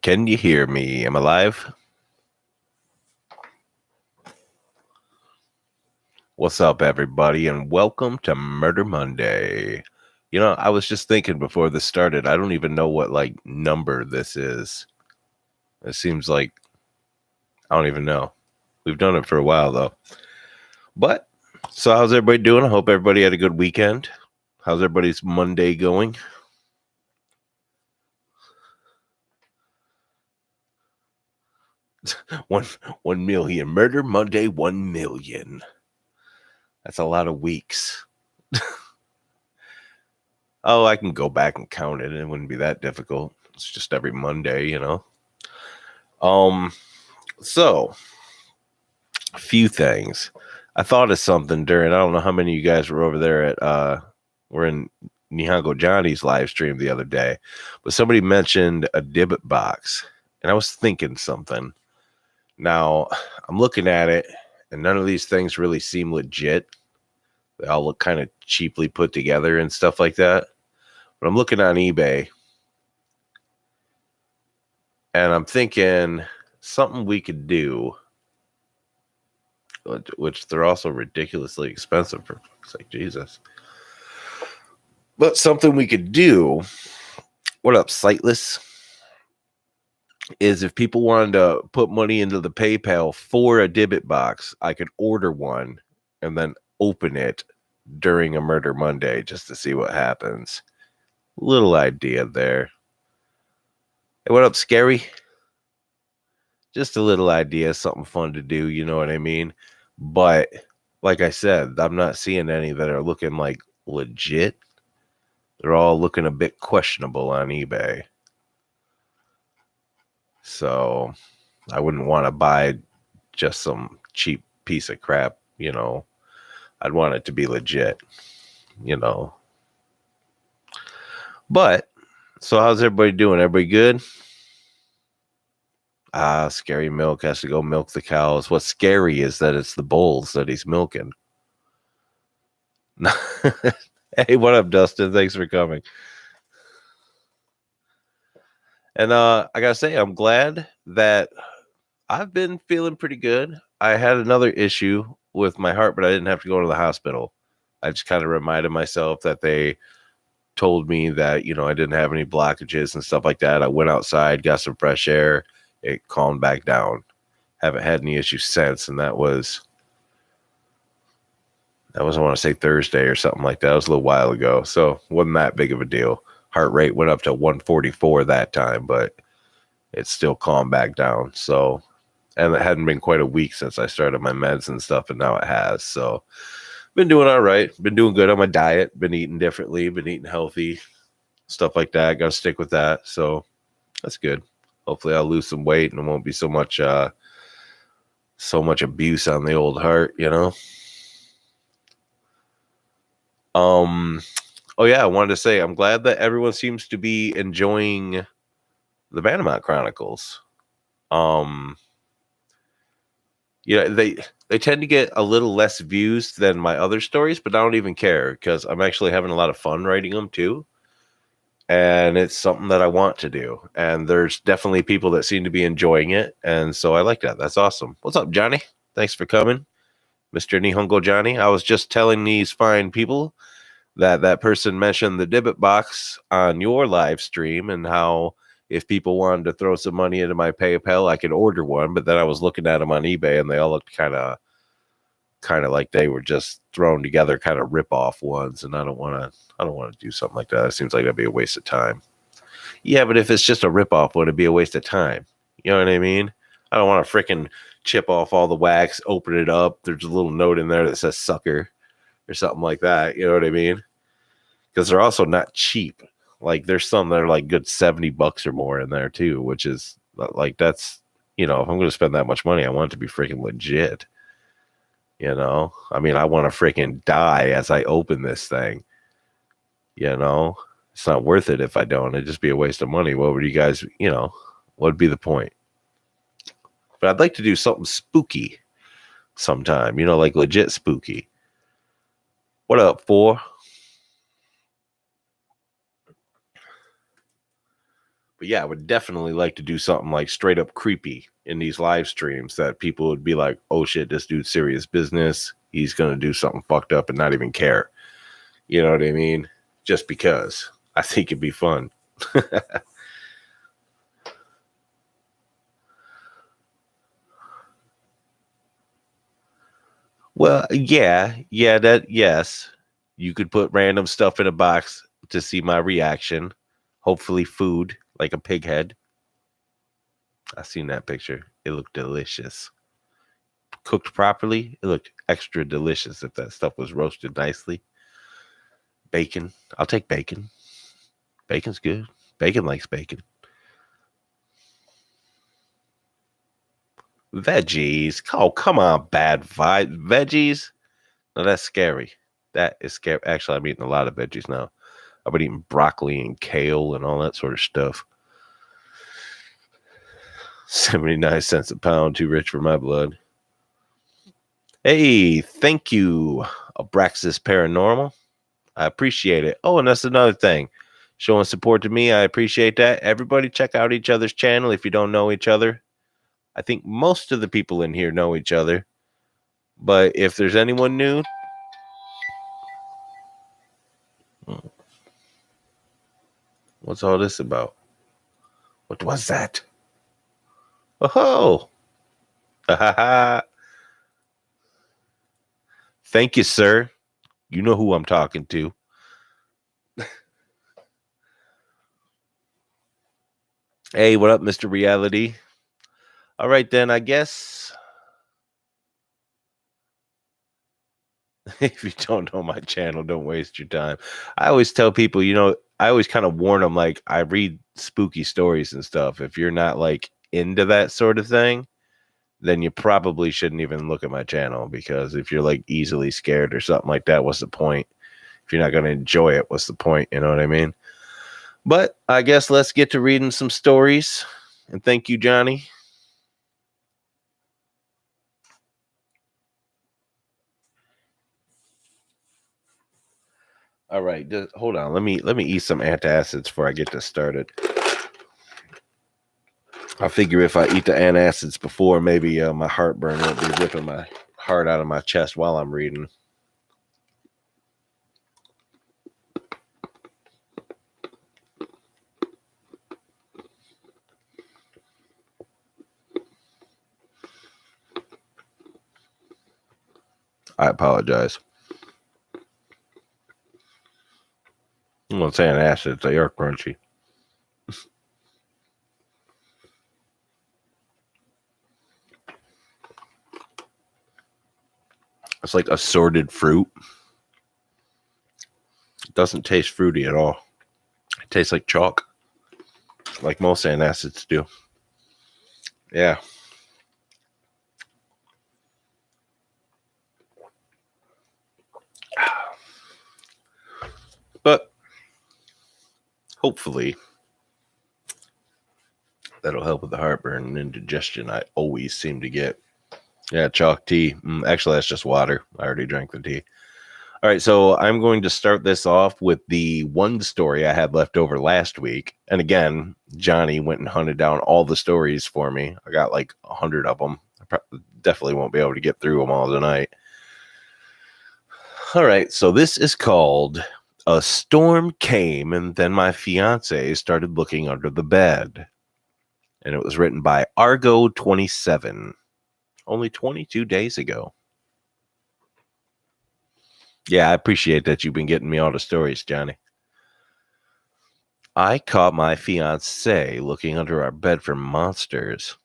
Can you hear me? Am I live? What's up, everybody, and welcome to Murder Monday. You know, I was just thinking before this started, I don't even know what, number this is. It seems like, I don't even know. We've done it for a while, though. But, so how's everybody doing? I hope everybody had a good weekend. How's everybody's Monday going? One million. Murder Monday, 1 million. That's a lot of weeks. Oh, I can go back and count it. It wouldn't be that difficult. It's just every Monday, you know. So a few things. I thought of something during, I don't know how many of you guys were over there at we're in Nihongo Johnny's live stream the other day, but somebody mentioned a Dibbit box, and I was thinking something. Now, I'm looking at it, and none of these things really seem legit. They all look kind of cheaply put together and stuff like that. But I'm looking on eBay, and I'm thinking something we could do, which they're also ridiculously expensive for folks like Jesus. But something we could do, what up, Sightless, is if people wanted to put money into the PayPal for a Dibbit box, I could order one and then open it during a Murder Monday just to see what happens. Little idea there. Hey, what up, Scary? Just a little idea, something fun to do, you know what I mean? But like I said, I'm not seeing any that are looking like legit. They're all looking a bit questionable on eBay. So I wouldn't want to buy just some cheap piece of crap, you know. I'd want it to be legit, you know. But, so how's everybody doing? Everybody good? Scary Milk has to go milk the cows. What's scary is that it's the bulls that he's milking. Hey, what up, Dustin? Thanks for coming. And I gotta say, I'm glad that I've been feeling pretty good. I had another issue with my heart, but I didn't have to go to the hospital. I just kind of reminded myself that they told me that, you know, I didn't have any blockages and stuff like that. I went outside, got some fresh air. It calmed back down. Haven't had any issues since, and that was, I want to say Thursday or something like that. It was a little while ago, so wasn't that big of a deal. Heart rate went up to 144 that time, but it's still calmed back down. So, and it hadn't been quite a week since I started my meds and stuff, and now it has. So, been doing all right. Been doing good on my diet. Been eating differently. Been eating healthy, stuff like that. Got to stick with that. So, that's good. Hopefully, I'll lose some weight and it won't be so much abuse on the old heart, you know. Oh yeah, I wanted to say I'm glad that everyone seems to be enjoying the Bannerman Chronicles. Yeah, they tend to get a little less views than my other stories, but I don't even care because I'm actually having a lot of fun writing them too. And it's something that I want to do. And there's definitely people that seem to be enjoying it. And so I like that. That's awesome. What's up, Johnny? Thanks for coming, Mr. Nihongo Johnny. I was just telling these fine people that person mentioned the Dibbit box on your live stream and how if people wanted to throw some money into my PayPal, I could order one. But then I was looking at them on eBay and they all looked kind of like they were just thrown together, kind of rip off ones. And I don't want to do something like that. It seems like that'd be a waste of time. Yeah, but if it's just a rip off, would it be a waste of time? You know what I mean? I don't want to freaking chip off all the wax, open it up. There's a little note in there that says sucker or something like that. You know what I mean? Because they're also not cheap. Like there's some that are like good $70 or more in there too, which is like, that's, you know, if I'm going to spend that much money, I want it to be freaking legit. You know, I mean, I want to freaking die as I open this thing. You know, it's not worth it if I don't. It'd just be a waste of money. What would you guys, you know, what would be the point? But I'd like to do something spooky sometime, you know, like legit spooky. What up, 4? But yeah, I would definitely like to do something like straight up creepy in these live streams that people would be like, oh shit, this dude's serious business. He's going to do something fucked up and not even care. You know what I mean? Just because. I think it'd be fun. Well, yes. You could put random stuff in a box to see my reaction. Hopefully food, like a pig head. I seen that picture. It looked delicious. Cooked properly, it looked extra delicious if that stuff was roasted nicely. Bacon. I'll take bacon. Bacon's good. Bacon likes bacon. Veggies. Oh, come on, bad vibe. Veggies? No, that's scary. That is scary. Actually, I'm eating a lot of veggies now. I've been eating broccoli and kale and all that sort of stuff. 79 cents a pound, too rich for my blood. Hey, thank you, Abraxas Paranormal. I appreciate it. Oh, and that's another thing. Showing support to me, I appreciate that. Everybody check out each other's channel if you don't know each other. I think most of the people in here know each other. But if there's anyone new... What's all this about? What was that? Oh! Thank you, sir. You know who I'm talking to. Hey, what up, Mr. Reality? All right, then, I guess... If you don't know my channel, don't waste your time. I always tell people, I always kind of warn them, like, I read spooky stories and stuff. If you're not, like, into that sort of thing, then you probably shouldn't even look at my channel, because if you're, like, easily scared or something like that, what's the point? If you're not going to enjoy it, what's the point? You know what I mean? But I guess let's get to reading some stories. And thank you, Johnny. All right, just hold on. Let me eat some antacids before I get this started. I figure if I eat the antacids before, maybe my heartburn won't be ripping my heart out of my chest while I'm reading. I apologize. I'm not saying acids, they are crunchy. It's like assorted fruit. It doesn't taste fruity at all. It tastes like chalk, like most antacids do. Yeah. But hopefully that'll help with the heartburn and indigestion I always seem to get. Yeah, chalk tea. Actually, that's just water. I already drank the tea. All right, so I'm going to start this off with the one story I had left over last week. And again, Johnny went and hunted down all the stories for me. I got like 100 of them. I definitely won't be able to get through them all tonight. All right, so this is called A Storm Came and Then My Fiance Started Looking Under the Bed. And it was written by Argo27. Only 22 days ago. Yeah, I appreciate that you've been getting me all the stories, Johnny. I caught my fiancée looking under our bed for monsters.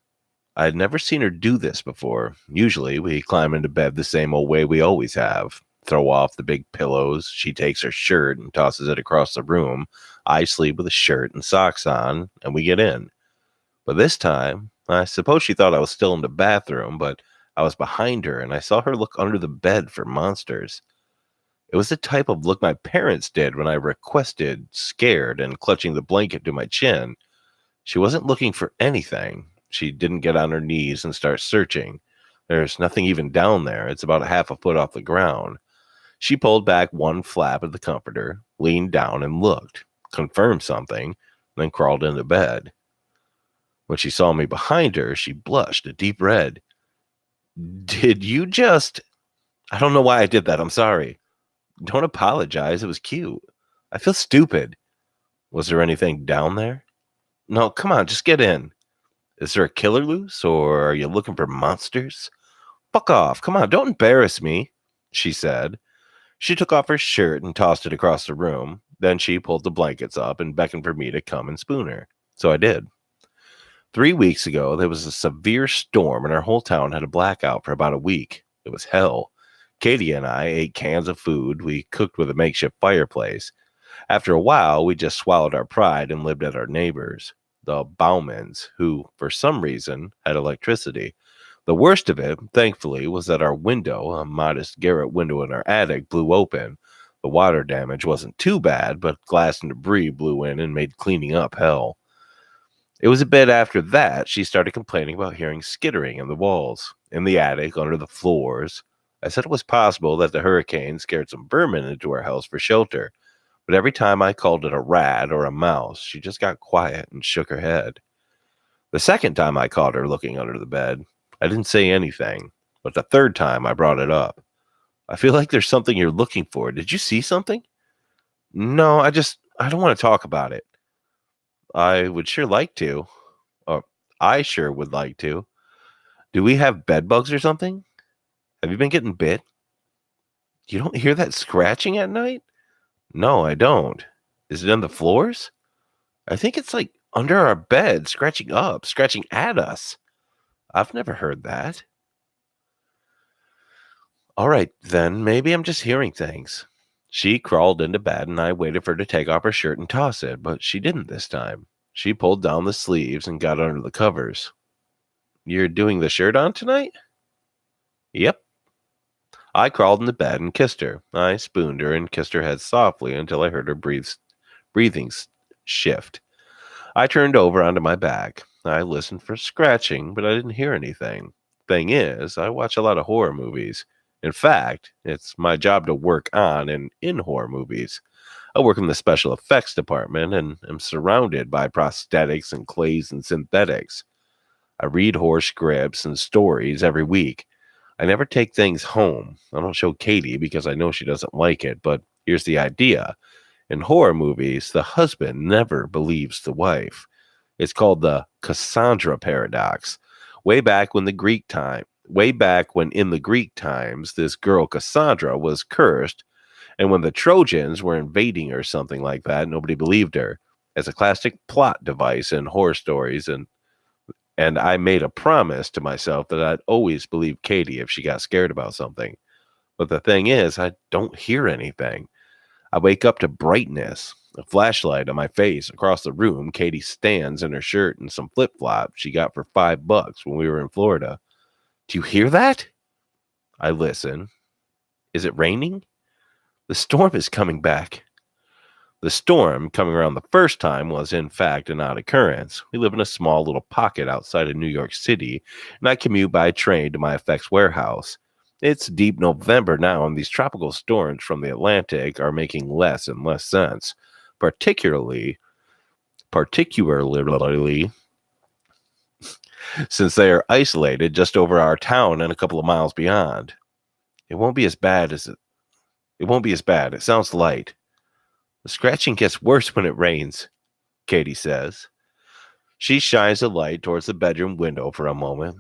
I had never seen her do this before. Usually, we climb into bed the same old way we always have. Throw off the big pillows. She takes her shirt and tosses it across the room. I sleep with a shirt and socks on, and we get in. But this time, I suppose she thought I was still in the bathroom, but I was behind her, and I saw her look under the bed for monsters. It was the type of look my parents did when I requested, scared, and clutching the blanket to my chin. She wasn't looking for anything. She didn't get on her knees and start searching. There's nothing even down there. It's about half a foot off the ground. She pulled back one flap of the comforter, leaned down and looked, confirmed something, then crawled into bed. When she saw me behind her, she blushed a deep red. Did you just... I don't know why I did that. I'm sorry. Don't apologize. It was cute. I feel stupid. Was there anything down there? No, come on, just get in. Is there a killer loose, or are you looking for monsters? Fuck off. Come on, don't embarrass me, she said. She took off her shirt and tossed it across the room. Then she pulled the blankets up and beckoned for me to come and spoon her. So I did. 3 weeks ago, there was a severe storm and our whole town had a blackout for about a week. It was hell. Katie and I ate cans of food we cooked with a makeshift fireplace. After a while, we just swallowed our pride and lived at our neighbors, the Baumans, who, for some reason, had electricity. The worst of it, thankfully, was that our window, a modest garret window in our attic, blew open. The water damage wasn't too bad, but glass and debris blew in and made cleaning up hell. It was a bit after that she started complaining about hearing skittering in the walls, in the attic, under the floors. I said it was possible that the hurricane scared some vermin into our house for shelter, but every time I called it a rat or a mouse, she just got quiet and shook her head. The second time I caught her looking under the bed, I didn't say anything, but the third time I brought it up. I feel like there's something you're looking for. Did you see something? No, I don't want to talk about it. I would sure like to. Or I sure would like to. Do we have bed bugs or something? Have you been getting bit? You don't hear that scratching at night? No, I don't. Is it on the floors? I think it's like under our bed, scratching up, scratching at us. I've never heard that. All right, then maybe I'm just hearing things. She crawled into bed and I waited for her to take off her shirt and toss it, but she didn't this time. She pulled down the sleeves and got under the covers. You're doing the shirt on tonight? Yep. I crawled into bed and kissed her. I spooned her and kissed her head softly until I heard her breathing shift. I turned over onto my back. I listened for scratching, but I didn't hear anything. Thing is, I watch a lot of horror movies. In fact, it's my job to work on and in horror movies. I work in the special effects department and am surrounded by prosthetics and clays and synthetics. I read horror scripts and stories every week. I never take things home. I don't show Katie because I know she doesn't like it, but here's the idea. In horror movies, the husband never believes the wife. It's called the Cassandra paradox. Way back when in the Greek times, this girl Cassandra was cursed, and when the Trojans were invading or something like that, nobody believed her. As a classic plot device in horror stories, and I made a promise to myself that I'd always believe Katie if she got scared about something. But the thing is, I don't hear anything. I wake up to brightness, a flashlight on my face. Across the room, Katie stands in her shirt and some flip-flops she got for $5 when we were in Florida. Do you hear that? I listen. Is it raining? The storm is coming back. The storm coming around the first time was, in fact, an odd occurrence. We live in a small little pocket outside of New York City, and I commute by train to my effects warehouse. It's deep November now, and these tropical storms from the Atlantic are making less and less sense, particularly since they are isolated just over our town and a couple of miles beyond. It won't be as bad. It sounds light. The scratching gets worse when it rains, Katie says. She shines a light towards the bedroom window for a moment,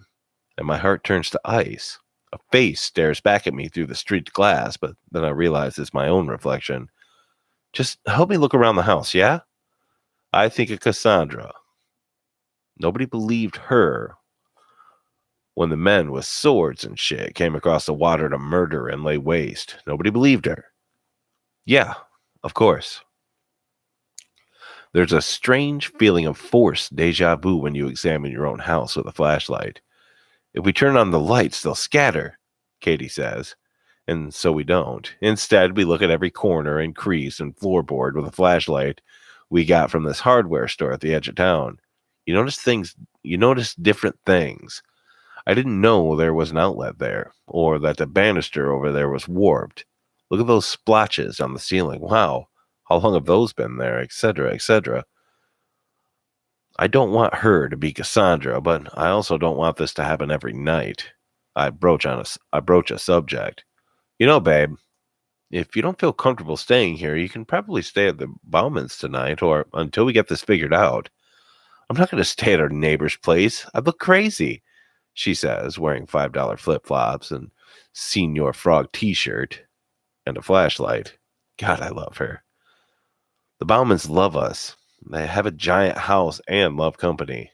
and my heart turns to ice. A face stares back at me through the street glass, but then I realize it's my own reflection. Just help me look around the house, yeah? I think of Cassandra. Nobody believed her when the men with swords and shit came across the water to murder and lay waste. Nobody believed her. Yeah, of course. There's a strange feeling of forced deja vu when you examine your own house with a flashlight. If we turn on the lights, they'll scatter, Katie says. And so we don't. Instead, we look at every corner and crease and floorboard with a flashlight we got from this hardware store at the edge of town. You notice different things. I didn't know there was an outlet there, or that the banister over there was warped. Look at those splotches on the ceiling. Wow, how long have those been there, etc., etc. I don't want her to be Cassandra, but I also don't want this to happen every night. I broach a subject. You know, babe, if you don't feel comfortable staying here, you can probably stay at the Baumans tonight or until we get this figured out. I'm not going to stay at our neighbor's place. I'd look crazy, she says, wearing $5 flip-flops and Senior Frog t-shirt and a flashlight. God, I love her. The Baumans love us. They have a giant house and love company.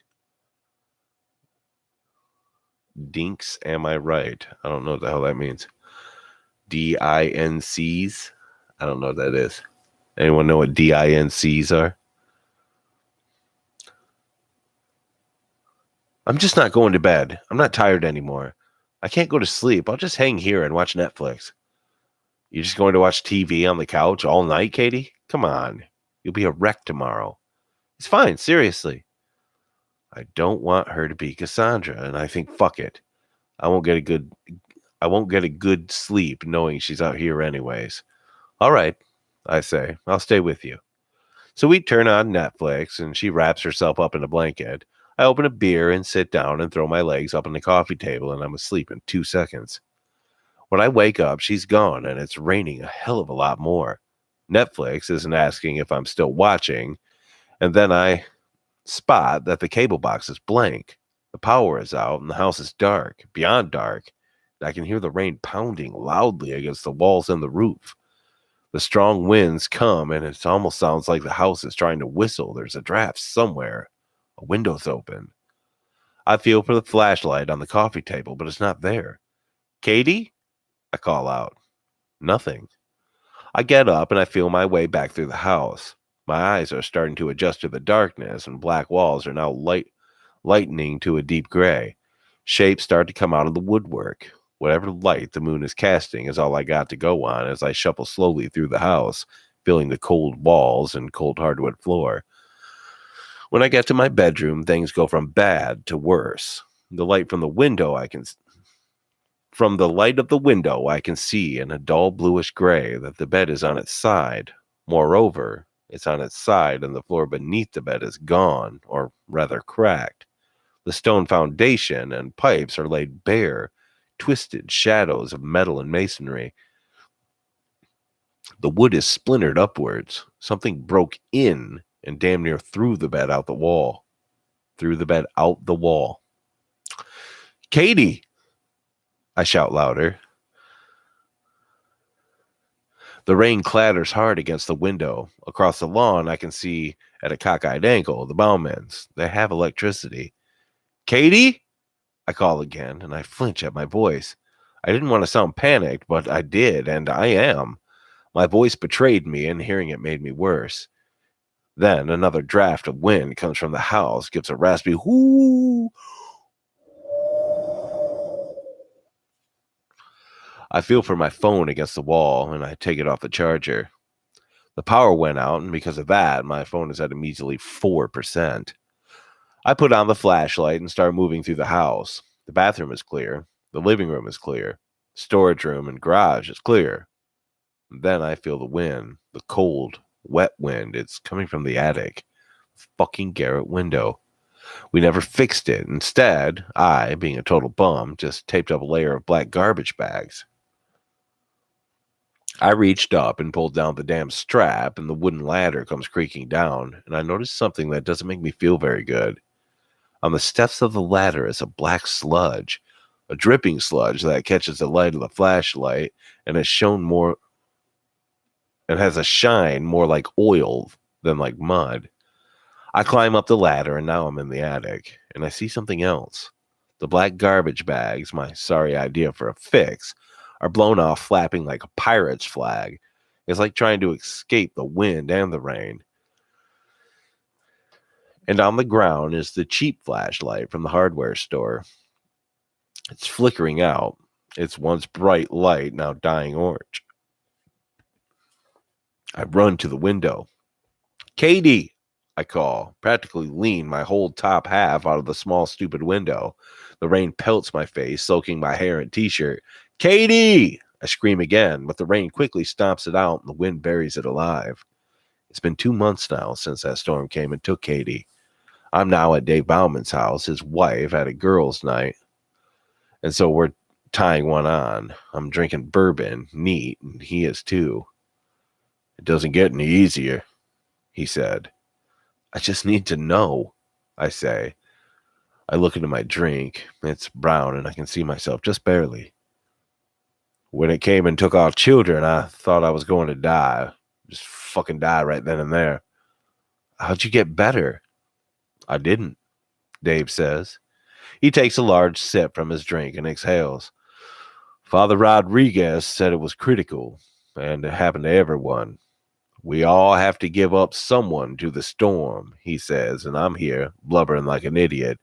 Dinks, am I right? I don't know what the hell that means. DINCs? I don't know what that is. Anyone know what DINCs are? I'm just not going to bed. I'm not tired anymore. I can't go to sleep. I'll just hang here and watch Netflix. You're just going to watch TV on the couch all night, Katie? Come on. You'll be a wreck tomorrow. It's fine, seriously. I don't want her to be Cassandra, and I think fuck it. I won't get a good sleep knowing she's out here anyways. All right, I say. I'll stay with you. So we turn on Netflix, and she wraps herself up in a blanket. I open a beer and sit down and throw my legs up on the coffee table, and I'm asleep in 2 seconds. When I wake up, she's gone, and it's raining a hell of a lot more. Netflix isn't asking if I'm still watching, and then I spot that the cable box is blank. The power is out, and the house is dark, beyond dark. I can hear the rain pounding loudly against the walls and the roof. The strong winds come, and it almost sounds like the house is trying to whistle. There's a draft somewhere. A window's open. I feel for the flashlight on the coffee table, but it's not there. Katie? I call out. Nothing. I get up and I feel my way back through the house. My eyes are starting to adjust to the darkness, and black walls are now lightening to a deep gray. Shapes start to come out of the woodwork. Whatever light the moon is casting is all I got to go on as I shuffle slowly through the house, feeling the cold walls and cold hardwood floor. When I get to my bedroom, things go from bad to worse. The light from the window From the light of the window, I can see in a dull bluish gray that the bed is on its side. Moreover, it's on its side and the floor beneath the bed is gone, or rather cracked. The stone foundation and pipes are laid bare, twisted shadows of metal and masonry. The wood is splintered upwards. Something broke in and damn near threw the bed out the wall. Katie! I shout louder. The rain clatters hard against the window. Across the lawn, I can see at a cockeyed angle the Baumans. They have electricity. Katie? I call again, and I flinch at my voice. I didn't want to sound panicked, but I did, and I am. My voice betrayed me, and hearing it made me worse. Then another draft of wind comes from the house, gives a raspy whoo. I feel for my phone against the wall, and I take it off the charger. The power went out, and because of that, my phone is at a measly 4%. I put on the flashlight and start moving through the house. The bathroom is clear. The living room is clear. Storage room and garage is clear. And then I feel the wind, the cold, wet wind. It's coming from the attic. Fucking garret window. We never fixed it. Instead, I, being a total bum, just taped up a layer of black garbage bags. I reached up and pulled down the damn strap, and the wooden ladder comes creaking down, and I noticed something that doesn't make me feel very good. On the steps of the ladder is a black sludge, a dripping sludge that catches the light of the flashlight and has a shine more like oil than like mud. I climb up the ladder, and now I'm in the attic, and I see something else. The black garbage bags, my sorry idea for a fix, are blown off, flapping like a pirate's flag. It's like trying to escape the wind and the rain. And on the ground is the cheap flashlight from the hardware store. It's flickering out. Its once bright light now dying orange. I run to the window. Katie! I call, practically lean my whole top half out of the small stupid window. The rain pelts my face, soaking my hair and t-shirt. Katie! I scream again, but the rain quickly stomps it out and the wind buries it alive. It's been 2 months now since that storm came and took Katie. I'm now at Dave Bauman's house. His wife had a girls' night, and so we're tying one on. I'm drinking bourbon, neat, and he is too. It doesn't get any easier, he said. I just need to know, I say. I look into my drink. It's brown, and I can see myself just barely. When it came and took our children, I thought I was going to die. Just fucking die right then and there. How'd you get better? I didn't, Dave says. He takes a large sip from his drink and exhales. Father Rodriguez said it was critical, and it happened to everyone. We all have to give up someone to the storm, he says, and I'm here, blubbering like an idiot,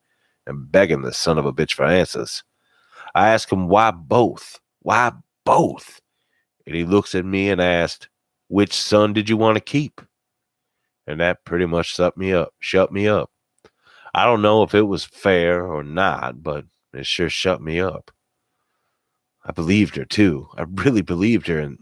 and begging the son of a bitch for answers. I ask him, why both? Why both? And he looks at me and asked, which son did you want to keep? And that pretty much shut me up. I don't know if it was fair or not, but it sure shut me up. I believed her, too. I really believed her, and,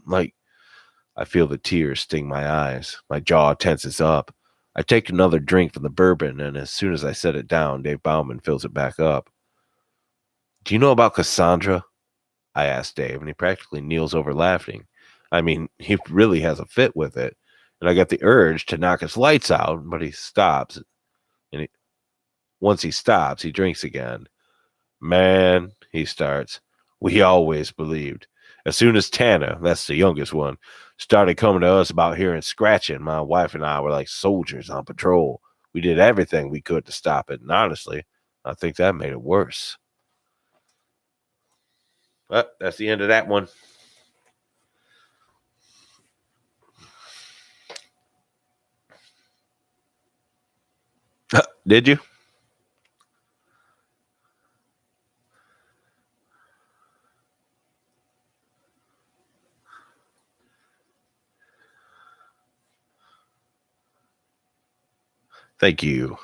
I feel the tears sting my eyes. My jaw tenses up. I take another drink from the bourbon, and as soon as I set it down, Dave Bauman fills it back up. Do you know about Cassandra? I ask Dave, and he practically kneels over laughing. I mean, he really has a fit with it, and I get the urge to knock his lights out, but he stops, and once he stops, he drinks again. Man, he starts, we always believed. As soon as Tanner, that's the youngest one, started coming to us about hearing scratching, my wife and I were like soldiers on patrol. We did everything we could to stop it, and honestly, I think that made it worse. Well, that's the end of that one. Did you? Thank you.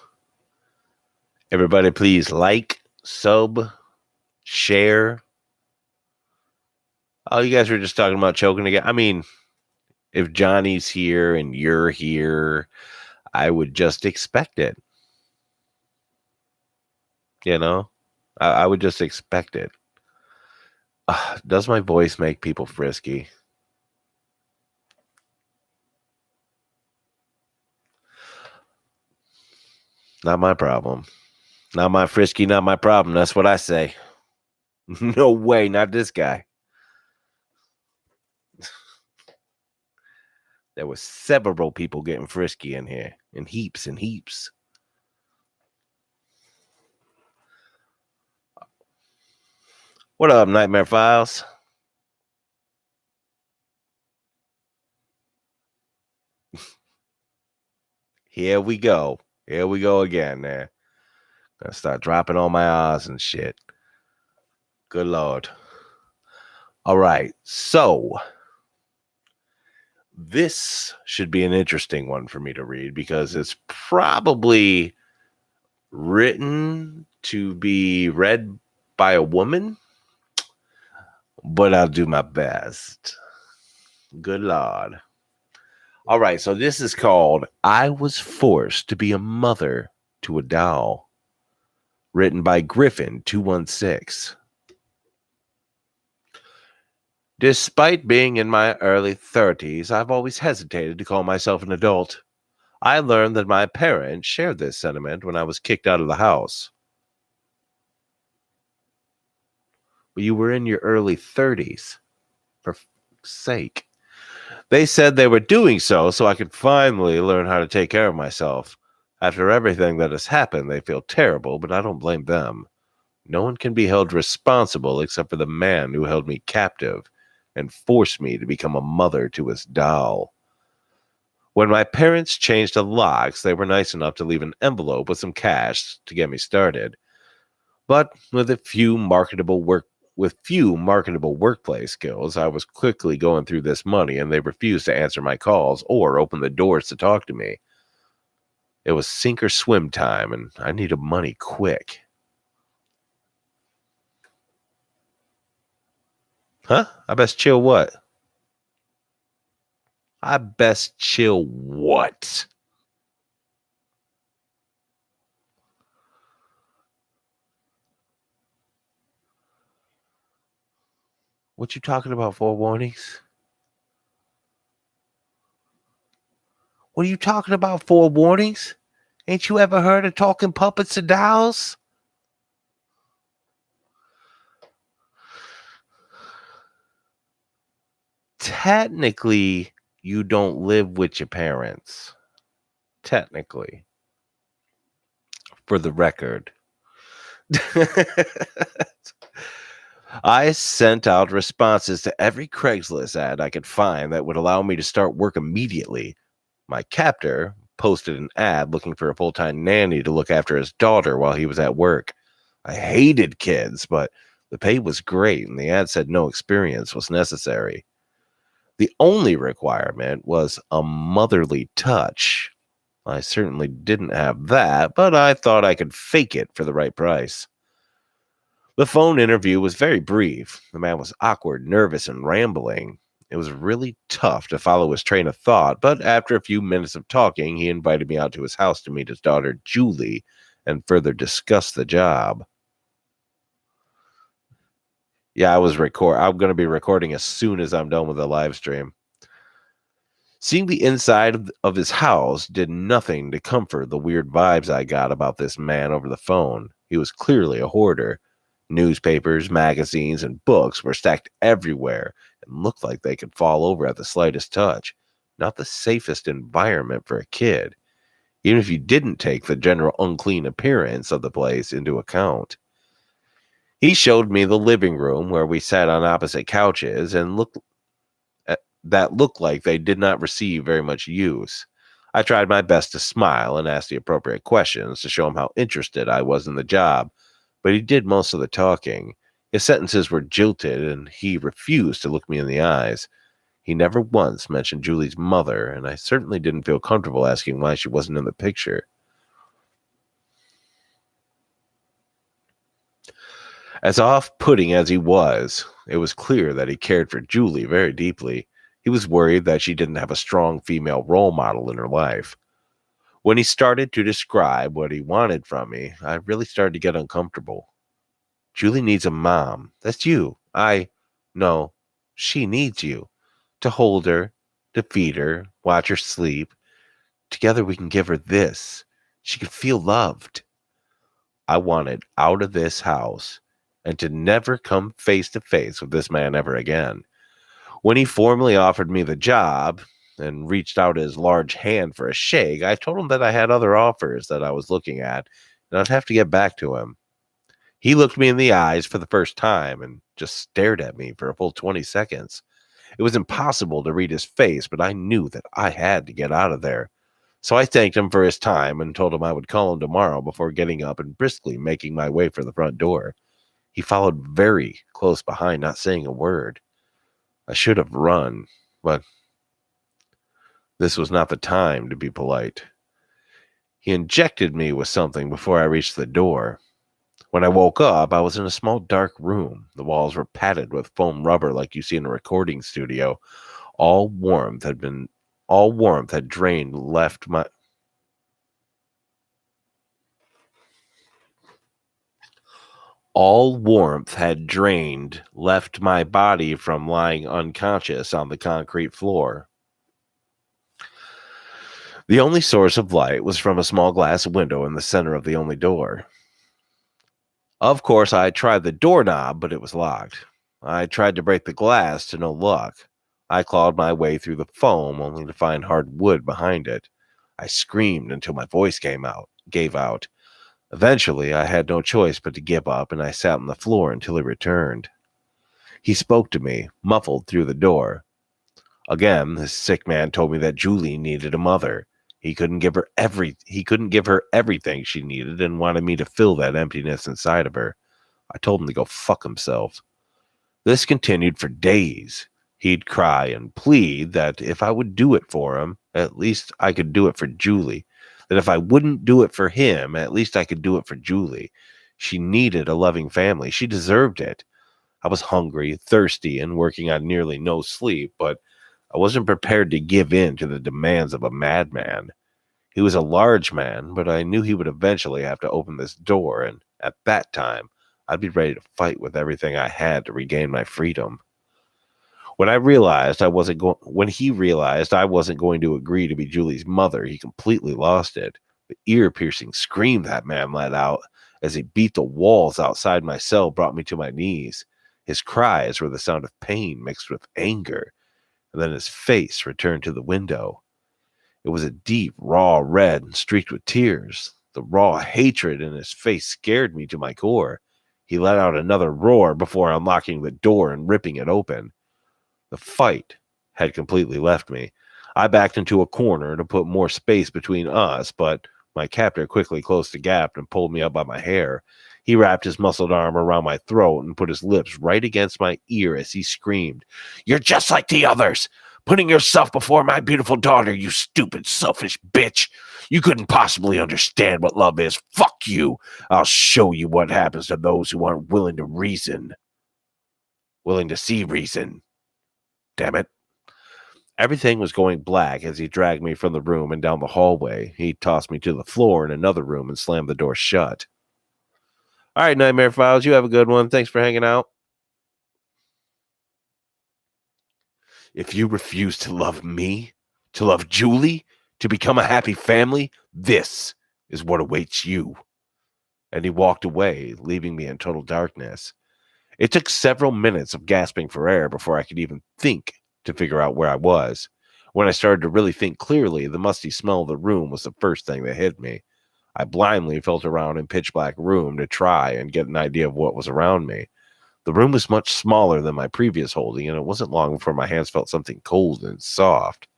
Everybody, please like, sub, share. Oh, you guys were just talking about choking again. I mean, if Johnny's here and you're here, I would just expect it. You know, I would just expect it. Does my voice make people frisky? Not my problem. Not my frisky, not my problem. That's what I say. No way, not this guy. There were several people getting frisky in here, in heaps and heaps. What up, Nightmare Files? Here we go. Here we go again there. Gonna start dropping all my R's and shit. Good Lord. All right. So this should be an interesting one for me to read because it's probably written to be read by a woman, but I'll do my best. Good Lord. All right, so this is called I Was Forced to Be a Mother to a Doll, written by Griffin216. Despite being in my early 30s, I've always hesitated to call myself an adult. I learned that my parents shared this sentiment when I was kicked out of the house. But you were in your early 30s. For fuck's sake. They said they were doing so I could finally learn how to take care of myself. After everything that has happened, they feel terrible, but I don't blame them. No one can be held responsible except for the man who held me captive and forced me to become a mother to his doll. When my parents changed the locks, they were nice enough to leave an envelope with some cash to get me started. But with few marketable workplace skills, I was quickly going through this money, and they refused to answer my calls or open the doors to talk to me. It was sink or swim time, and I needed money quick. Huh? I best chill what? I best chill what? What you talking about, forewarnings? What are you talking about, forewarnings? Ain't you ever heard of talking puppets and dolls? Technically, you don't live with your parents. Technically, for the record. I sent out responses to every Craigslist ad I could find that would allow me to start work immediately. My captor posted an ad looking for a full-time nanny to look after his daughter while he was at work. I hated kids, but the pay was great, and the ad said no experience was necessary. The only requirement was a motherly touch. I certainly didn't have that, but I thought I could fake it for the right price. The phone interview was very brief. The man was awkward, nervous, and rambling. It was really tough to follow his train of thought, but after a few minutes of talking, he invited me out to his house to meet his daughter, Julie, and further discuss the job. Yeah, I'm going to be recording as soon as I'm done with the live stream. Seeing the inside of his house did nothing to comfort the weird vibes I got about this man over the phone. He was clearly a hoarder. Newspapers, magazines, and books were stacked everywhere and looked like they could fall over at the slightest touch. Not the safest environment for a kid, even if you didn't take the general unclean appearance of the place into account. He showed me the living room where we sat on opposite couches and looked like they did not receive very much use. I tried my best to smile and ask the appropriate questions to show him how interested I was in the job, but he did most of the talking. His sentences were jilted, and he refused to look me in the eyes. He never once mentioned Julie's mother, and I certainly didn't feel comfortable asking why she wasn't in the picture. As off-putting as he was, it was clear that he cared for Julie very deeply. He was worried that she didn't have a strong female role model in her life. When he started to describe what he wanted from me, I really started to get uncomfortable. Julie needs a mom. That's you. No, she needs you. To hold her, to feed her, watch her sleep. Together we can give her this. She can feel loved. I wanted out of this house and to never come face to face with this man ever again. When he formally offered me the job and reached out his large hand for a shake, I told him that I had other offers that I was looking at, and I'd have to get back to him. He looked me in the eyes for the first time and just stared at me for a full 20 seconds. It was impossible to read his face, but I knew that I had to get out of there. So I thanked him for his time and told him I would call him tomorrow before getting up and briskly making my way for the front door. He followed very close behind, not saying a word. I should have run, but this was not the time to be polite. He injected me with something before I reached the door. When I woke up, I was in a small dark room. The walls were padded with foam rubber like you see in a recording studio. All warmth had drained left my body from lying unconscious on the concrete floor. The only source of light was from a small glass window in the center of the only door. Of course, I tried the doorknob, but it was locked. I tried to break the glass to no luck. I clawed my way through the foam only to find hard wood behind it. I screamed until my voice gave out. Eventually, I had no choice but to give up, and I sat on the floor until he returned. He spoke to me, muffled through the door. Again, the sick man told me that Julie needed a mother. He couldn't give her everything she needed and wanted me to fill that emptiness inside of her. I told him to go fuck himself. This continued for days. He'd cry and plead that if I would do it for him, at least I could do it for Julie. That if I wouldn't do it for him, at least I could do it for Julie. She needed a loving family. She deserved it. I was hungry, thirsty, and working on nearly no sleep, but I wasn't prepared to give in to the demands of a madman. He was a large man, but I knew he would eventually have to open this door, and at that time, I'd be ready to fight with everything I had to regain my freedom. When he realized I wasn't going to agree to be Julie's mother, he completely lost it. The ear-piercing scream that man let out as he beat the walls outside my cell brought me to my knees. His cries were the sound of pain mixed with anger, and then his face returned to the window. It was a deep, raw red and streaked with tears. The raw hatred in his face scared me to my core. He let out another roar before unlocking the door and ripping it open. The fight had completely left me. I backed into a corner to put more space between us, but my captor quickly closed the gap and pulled me up by my hair. He wrapped his muscled arm around my throat and put his lips right against my ear as he screamed, "You're just like the others! Putting yourself before my beautiful daughter, you stupid, selfish bitch! You couldn't possibly understand what love is. Fuck you! I'll show you what happens to those who aren't willing to reason. Willing to see reason. Damn it." Everything was going black as he dragged me from the room and down the hallway. He tossed me to the floor in another room and slammed the door shut. All right, Nightmare Files, you have a good one. Thanks for hanging out. If you refuse to love me, to love Julie, to become a happy family, this is what awaits you. And he walked away, leaving me in total darkness. It took several minutes of gasping for air before I could even think to figure out where I was. When I started to really think clearly, the musty smell of the room was the first thing that hit me. I blindly felt around in pitch black room to try and get an idea of what was around me. The room was much smaller than my previous holding, and it wasn't long before my hands felt something cold and soft.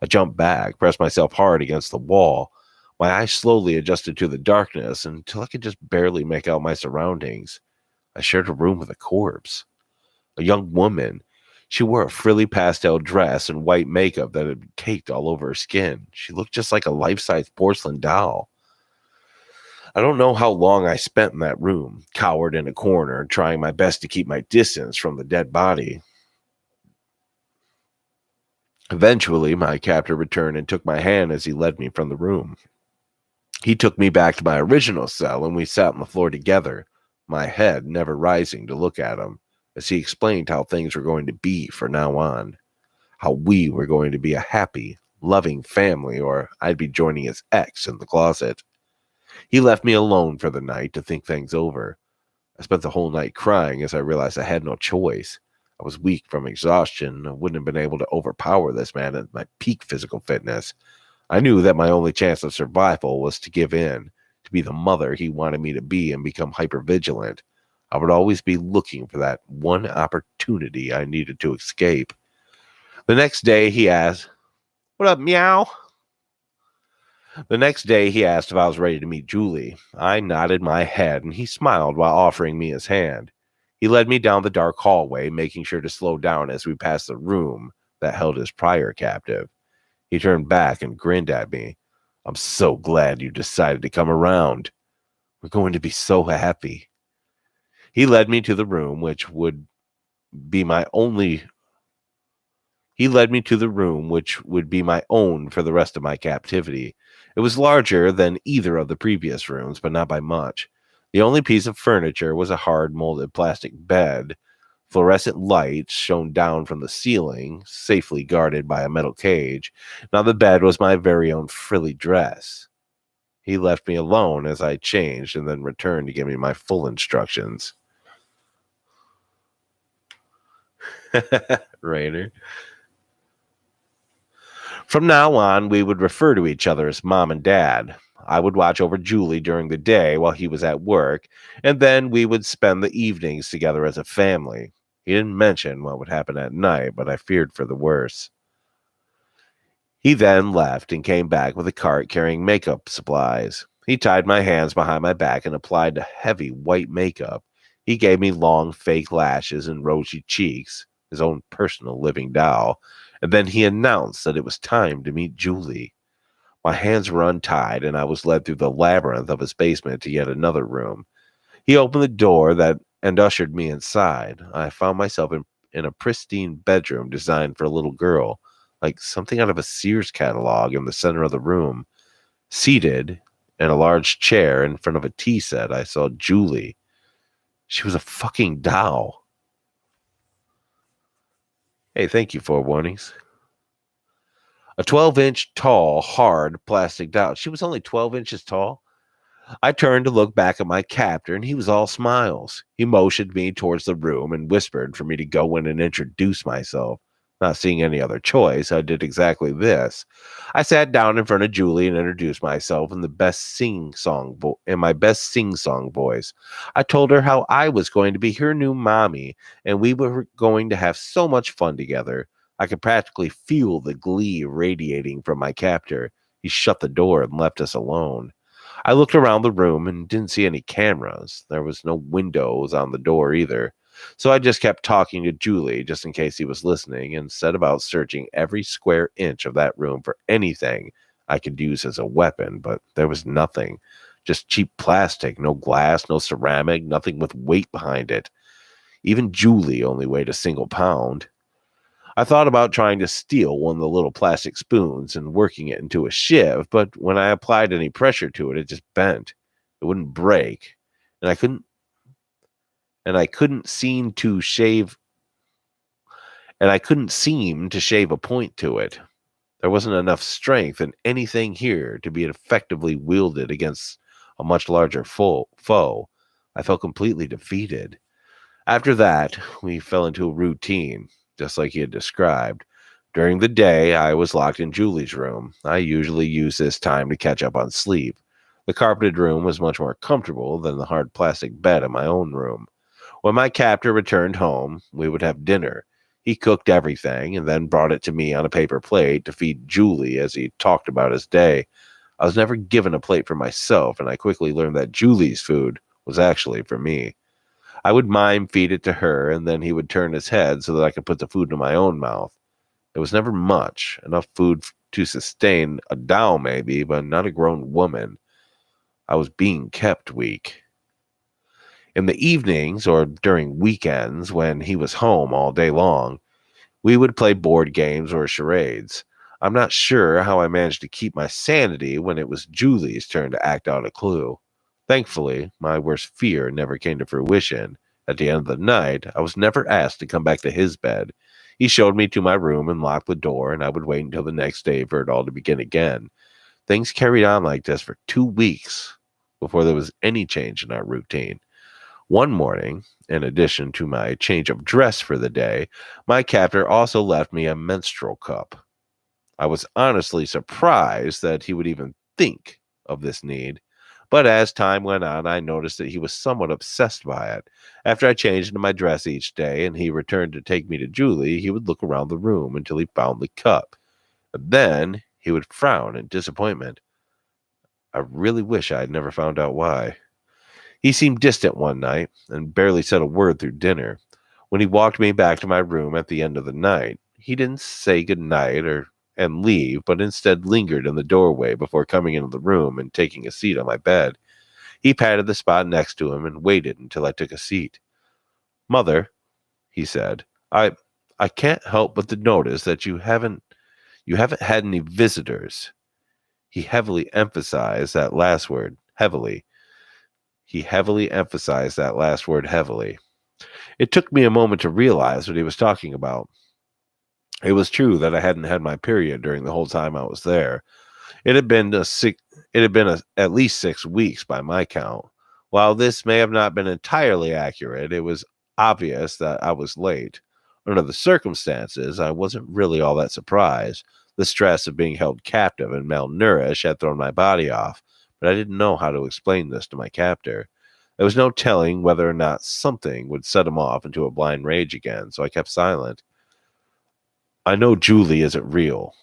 I jumped back, pressed myself hard against the wall. My eyes slowly adjusted to the darkness until I could just barely make out my surroundings. I shared a room with a corpse. A young woman. She wore a frilly pastel dress and white makeup that had been caked all over her skin. She looked just like a life-size porcelain doll. I don't know how long I spent in that room, cowered in a corner, trying my best to keep my distance from the dead body. Eventually, my captor returned and took my hand as he led me from the room. He took me back to my original cell, and we sat on the floor together, my head never rising to look at him, as he explained how things were going to be from now on, how we were going to be a happy, loving family, or I'd be joining his ex in the closet. He left me alone for the night to think things over. I spent the whole night crying as I realized I had no choice. I was weak from exhaustion and wouldn't have been able to overpower this man at my peak physical fitness. I knew that my only chance of survival was to give in, to be the mother he wanted me to be and become hypervigilant. I would always be looking for that one opportunity I needed to escape. The next day he asked, "What up, meow?" The next day he asked if I was ready to meet Julie. I nodded my head and he smiled while offering me his hand. He led me down the dark hallway, making sure to slow down as we passed the room that held his prior captive. He turned back and grinned at me. "I'm so glad you decided to come around. We're going to be so happy." He led me to the room be my only He led me to the room which would be my own for the rest of my captivity. It was larger than either of the previous rooms, but not by much. The only piece of furniture was a hard molded plastic bed. Fluorescent lights shone down from the ceiling, safely guarded by a metal cage. Now the bed was my very own frilly dress. He left me alone as I changed and then returned to give me my full instructions. Rainer. From now on, we would refer to each other as Mom and Dad. I would watch over Julie during the day while he was at work, and then we would spend the evenings together as a family. He didn't mention what would happen at night, but I feared for the worst. He then left and came back with a cart carrying makeup supplies. He tied my hands behind my back and applied the heavy white makeup. He gave me long fake lashes and rosy cheeks, his own personal living doll, and then he announced that it was time to meet Julie. My hands were untied, and I was led through the labyrinth of his basement to yet another room. He opened the door and ushered me inside. I found myself in a pristine bedroom designed for a little girl, like something out of a Sears catalog in the center of the room. Seated in a large chair in front of a tea set, I saw Julie. She was a fucking doll. Hey, thank you for warnings. A 12-inch tall, hard plastic doll. She was only 12 inches tall. I turned to look back at my captor, and he was all smiles. He motioned me towards the room and whispered for me to go in and introduce myself. Not seeing any other choice, I did exactly this. I sat down in front of Julie and introduced myself in my best sing-song voice. I told her how I was going to be her new mommy, and we were going to have so much fun together. I could practically feel the glee radiating from my captor. He shut the door and left us alone. I looked around the room and didn't see any cameras. There was no windows on the door either. So I just kept talking to Julie just in case he was listening and set about searching every square inch of that room for anything I could use as a weapon, but there was nothing. Just cheap plastic, no glass, no ceramic, nothing with weight behind it. Even Julie only weighed a single pound. I thought about trying to steal one of the little plastic spoons and working it into a shiv, but when I applied any pressure to it, it just bent. It wouldn't break. And I couldn't seem to shave a point to it. There wasn't enough strength in anything here to be effectively wielded against a much larger foe. I felt completely defeated. After that, we fell into a routine, just like he had described. During the day, I was locked in Julie's room. I usually use this time to catch up on sleep. The carpeted room was much more comfortable than the hard plastic bed in my own room. When my captor returned home, we would have dinner. He cooked everything and then brought it to me on a paper plate to feed Julie as he talked about his day. I was never given a plate for myself, and I quickly learned that Julie's food was actually for me. I would mime feed it to her, and then he would turn his head so that I could put the food in my own mouth. It was never much, enough food to sustain a doll maybe, but not a grown woman. I was being kept weak. In the evenings or during weekends when he was home all day long, we would play board games or charades. I'm not sure how I managed to keep my sanity when it was Julie's turn to act out a clue. Thankfully, my worst fear never came to fruition. At the end of the night, I was never asked to come back to his bed. He showed me to my room and locked the door, and I would wait until the next day for it all to begin again. Things carried on like this for 2 weeks before there was any change in our routine. One morning, in addition to my change of dress for the day, my captor also left me a menstrual cup. I was honestly surprised that he would even think of this need. But as time went on, I noticed that he was somewhat obsessed by it. After I changed into my dress each day and he returned to take me to Julie, he would look around the room until he found the cup. Then he would frown in disappointment. I really wish I had never found out why. He seemed distant one night and barely said a word through dinner. When he walked me back to my room at the end of the night, he didn't say good night or and leave, but instead lingered in the doorway before coming into the room and taking a seat on my bed. He patted the spot next to him and waited until I took a seat. "Mother," he said, I can't help but to notice that you haven't had any visitors." He heavily emphasized that last word, heavily. He heavily emphasized that last word heavily. It took me a moment to realize what he was talking about. It was true that I hadn't had my period during the whole time I was there. It had been at least 6 weeks by my count. While this may have not been entirely accurate, it was obvious that I was late. Under the circumstances, I wasn't really all that surprised. The stress of being held captive and malnourished had thrown my body off, but I didn't know how to explain this to my captor. There was no telling whether or not something would set him off into a blind rage again, so I kept silent. "I know Julie isn't real."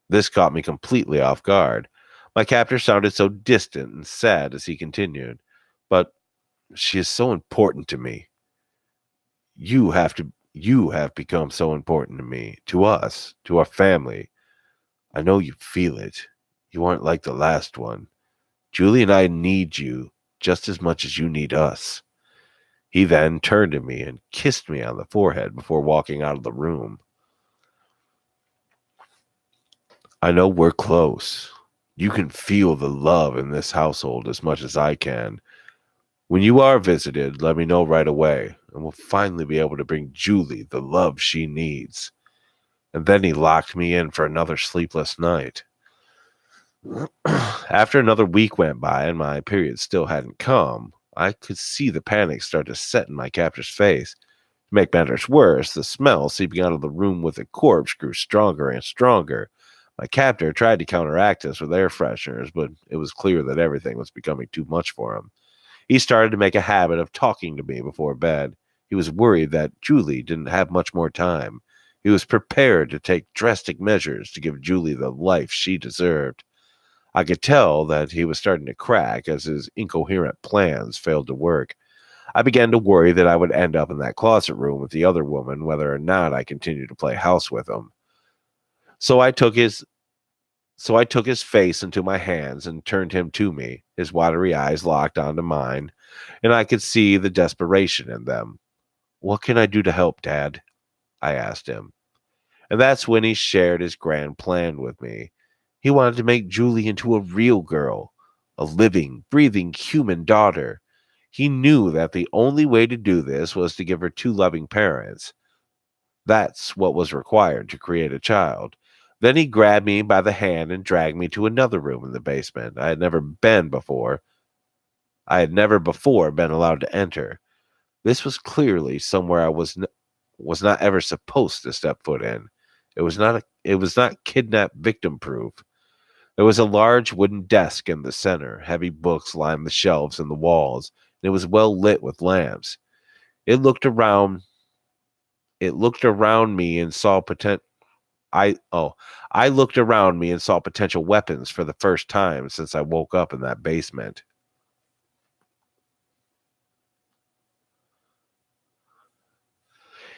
This caught me completely off guard. My captor sounded so distant and sad as he continued, "But she is so important to me. You have become so important to me, to us, to our family. I know you feel it. You aren't like the last one. Julie and I need you just as much as you need us." He then turned to me and kissed me on the forehead before walking out of the room. "I know we're close. You can feel the love in this household as much as I can. When you are visited, let me know right away, and we'll finally be able to bring Julie the love she needs." And then he locked me in for another sleepless night. After another week went by and my period still hadn't come, I could see the panic start to set in my captor's face. To make matters worse, the smell seeping out of the room with the corpse grew stronger and stronger. My captor tried to counteract this with air fresheners, but it was clear that everything was becoming too much for him. He started to make a habit of talking to me before bed. He was worried that Julie didn't have much more time. He was prepared to take drastic measures to give Julie the life she deserved. I could tell that he was starting to crack as his incoherent plans failed to work. I began to worry that I would end up in that closet room with the other woman, whether or not I continued to play house with him. So I took his face into my hands and turned him to me. His watery eyes locked onto mine, and I could see the desperation in them. "What can I do to help, Dad?" I asked him. And that's when he shared his grand plan with me. He wanted to make Julie into a real girl, a living, breathing human daughter. He knew that the only way to do this was to give her two loving parents. That's what was required to create a child. Then he grabbed me by the hand and dragged me to another room in the basement I had never before been allowed to enter. This was clearly somewhere was not ever supposed to step foot in. It was not kidnap victim proof. There was a large wooden desk in the center. Heavy books lined the shelves and the walls, and it was well lit with lamps. It looked around me and saw I looked around me and saw potential weapons for the first time since I woke up in that basement.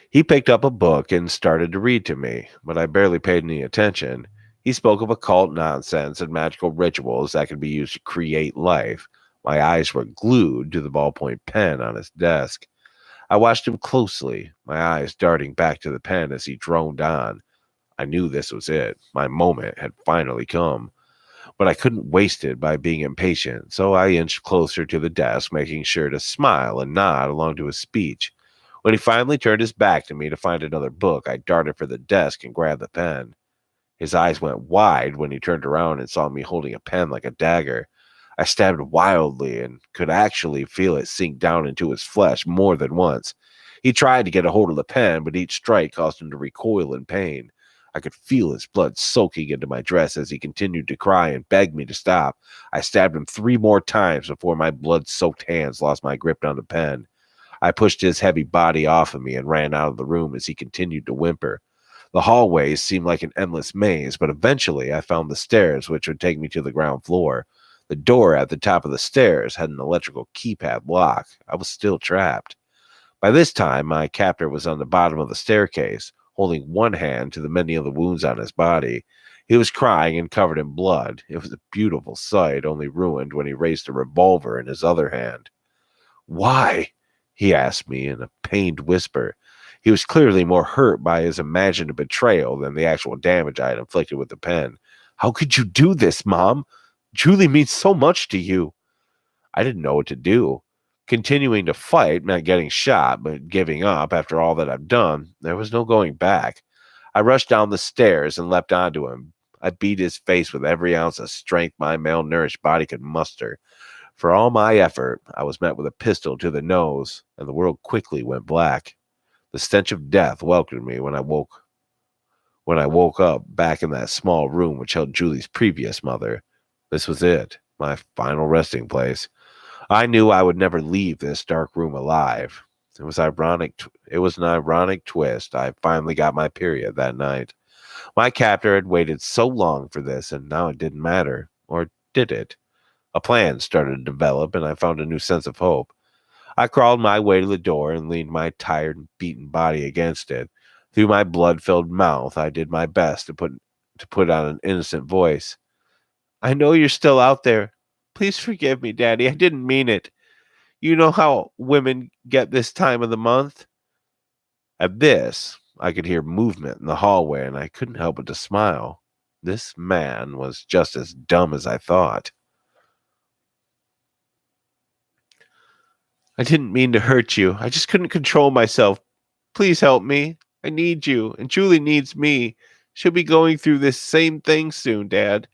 He picked up a book and started to read to me, but I barely paid any attention. He spoke of occult nonsense and magical rituals that could be used to create life. My eyes were glued to the ballpoint pen on his desk. I watched him closely, my eyes darting back to the pen as he droned on. I knew this was it. My moment had finally come. But I couldn't waste it by being impatient, so I inched closer to the desk, making sure to smile and nod along to his speech. When he finally turned his back to me to find another book, I darted for the desk and grabbed the pen. His eyes went wide when he turned around and saw me holding a pen like a dagger. I stabbed wildly and could actually feel it sink down into his flesh more than once. He tried to get a hold of the pen, but each strike caused him to recoil in pain. I could feel his blood soaking into my dress as he continued to cry and beg me to stop. I stabbed him 3 more times before my blood-soaked hands lost my grip on the pen. I pushed his heavy body off of me and ran out of the room as he continued to whimper. The hallways seemed like an endless maze, but eventually I found the stairs which would take me to the ground floor. The door at the top of the stairs had an electrical keypad lock. I was still trapped. By this time, my captor was on the bottom of the staircase, holding one hand to the many of the wounds on his body. He was crying and covered in blood. It was a beautiful sight, only ruined when he raised a revolver in his other hand. "Why?" he asked me in a pained whisper. He was clearly more hurt by his imagined betrayal than the actual damage I had inflicted with the pen. "How could you do this, Mom? Julie means so much to you." I didn't know what to do. Continuing to fight meant getting shot, but giving up after all that I've done, there was no going back. I rushed down the stairs and leapt onto him. I beat his face with every ounce of strength my malnourished body could muster. For all my effort, I was met with a pistol to the nose, and the world quickly went black. The stench of death welcomed me when I woke up back in that small room which held Julie's previous mother. This was it, my final resting place. I knew I would never leave this dark room alive. It was an ironic twist. I finally got my period that night. My captor had waited so long for this, and now it didn't matter. Or did it? A plan started to develop, and I found a new sense of hope. I crawled my way to the door and leaned my tired and beaten body against it. Through my blood-filled mouth, I did my best to put on an innocent voice. "I know you're still out there. Please forgive me, Daddy. I didn't mean it. You know how women get this time of the month." At this, I could hear movement in the hallway, and I couldn't help but to smile. This man was just as dumb as I thought. I didn't mean to hurt you. I just couldn't control myself. Please help me. I need you, and Julie needs me. She'll be going through this same thing soon, Dad.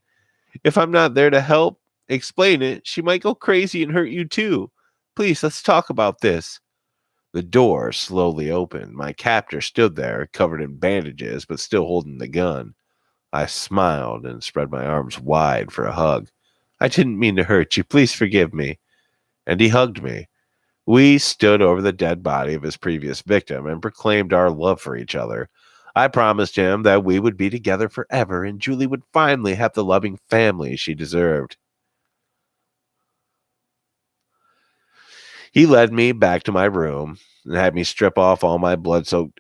If I'm not there to help explain it, she might go crazy and hurt you too. Please, let's talk about this. The door slowly opened. My captor stood there, covered in bandages, but still holding the gun. I smiled and spread my arms wide for a hug. I didn't mean to hurt you. Please forgive me. And he hugged me. We stood over the dead body of his previous victim and proclaimed our love for each other. I promised him that we would be together forever and Julie would finally have the loving family she deserved. He led me back to my room and had me strip off my blood-soaked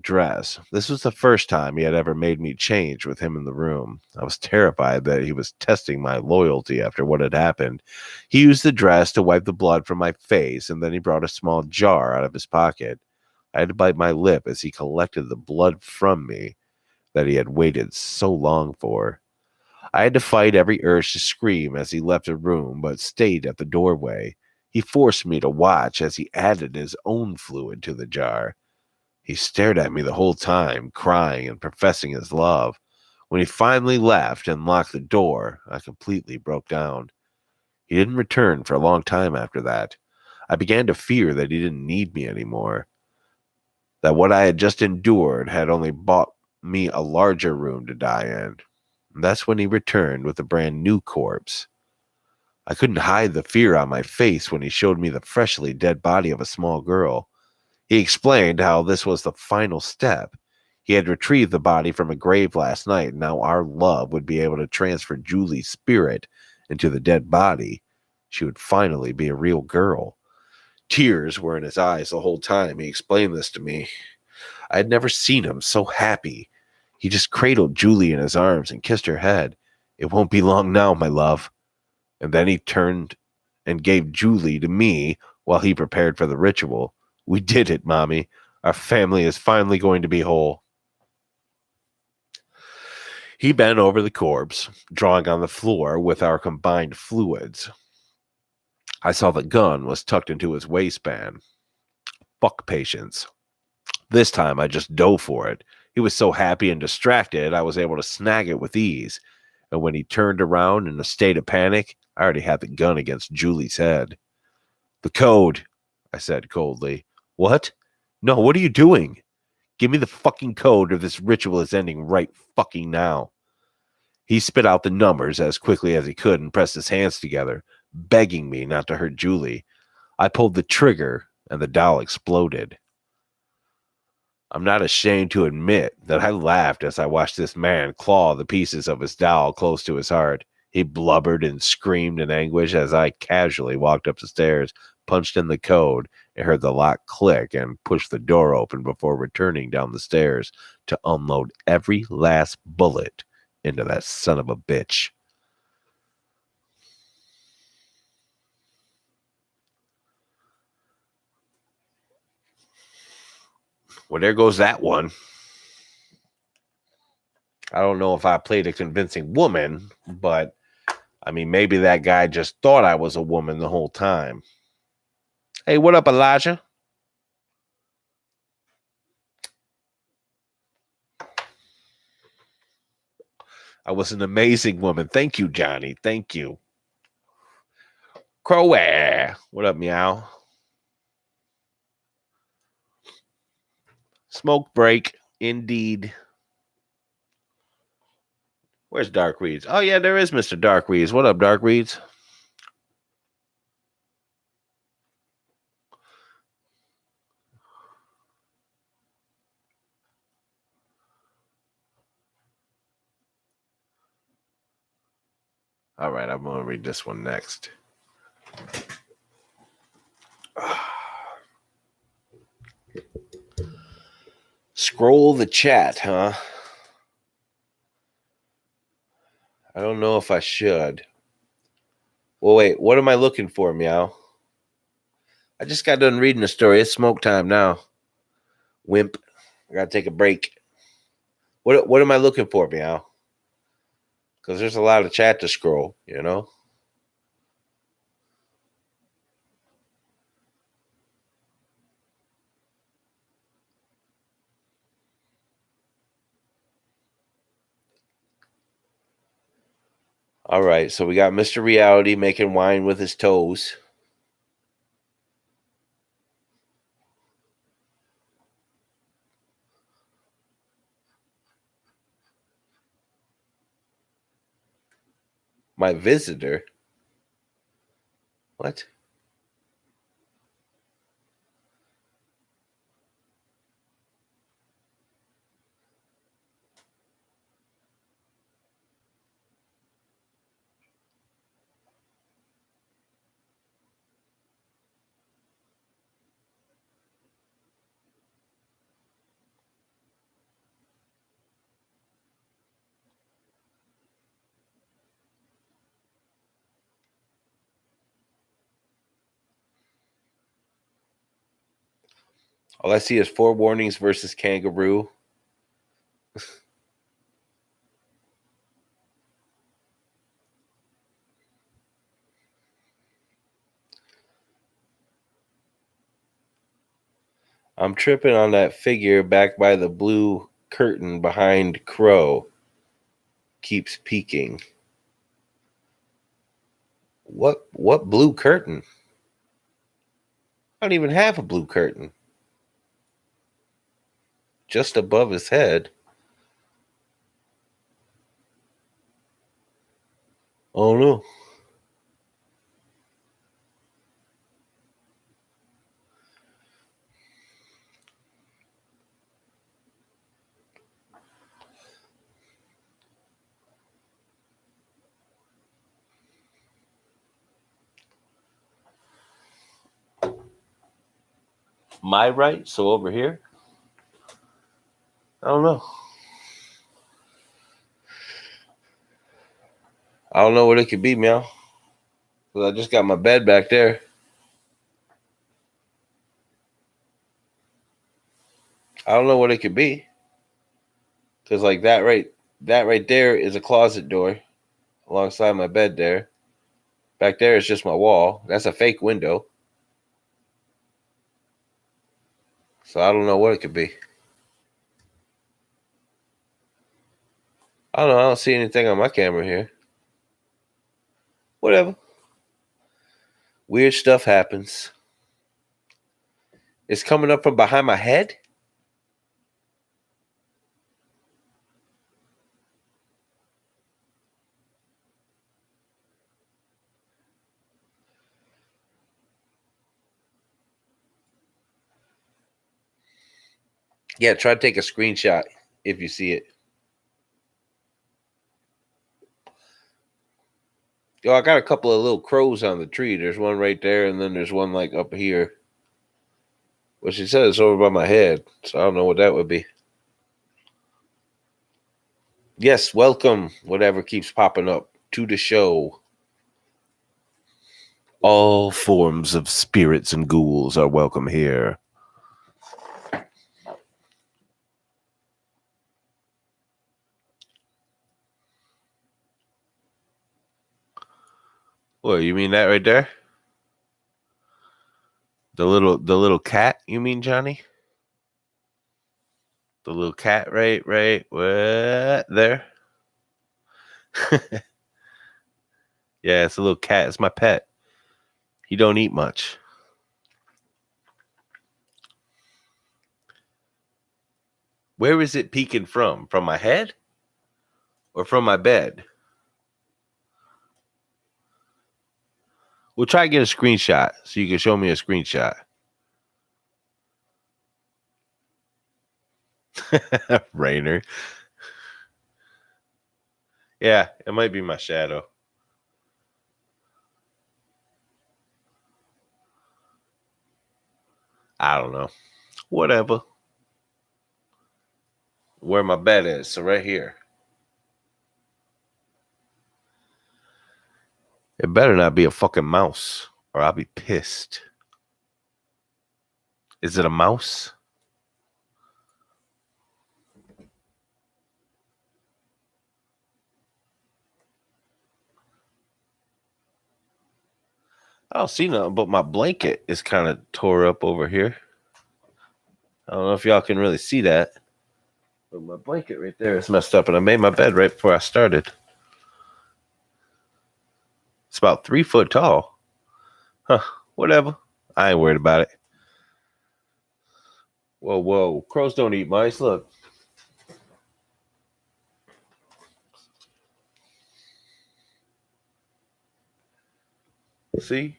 dress. This was the first time he had ever made me change with him in the room. I was terrified that he was testing my loyalty after what had happened. He used the dress to wipe the blood from my face, and then he brought a small jar out of his pocket. I had to bite my lip as he collected the blood from me that he had waited so long for. I had to fight every urge to scream as he left the room, but stayed at the doorway. He forced me to watch as he added his own fluid to the jar. He stared at me the whole time, crying and professing his love. When he finally left and locked the door, I completely broke down. He didn't return for a long time after that. I began to fear that he didn't need me anymore, that what I had just endured had only bought me a larger room to die in. That's when he returned with a brand new corpse. I couldn't hide the fear on my face when he showed me the freshly dead body of a small girl. He explained how this was the final step. He had retrieved the body from a grave last night, and now our love would be able to transfer Julie's spirit into the dead body. She would finally be a real girl. Tears were in his eyes the whole time he explained this to me. I had never seen him so happy. He just cradled Julie in his arms and kissed her head. It won't be long now, my love. And then he turned and gave Julie to me while he prepared for the ritual. We did it, Mommy. Our family is finally going to be whole. He bent over the corpse, drawing on the floor with our combined fluids. I saw the gun was tucked into his waistband. Fuck patience. This time I just dove for it. He was so happy and distracted, I was able to snag it with ease. And when he turned around in a state of panic, I already had the gun against Julie's head. The code, I said coldly. What? No, what are you doing? Give me the fucking code or this ritual is ending right fucking now. He spit out the numbers as quickly as he could and pressed his hands together, begging me not to hurt Julie. I pulled the trigger and the doll exploded. I'm not ashamed to admit that I laughed as I watched this man claw the pieces of his doll close to his heart. He blubbered and screamed in anguish as I casually walked up the stairs, punched in the code, and heard the lock click and pushed the door open before returning down the stairs to unload every last bullet into that son of a bitch. Well, there goes that one. I don't know if I played a convincing woman, but I mean, maybe that guy just thought I was a woman the whole time. Hey, what up, Elijah? I was an amazing woman. Thank you, Johnny. Thank you. Crow. What up, meow? Smoke break. Indeed. Where's Dark Reeds? Oh, yeah, there is Mr. Dark Reeds. What up, Dark Reeds? All right, I'm going to read this one next. Scroll the chat, huh? I don't know if I should. Well, wait, what am I looking for, meow? I just got done reading the story. It's smoke time now. Wimp. I got to take a break. What am I looking for, meow? Because there's a lot of chat to scroll, you know? All right, so we got Mr. Reality making wine with his toes. My visitor? What? All I see is 4 warnings versus kangaroo. I'm tripping on that figure back by the blue curtain behind Crow. Keeps peeking. What blue curtain? I don't even have a blue curtain. Just above his head. Oh no. My right? So over here? I don't know. I don't know what it could be, meow. Well, I just got my bed back there. I don't know what it could be. Cause like that right there is a closet door alongside my bed there. Back there is just my wall. That's a fake window. So I don't know what it could be. I don't know. I don't see anything on my camera here. Whatever. Weird stuff happens. It's coming up from behind my head. Yeah, try to take a screenshot if you see it. Yo, I got a couple of little crows on the tree. There's one right there, and then there's one like up here. Well, she said it's over by my head, so I don't know what that would be. Yes, welcome, whatever keeps popping up, to the show. All forms of spirits and ghouls are welcome here. What, you mean that right there? The little cat, you mean, Johnny? The little cat, right, what there? Yeah, it's a little cat. It's my pet. He don't eat much. Where is it peeking from? From my head? Or from my bed? We'll try to get a screenshot so you can show me a screenshot. Rainer. Yeah, it might be my shadow. I don't know. Whatever. Where my bed is. So right here. It better not be a fucking mouse or I'll be pissed. Is it a mouse? I don't see nothing, but my blanket is kind of tore up over here. I don't know if y'all can really see that. But my blanket right there is messed up, and I made my bed right before I started. about 3 foot tall. Huh, whatever. I ain't worried about it. Whoa, whoa. Crows don't eat mice. Look. See?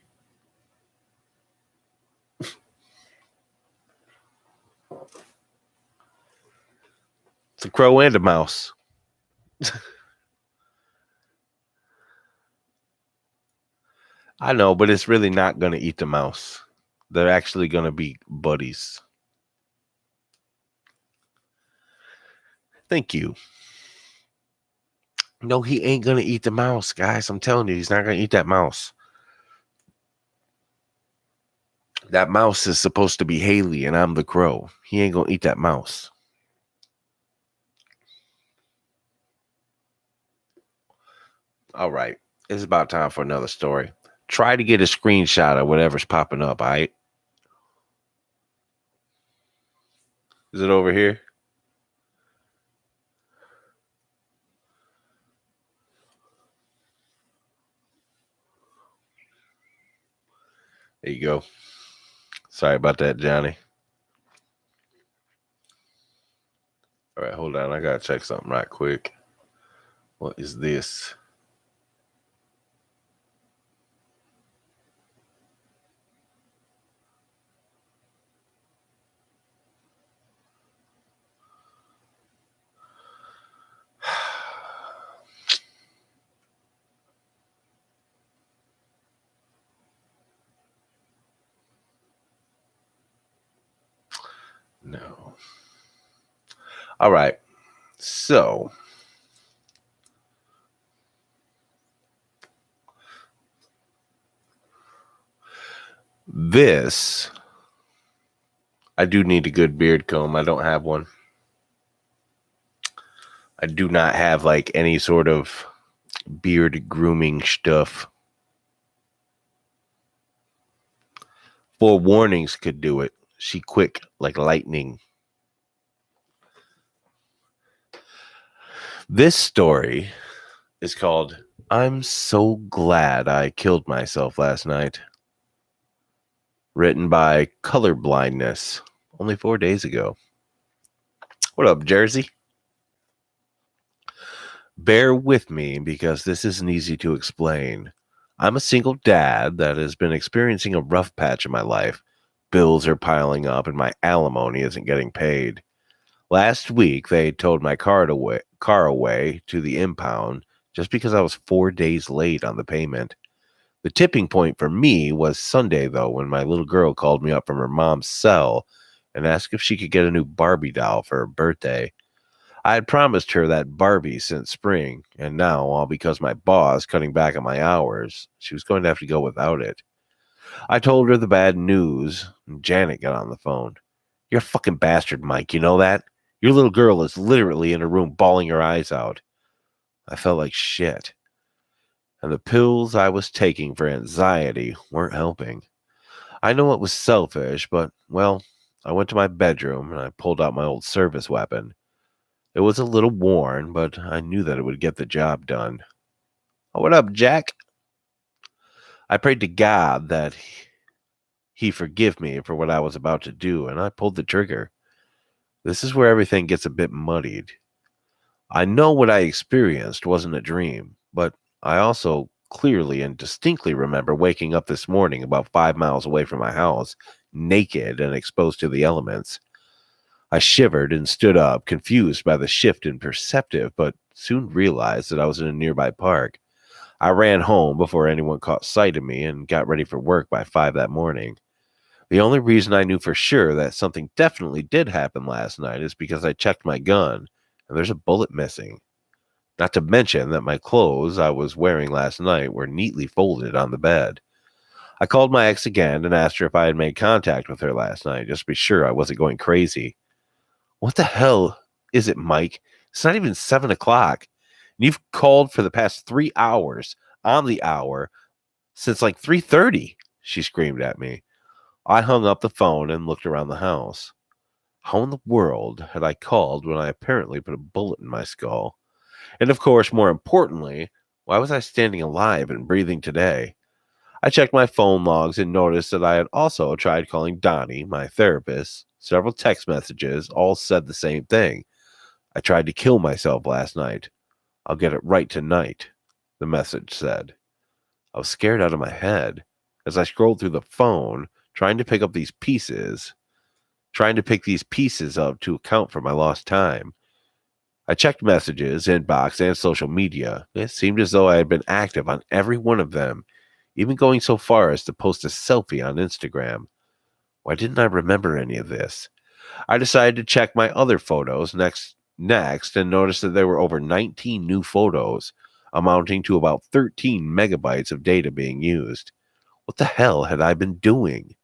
It's a crow and a mouse. I know, but it's really not going to eat the mouse. They're actually going to be buddies. Thank you. No, he ain't going to eat the mouse, guys. I'm telling you, he's not going to eat that mouse. That mouse is supposed to be Haley, and I'm the crow. He ain't going to eat that mouse. All right. It's about time for another story. Try to get a screenshot of whatever's popping up, all right? Is it over here? There you go. Sorry about that, Johnny. All right, hold on. I got to check something right quick. What is this? No. All right. So, this, I do need a good beard comb. I don't have one. I do not have like any sort of beard grooming stuff. 4 warnings could do it. She quick like lightning. This story is called I'm So Glad I Killed Myself Last Night. Written by Colorblindness. Only 4 days ago. What up, Jersey? Bear with me because this isn't easy to explain. I'm a single dad that has been experiencing a rough patch in my life. Bills are piling up and my alimony isn't getting paid. Last week, they towed my car away to the impound just because I was 4 days late on the payment. The tipping point for me was Sunday, though, when my little girl called me up from her mom's cell and asked if she could get a new Barbie doll for her birthday. I had promised her that Barbie since spring, and now, all because my boss cutting back on my hours, she was going to have to go without it. I told her the bad news, and Janet got on the phone. You're a fucking bastard, Mike, you know that? Your little girl is literally in her room bawling her eyes out. I felt like shit. And the pills I was taking for anxiety weren't helping. I know it was selfish, but, well, I went to my bedroom and I pulled out my old service weapon. It was a little worn, but I knew that it would get the job done. Oh, what up, Jack? I prayed to God that he forgive me for what I was about to do, and I pulled the trigger. This is where everything gets a bit muddied. I know what I experienced wasn't a dream, but I also clearly and distinctly remember waking up this morning about 5 miles away from my house, naked and exposed to the elements. I shivered and stood up, confused by the shift in perspective, but soon realized that I was in a nearby park. I ran home before anyone caught sight of me and got ready for work by 5 that morning. The only reason I knew for sure that something definitely did happen last night is because I checked my gun, and there's a bullet missing. Not to mention that my clothes I was wearing last night were neatly folded on the bed. I called my ex again and asked her if I had made contact with her last night, just to be sure I wasn't going crazy. What the hell is it, Mike? It's not even 7 o'clock. And you've called for the past 3 hours on the hour since like 3:30, she screamed at me. I hung up the phone and looked around the house. How in the world had I called when I apparently put a bullet in my skull? And of course, more importantly, Why was I standing alive and breathing today? I checked my phone logs and noticed that I had also tried calling Donnie, my therapist. Several text messages all said the same thing. I tried to kill myself last night. I'll get it right tonight, the message said. I was scared out of my head as I scrolled through the phone, trying to pick these pieces up to account for my lost time. I checked messages, inbox, and social media. It seemed as though I had been active on every one of them, even going so far as to post a selfie on Instagram. Why didn't I remember any of this? I decided to check my other photos next and noticed that there were over 19 new photos, amounting to about 13 megabytes of data being used. What the hell had I been doing?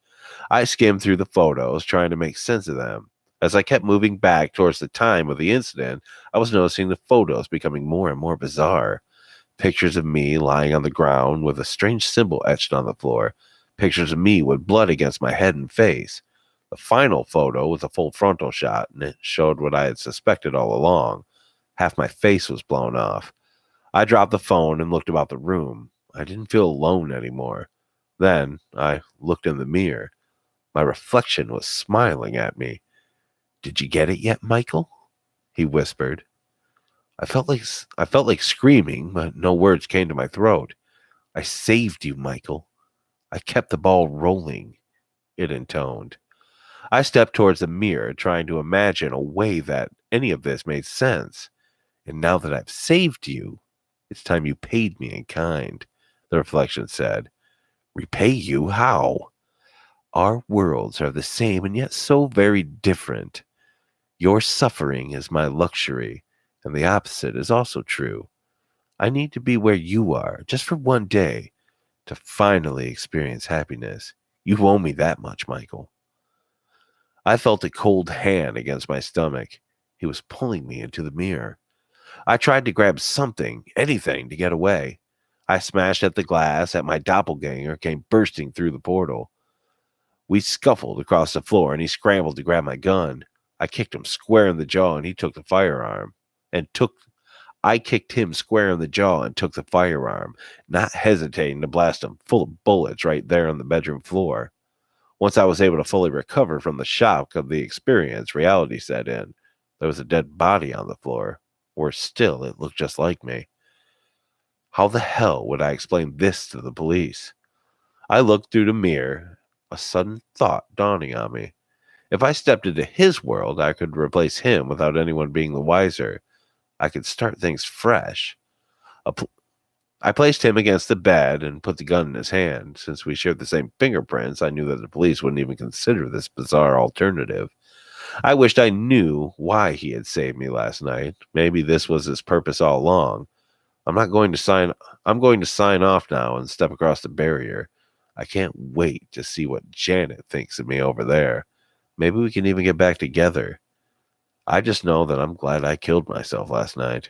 I skimmed through the photos, trying to make sense of them. As I kept moving back towards the time of the incident, I was noticing the photos becoming more and more bizarre. Pictures of me lying on the ground with a strange symbol etched on the floor. Pictures of me with blood against my head and face. The final photo was a full frontal shot, and it showed what I had suspected all along. Half my face was blown off. I dropped the phone and looked about the room. I didn't feel alone anymore. Then I looked in the mirror. My reflection was smiling at me. "Did you get it yet, Michael?" he whispered. I felt like screaming, but no words came to my throat. "I saved you, Michael. I kept the ball rolling," it intoned. I stepped towards the mirror, trying to imagine a way that any of this made sense. "And now that I've saved you, it's time you paid me in kind," the reflection said. "Repay you? How? Our worlds are the same and yet so very different. Your suffering is my luxury, and the opposite is also true. I need to be where you are, just for one day, to finally experience happiness. You owe me that much, Michael." I felt a cold hand against my stomach. He was pulling me into the mirror. I tried to grab something, anything, to get away. I smashed at the glass at my doppelganger came bursting through the portal. We scuffled across the floor, and he scrambled to grab my gun. I kicked him square in the jaw, and he took the firearm. And took I kicked him square in the jaw and took the firearm, not hesitating to blast him full of bullets right there on the bedroom floor. Once I was able to fully recover from the shock of the experience, reality set in. There was a dead body on the floor. Worse still, it looked just like me. How the hell would I explain this to the police? I looked through the mirror, a sudden thought dawning on me. If I stepped into his world, I could replace him without anyone being the wiser. I could start things fresh. I placed him against the bed and put the gun in his hand. Since we shared the same fingerprints, I knew that the police wouldn't even consider this bizarre alternative. I wished I knew why he had saved me last night. Maybe this was his purpose all along. I'm going to sign off now and step across the barrier. I can't wait to see what Janet thinks of me over there. Maybe we can even get back together. I just know that I'm glad I killed myself last night.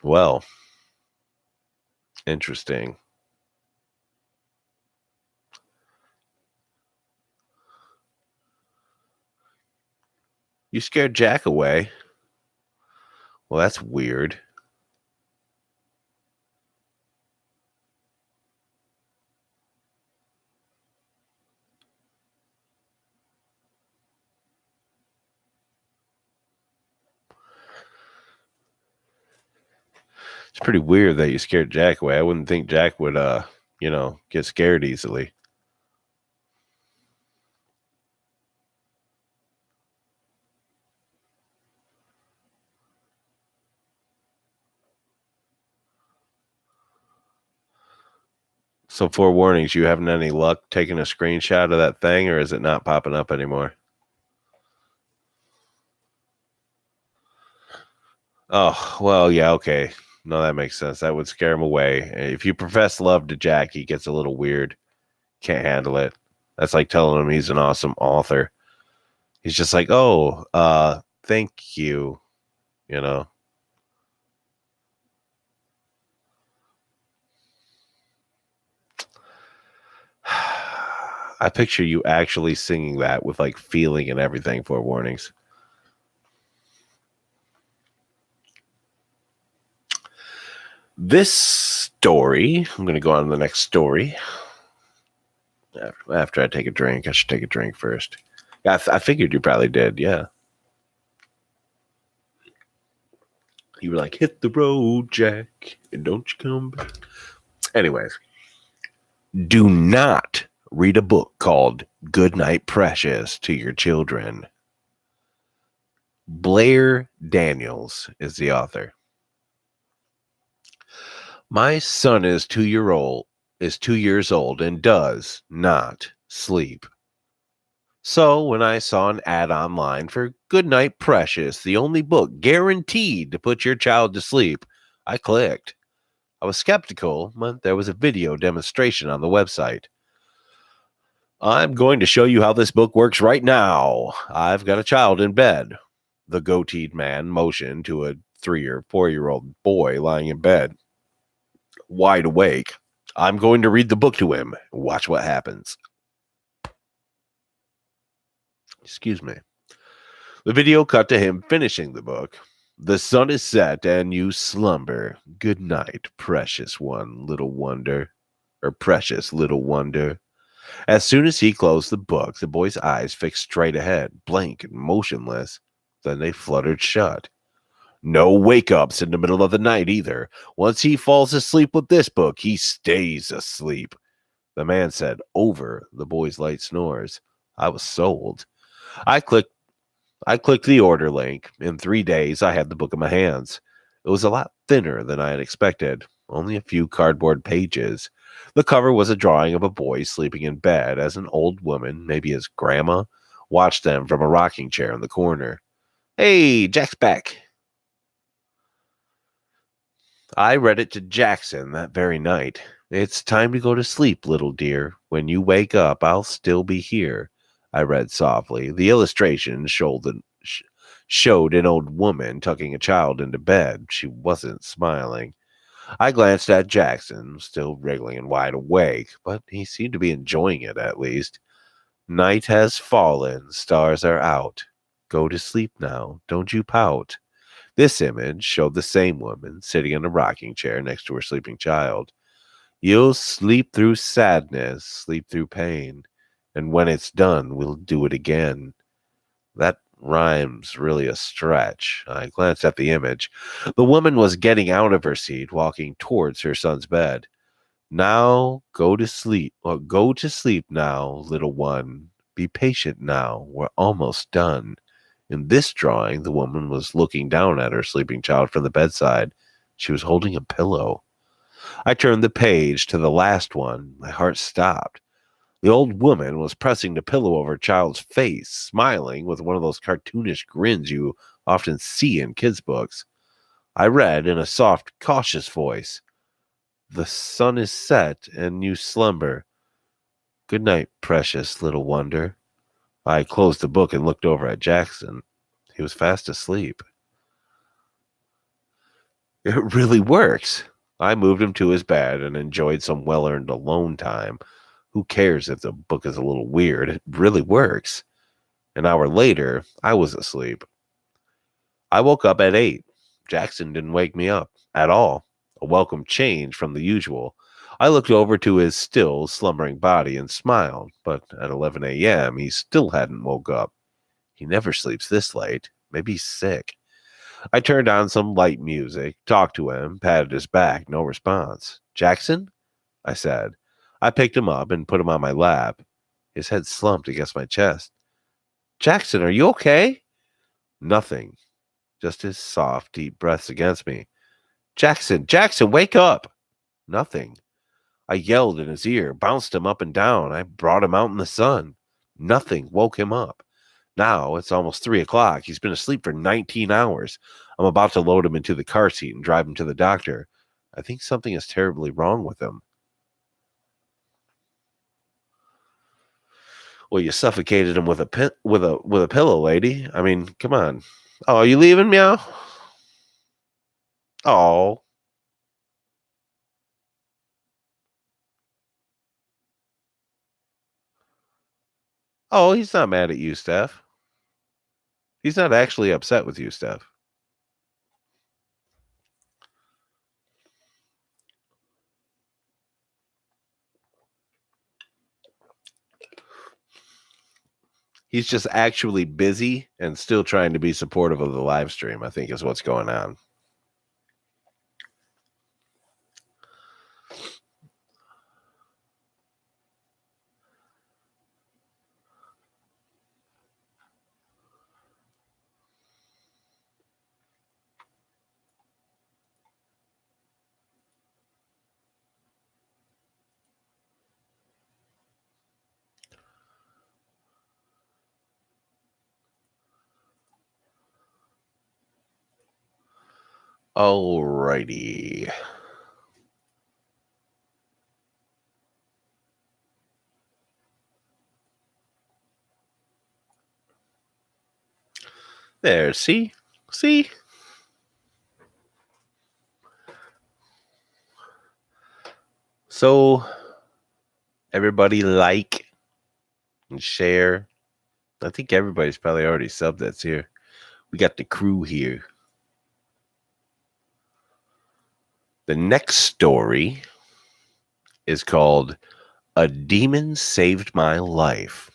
Well, interesting. You scared Jack away. Well, that's weird. It's pretty weird that you scared Jack away. I wouldn't think Jack would, get scared easily. So, forewarnings, you having any luck taking a screenshot of that thing, or is it not popping up anymore? Oh, well, yeah, okay. No, that makes sense. That would scare him away. If you profess love to Jack, he gets a little weird. Can't handle it. That's like telling him he's an awesome author. He's just like, "Oh, thank you," you know. I picture you actually singing that with like feeling and everything for warnings. This story, I'm going to go on to the next story. After I take a drink, I should take a drink first. Yeah, I figured you probably did. Yeah. You were like, hit the road, Jack, and don't you come back. Anyways, do not read a book called Goodnight Precious to your children. Blair Daniels is the author. My son is 2 years old and does not sleep. So when I saw an ad online for Goodnight Precious, the only book guaranteed to put your child to sleep, I clicked. I was skeptical, but there was a video demonstration on the website. I'm going to show you how this book works right now. I've got a child in bed. The goateed man motioned to a 3 or 4-year-old boy lying in bed, wide awake. I'm going to read the book to him. Watch what happens. Excuse me. The video cut to him finishing the book. The sun is set and you slumber. Good night, precious one, little wonder. Or precious little wonder. As soon as he closed the book, the boy's eyes fixed straight ahead, blank and motionless. Then they fluttered shut. No wake-ups in the middle of the night either. Once he falls asleep with this book, he stays asleep. The man said over the boy's light snores. I was sold. I clicked the order link. In 3 days, I had the book in my hands. It was a lot thinner than I had expected, only a few cardboard pages. The cover was a drawing of a boy sleeping in bed as an old woman, maybe his grandma, watched them from a rocking chair in the corner. Hey, Jack's back. I read it to Jackson that very night. It's time to go to sleep, little dear. When you wake up, I'll still be here. I read softly. The illustration showed an old woman tucking a child into bed. She wasn't smiling. I glanced at Jackson, still wriggling and wide awake, but he seemed to be enjoying it at least. Night has fallen, stars are out. Go to sleep now, don't you pout. This image showed the same woman sitting in a rocking chair next to her sleeping child. You'll sleep through sadness, sleep through pain, and when it's done, we'll do it again. That rhyme's really a stretch. I glanced at the image. The woman was getting out of her seat, walking towards her son's bed. Now go to sleep. Or go to sleep now, little one. Be patient now. We're almost done. In this drawing, the woman was looking down at her sleeping child from the bedside. She was holding a pillow. I turned the page to the last one. My heart stopped. The old woman was pressing the pillow over her child's face, smiling with one of those cartoonish grins you often see in kids' books. I read in a soft, cautious voice, The sun is set and you slumber. Good night, precious little wonder. I closed the book and looked over at Jackson. He was fast asleep. It really works. I moved him to his bed and enjoyed some well-earned alone time. Who cares if the book is a little weird? It really works. An hour later, I was asleep. I woke up at 8. Jackson didn't wake me up at all. A welcome change from the usual. I looked over to his still slumbering body and smiled, but at 11 a.m., he still hadn't woke up. He never sleeps this late. Maybe he's sick. I turned on some light music, talked to him, patted his back, no response. Jackson? I said. I picked him up and put him on my lap. His head slumped against my chest. Jackson, are you okay? Nothing. Just his soft, deep breaths against me. Jackson, wake up! Nothing. I yelled in his ear, bounced him up and down. I brought him out in the sun. Nothing woke him up. Now it's almost 3 o'clock. He's been asleep for 19 hours. I'm about to load him into the car seat and drive him to the doctor. I think something is terribly wrong with him. Well, you suffocated him with a pillow, lady. I mean, come on. Oh, are you leaving, meow? Oh. Oh, he's not mad at you, Steph. He's not actually upset with you, Steph. He's just actually busy and still trying to be supportive of the live stream, I think is what's going on. Alrighty. There, see? See? So, everybody like and share. I think everybody's probably already subbed that's here. We got the crew here. The next story is called A Demon Saved My Life.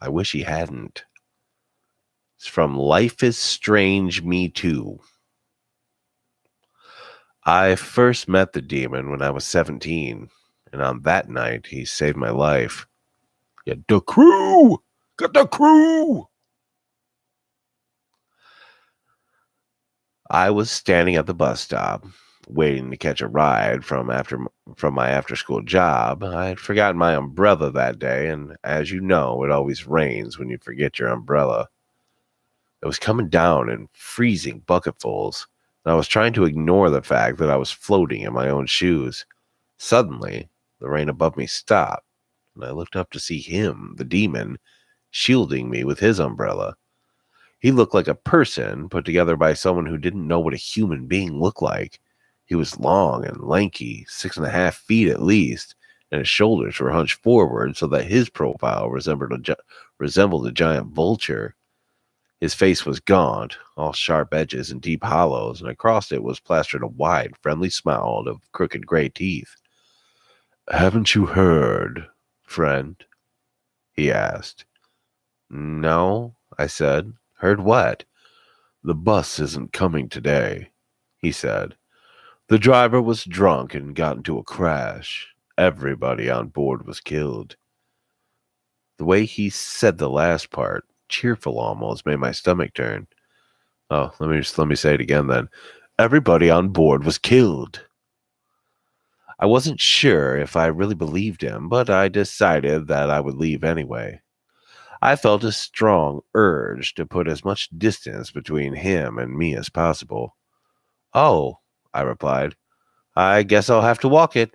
I wish he hadn't. It's from Life is Strange, Me Too. I first met the demon when I was 17, and on that night, he saved my life. Yeah, the crew! Got the crew! I was standing at the bus stop, waiting to catch a ride from my after-school job. I had forgotten my umbrella that day, and as you know, it always rains when you forget your umbrella. It was coming down in freezing bucketfuls, and I was trying to ignore the fact that I was floating in my own shoes. Suddenly, the rain above me stopped, and I looked up to see him, the demon, shielding me with his umbrella. He looked like a person put together by someone who didn't know what a human being looked like. He was long and lanky, 6.5 feet at least, and his shoulders were hunched forward so that his profile resembled a giant vulture. His face was gaunt, all sharp edges and deep hollows, and across it was plastered a wide, friendly smile of crooked gray teeth. "Haven't you heard, friend?" he asked. "No," I said. "Heard what?" "The bus isn't coming today," he said. "The driver was drunk and got into a crash. Everybody on board was killed." The way he said the last part, cheerful almost, made my stomach turn. Oh, let me say it again then. Everybody on board was killed. I wasn't sure if I really believed him, but I decided that I would leave anyway. I felt a strong urge to put as much distance between him and me as possible. "Oh," I replied, "I guess I'll have to walk it."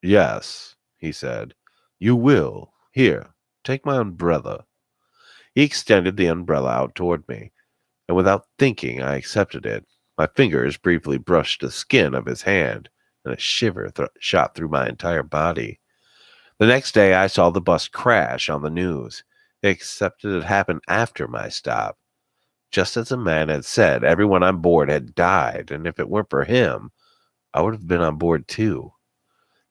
"Yes," he said, "you will. Here, take my umbrella." He extended the umbrella out toward me, and without thinking, I accepted it. My fingers briefly brushed the skin of his hand, and a shiver shot through my entire body. The next day, I saw the bus crash on the news, except it had happened after my stop. Just as the man had said, everyone on board had died, and if it weren't for him, I would have been on board too.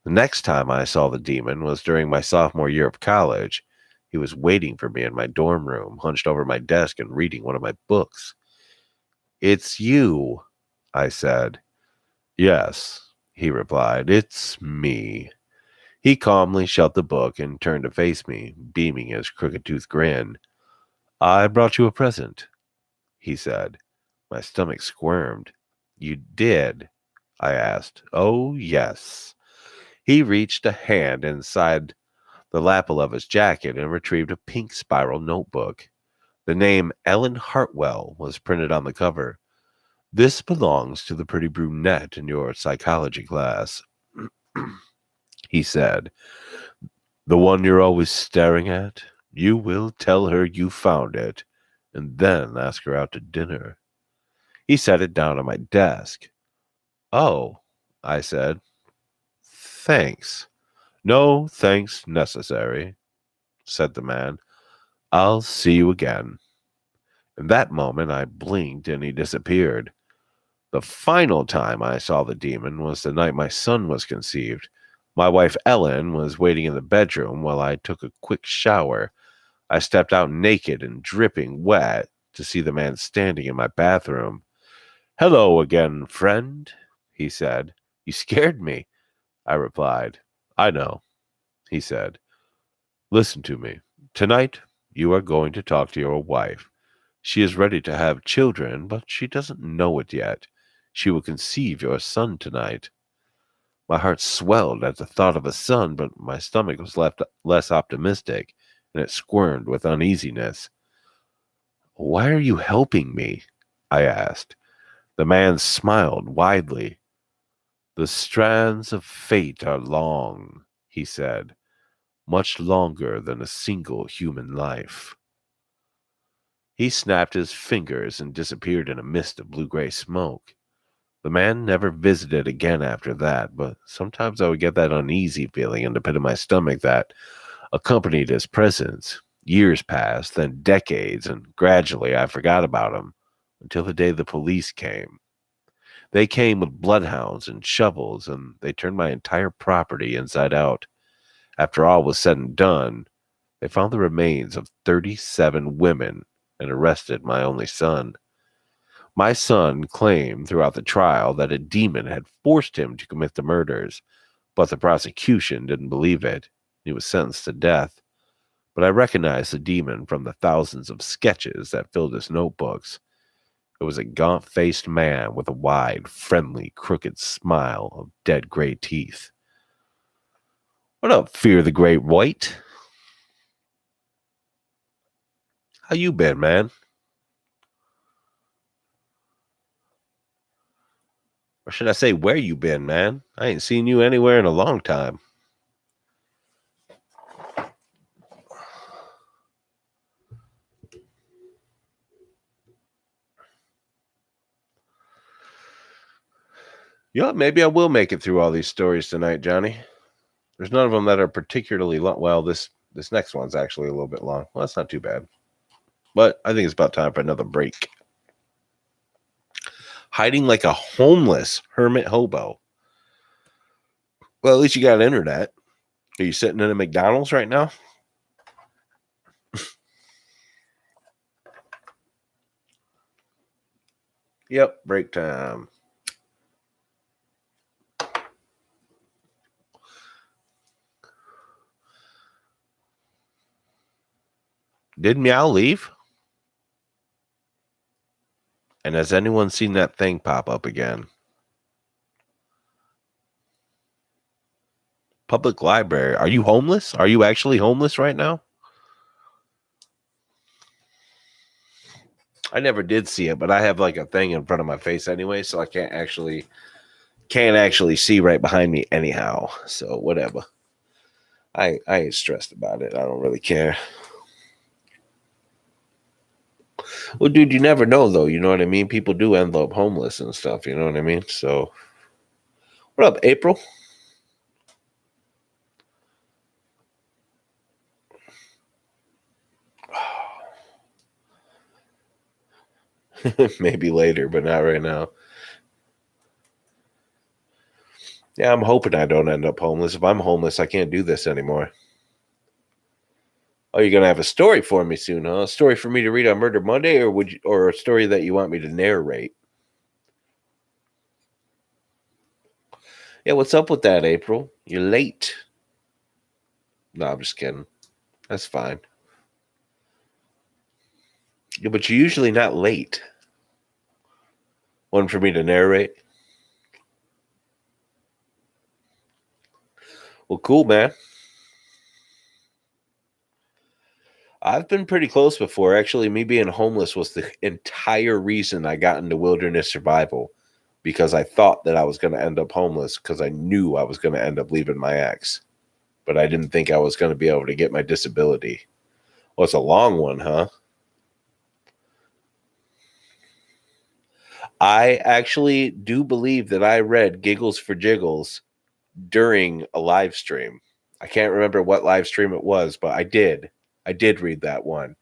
The next time I saw the demon was during my sophomore year of college. He was waiting for me in my dorm room, hunched over my desk and reading one of my books. "It's you," I said. "Yes," he replied, "it's me." He calmly shut the book and turned to face me, beaming his crooked-toothed grin. "I brought you a present," he said. My stomach squirmed. "You did?" I asked. "Oh, yes." He reached a hand inside the lapel of his jacket and retrieved a pink spiral notebook. The name Ellen Hartwell was printed on the cover. "This belongs to the pretty brunette in your psychology class," he said. "The one you're always staring at. You will tell her you found it, and then ask her out to dinner." He set it down on my desk. "Oh," I said. "Thanks." "No thanks necessary," said the man. "I'll see you again." In that moment, I blinked and he disappeared. The final time I saw the demon was the night my son was conceived. My wife Ellen was waiting in the bedroom while I took a quick shower. I stepped out naked and dripping wet to see the man standing in my bathroom. "Hello again, friend," he said. "You scared me," I replied. "I know," he said. "Listen to me. Tonight, you are going to talk to your wife. She is ready to have children, but she doesn't know it yet. She will conceive your son tonight." My heart swelled at the thought of a son, but my stomach was left less optimistic, and it squirmed with uneasiness. "Why are you helping me?" I asked. The man smiled widely. "The strands of fate are long," he said, "much longer than a single human life." He snapped his fingers and disappeared in a mist of blue-gray smoke. The man never visited again after that, but sometimes I would get that uneasy feeling in the pit of my stomach that accompanied his presence. Years passed, then decades, and gradually I forgot about him until the day the police came. They came with bloodhounds and shovels, and they turned my entire property inside out. After all was said and done, they found the remains of 37 women and arrested my only son. My son claimed throughout the trial that a demon had forced him to commit the murders, but the prosecution didn't believe it. He was sentenced to death. But I recognized the demon from the thousands of sketches that filled his notebooks. It was a gaunt-faced man with a wide, friendly, crooked smile of dead gray teeth. "What up, Fear the Great White? How you been, man?" Or should I say, where you been, man? I ain't seen you anywhere in a long time. You know what? Maybe I will make it through all these stories tonight, Johnny. There's none of them that are particularly long. Well, this next one's actually a little bit long. Well, that's not too bad. But I think it's about time for another break. Hiding like a homeless hermit hobo. Well, at least you got internet. Are you sitting in a McDonald's right now? Yep, break time. Did Meow leave? And has anyone seen that thing pop up again? Public library. Are you homeless? Are you actually homeless right now? I never did see it, but I have like a thing in front of my face anyway, so I can't actually see right behind me anyhow. So whatever. I ain't stressed about it. I don't really care. Well, dude, you never know though. You know what I mean? People do end up homeless and stuff. You know what I mean? So, what up, April? Maybe later, but not right now. Yeah, I'm hoping I don't end up homeless. If I'm homeless, I can't do this anymore. Oh, you're gonna have a story for me soon, huh? A story for me to read on Murder Monday, or a story that you want me to narrate? Yeah, what's up with that, April? You're late. No, I'm just kidding. That's fine. Yeah, but you're usually not late. One for me to narrate? Well, cool, man. I've been pretty close before. Actually, me being homeless was the entire reason I got into wilderness survival, because I thought that I was going to end up homeless because I knew I was going to end up leaving my ex, but I didn't think I was going to be able to get my disability. Well, it's a long one, huh? I actually do believe that I read Giggles for Jiggles during a live stream. I can't remember what live stream it was, but I did. I did read that one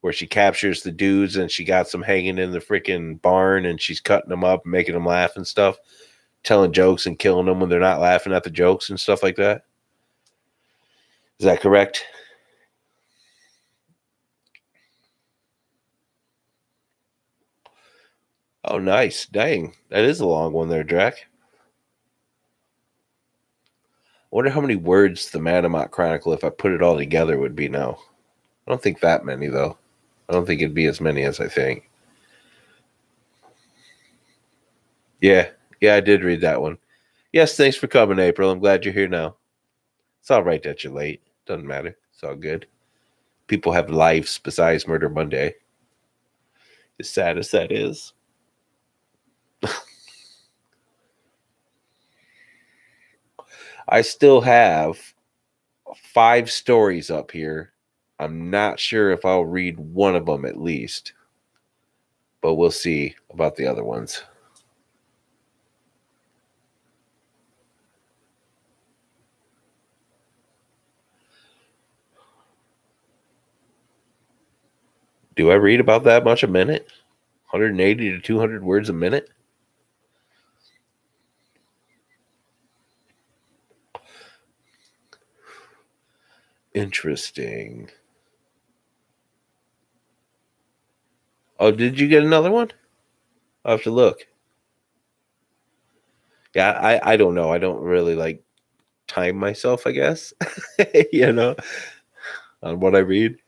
where she captures the dudes and she got some hanging in the freaking barn and she's cutting them up, making them laugh and stuff, telling jokes and killing them when they're not laughing at the jokes and stuff like that. Is that correct? Oh, nice. Dang. That is a long one there, Drac. I wonder how many words the Matamot Chronicle, if I put it all together, would be now. I don't think that many, though. I don't think it'd be as many as I think. Yeah. Yeah, I did read that one. Yes, thanks for coming, April. I'm glad you're here now. It's all right that you're late. Doesn't matter. It's all good. People have lives besides Murder Monday. As sad as that is. I still have 5 stories up here. I'm not sure if I'll read one of them at least, but we'll see about the other ones. Do I read about that much a minute? 180 to 200 words a minute? Interesting. Oh, did you get another one? I'll have to look. Yeah, I don't know. I don't really like time myself, I guess. You know, on what I read.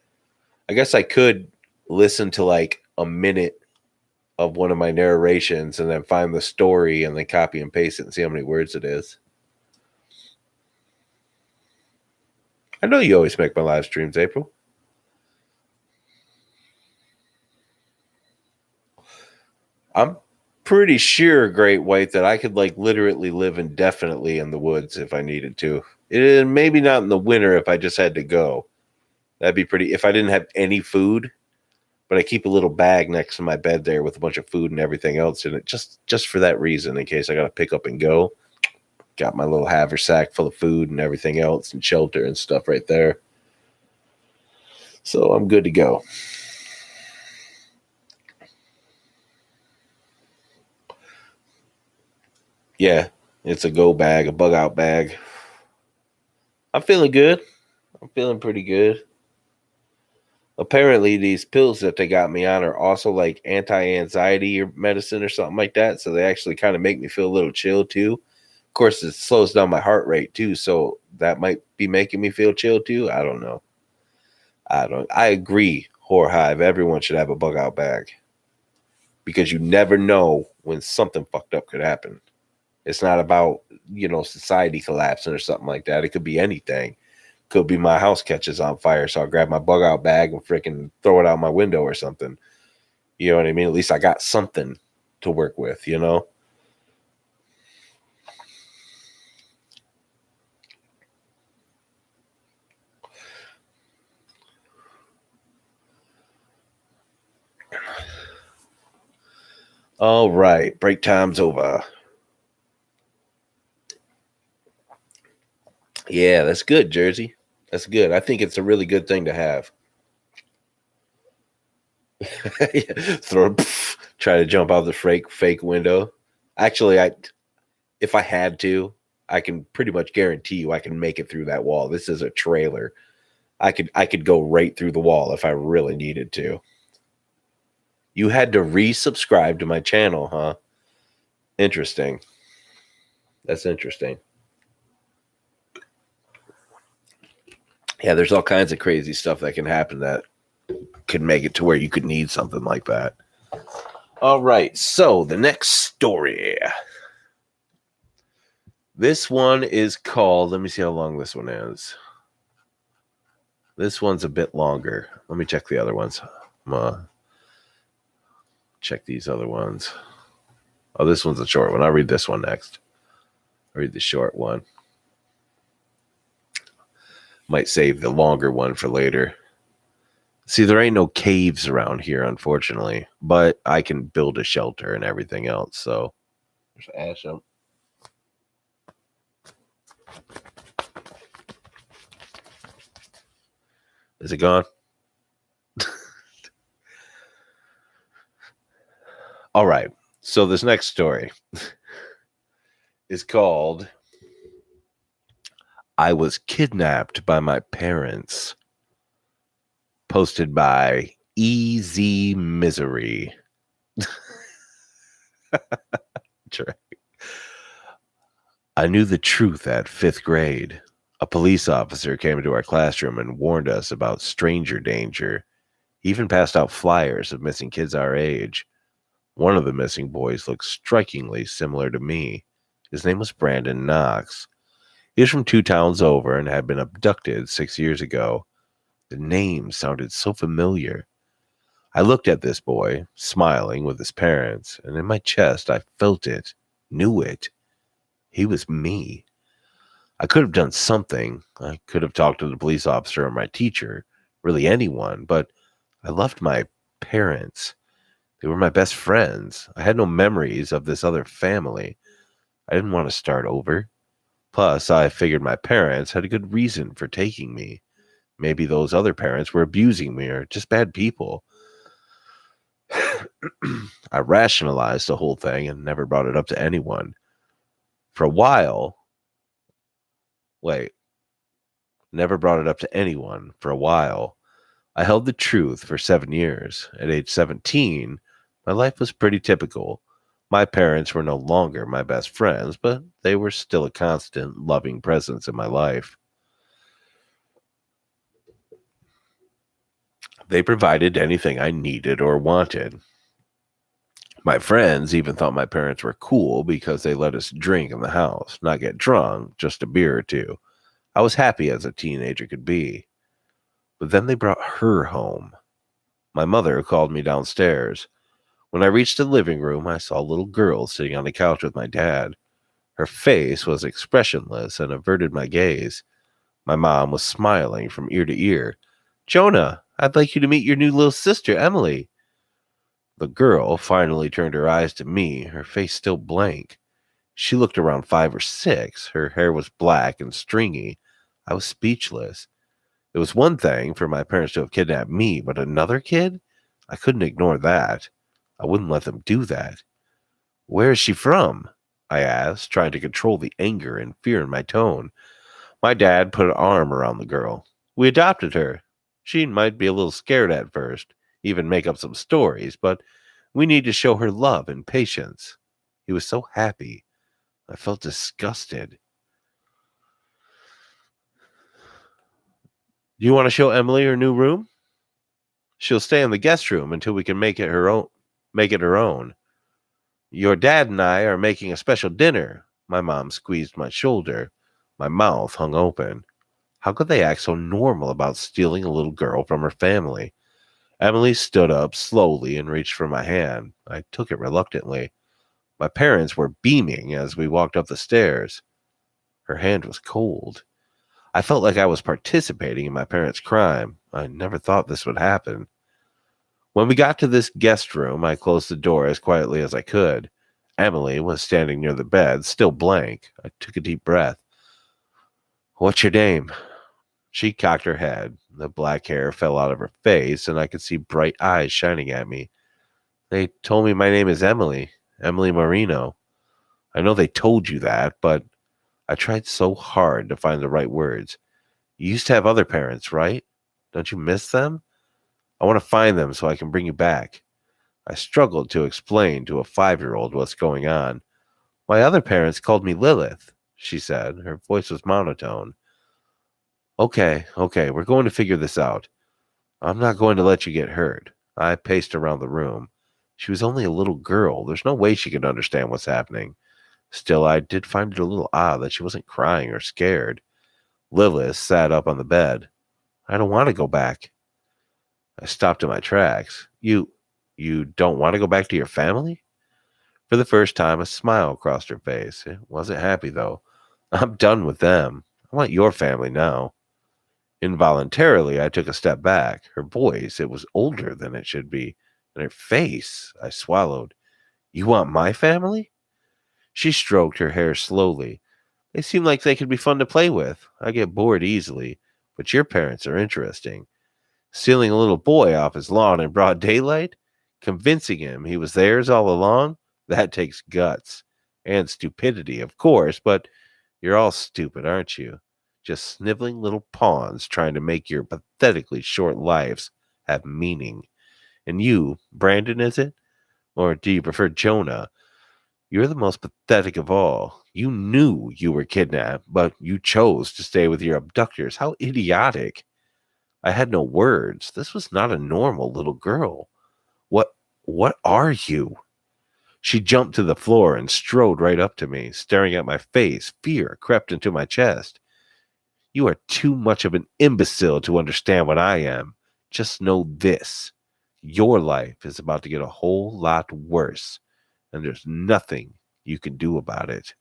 I guess I could listen to like a minute of one of my narrations and then find the story and then copy and paste it and see how many words it is. I know you always make my live streams, April. I'm pretty sure, Great White, that I could like literally live indefinitely in the woods if I needed to. Maybe not in the winter if I just had to go. That'd be pretty. If I didn't have any food, but I keep a little bag next to my bed there with a bunch of food and everything else in it, just for that reason, in case I got to pick up and go. Got my little haversack full of food and everything else and shelter and stuff right there. So I'm good to go. Yeah, it's a go bag, a bug out bag. I'm feeling good. I'm feeling pretty good. Apparently, these pills that they got me on are also like anti-anxiety or medicine or something like that. So they actually kind of make me feel a little chill too. Of course, it slows down my heart rate too. So that might be making me feel chill too. I don't know. I agree, Whore Hive. Everyone should have a bug out bag because you never know when something fucked up could happen. It's not about, society collapsing or something like that. It could be anything. Could be my house catches on fire, so I'll grab my bug out bag and freaking throw it out my window or something. You know what I mean? At least I got something to work with, All right, break time's over. Yeah, that's good, Jersey. That's good. I think it's a really good thing to have. Throw, try to jump out the fake window. Actually, if I had to, I can pretty much guarantee you I can make it through that wall. This is a trailer. I could go right through the wall if I really needed to. You had to resubscribe to my channel, huh? Interesting. That's interesting. Yeah, there's all kinds of crazy stuff that can happen that could make it to where you could need something like that. All right, so the next story. This one is called, let me see how long this one is. This one's a bit longer. Let me check the other ones. Check these other ones. Oh, this one's a short one. I'll read this one next. I'll read the short one. Might save the longer one for later. See, there ain't no caves around here, unfortunately, but I can build a shelter and everything else. So there's Asham. Is it gone? All right. So this next story is called I Was Kidnapped by My Parents. Posted by Easy Misery. Sure. I knew the truth at fifth grade. A police officer came into our classroom and warned us about stranger danger. He even passed out flyers of missing kids our age. One of the missing boys looked strikingly similar to me. His name was Brandon Knox. He was from 2 towns over and had been abducted 6 years ago. The name sounded so familiar. I looked at this boy, smiling with his parents, and in my chest I felt it, knew it. He was me. I could have done something. I could have talked to the police officer or my teacher, really anyone, but I loved my parents. They were my best friends. I had no memories of this other family. I didn't want to start over. Plus, I figured my parents had a good reason for taking me. Maybe those other parents were abusing me or just bad people. I rationalized the whole thing and never brought it up to anyone. For a while, wait, never brought it up to anyone for a while. I held the truth for 7 years. At age 17, my life was pretty typical. My parents were no longer my best friends, but they were still a constant, loving presence in my life. They provided anything I needed or wanted. My friends even thought my parents were cool because they let us drink in the house, not get drunk, just a beer or two. I was happy as a teenager could be. But then they brought her home. My mother called me downstairs. When I reached the living room, I saw a little girl sitting on the couch with my dad. Her face was expressionless and averted my gaze. My mom was smiling from ear to ear. "Jonah, I'd like you to meet your new little sister, Emily." The girl finally turned her eyes to me, her face still blank. She looked around 5 or 6. Her hair was black and stringy. I was speechless. It was one thing for my parents to have kidnapped me, but another kid? I couldn't ignore that. I wouldn't let them do that. "Where is she from?" I asked, trying to control the anger and fear in my tone. My dad put an arm around the girl. "We adopted her. She might be a little scared at first, even make up some stories, but we need to show her love and patience." He was so happy. I felt disgusted. "Do you want to show Emily her new room? She'll stay in the guest room until we can make it her own. Make it her own. Your dad and I are making a special dinner." My mom squeezed my shoulder. My mouth hung open. How could they act so normal about stealing a little girl from her family? Emily stood up slowly and reached for my hand. I took it reluctantly. My parents were beaming as we walked up the stairs. Her hand was cold. I felt like I was participating in my parents' crime. I never thought this would happen. When we got to this guest room, I closed the door as quietly as I could. Emily was standing near the bed, still blank. I took a deep breath. "What's your name?" She cocked her head. The black hair fell out of her face, and I could see bright eyes shining at me. "They told me my name is Emily. Emily Marino." "I know they told you that, but I tried so hard to find the right words. You used to have other parents, right? Don't you miss them? I want to find them so I can bring you back." I struggled to explain to a 5-year-old what's going on. "My other parents called me Lilith," she said. Her voice was monotone. Okay, we're going to figure this out. I'm not going to let you get hurt." I paced around the room. She was only a little girl. There's no way she could understand what's happening. Still, I did find it a little odd that she wasn't crying or scared. Lilith sat up on the bed. "I don't want to go back." I stopped in my tracks. You don't want to go back to your family?" For the first time, a smile crossed her face. It wasn't happy, though. "I'm done with them. I want your family now." Involuntarily, I took a step back. Her voice, it was older than it should be. And her face, I swallowed. "You want my family?" She stroked her hair slowly. "They seem like they could be fun to play with. I get bored easily. But your parents are interesting. Stealing a little boy off his lawn in broad daylight? Convincing him he was theirs all along? That takes guts. And stupidity, of course, but you're all stupid, aren't you? Just sniveling little pawns trying to make your pathetically short lives have meaning. And you, Brandon, is it? Or do you prefer Jonah? You're the most pathetic of all. You knew you were kidnapped, but you chose to stay with your abductors. How idiotic. I had no words. This was not a normal little girl. What what are you? She jumped to the floor and strode right up to me, staring at my face. Fear crept into my chest. You are too much of an imbecile to understand what I am. Just know this. Your life is about to get a whole lot worse, and there's nothing you can do about it.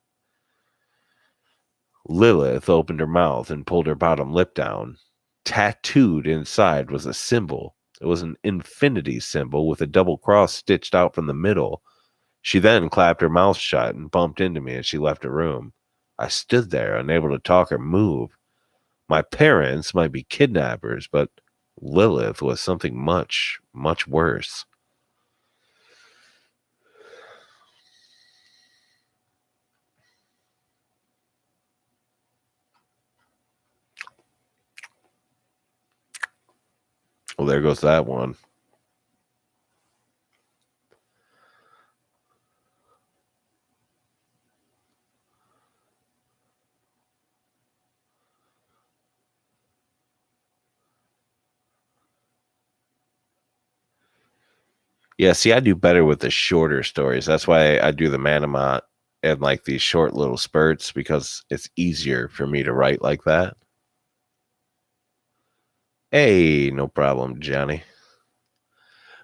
Lilith opened her mouth and pulled her bottom lip down. Tattooed inside was a symbol. It was an infinity symbol with a double cross stitched out from the middle. She then clapped her mouth shut and bumped into me as she left the room. I stood there, unable to talk or move. My parents might be kidnappers, but Lilith was something much, much worse. Well, there goes that one. Yeah, see, I do better with the shorter stories. That's why I do the Manamont and like these short little spurts because it's easier for me to write like that. Hey, no problem, Johnny.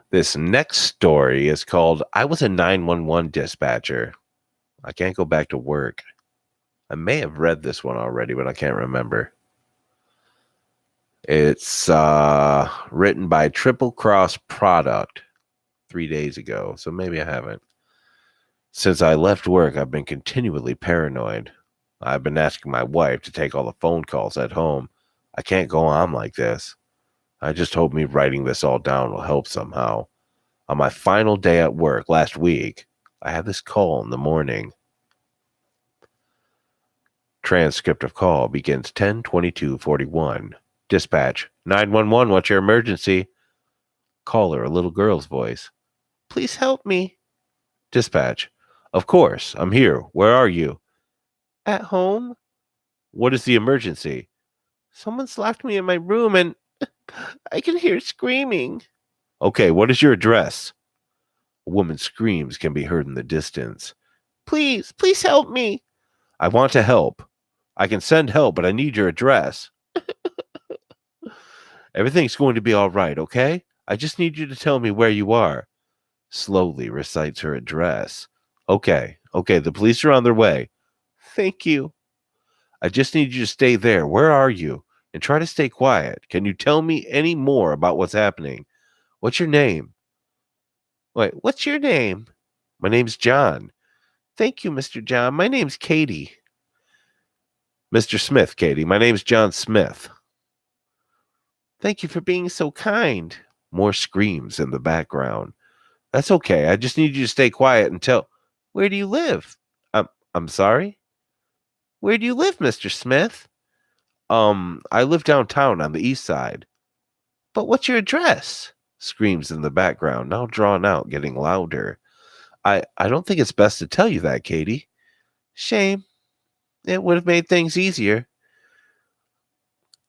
This next story is called I Was a 911 Dispatcher. I can't go back to work. I may have read this one already, but I can't remember. It's written by Triple Cross Product 3 days ago, so maybe I haven't. Since I left work, I've been continually paranoid. I've been asking my wife to take all the phone calls at home. I can't go on like this. I just hope me writing this all down will help somehow. On my final day at work last week, I had this call in the morning. Transcript of call begins 10:22:41. Dispatch, 911, what's your emergency? Caller, a little girl's voice. Please help me. Dispatch, of course, I'm here. Where are you? At home. What is the emergency? Someone's locked me in my room and I can hear screaming. Okay, what is your address? A woman's screams can be heard in the distance. Please help me. I want to help. I can send help, but I need your address. Everything's going to be all right, okay? I just need you to tell me where you are. Slowly recites her address. Okay, the police are on their way. Thank you. I just need you to stay there. Where are you? And try to stay quiet. Can you tell me any more about what's happening? What's your name? Wait, what's your name? My name's John. Thank you, Mr. John. My name's Katie. Mr. Smith, Katie. My name's John Smith. Thank you for being so kind. More screams in the background. That's okay. I just need you to stay quiet until. Where do you live? I'm sorry? Where do you live, Mr. Smith? I live downtown on the east side. But what's your address? Screams in the background, now drawn out, getting louder. I don't think it's best to tell you that, Katie. Shame. It would have made things easier.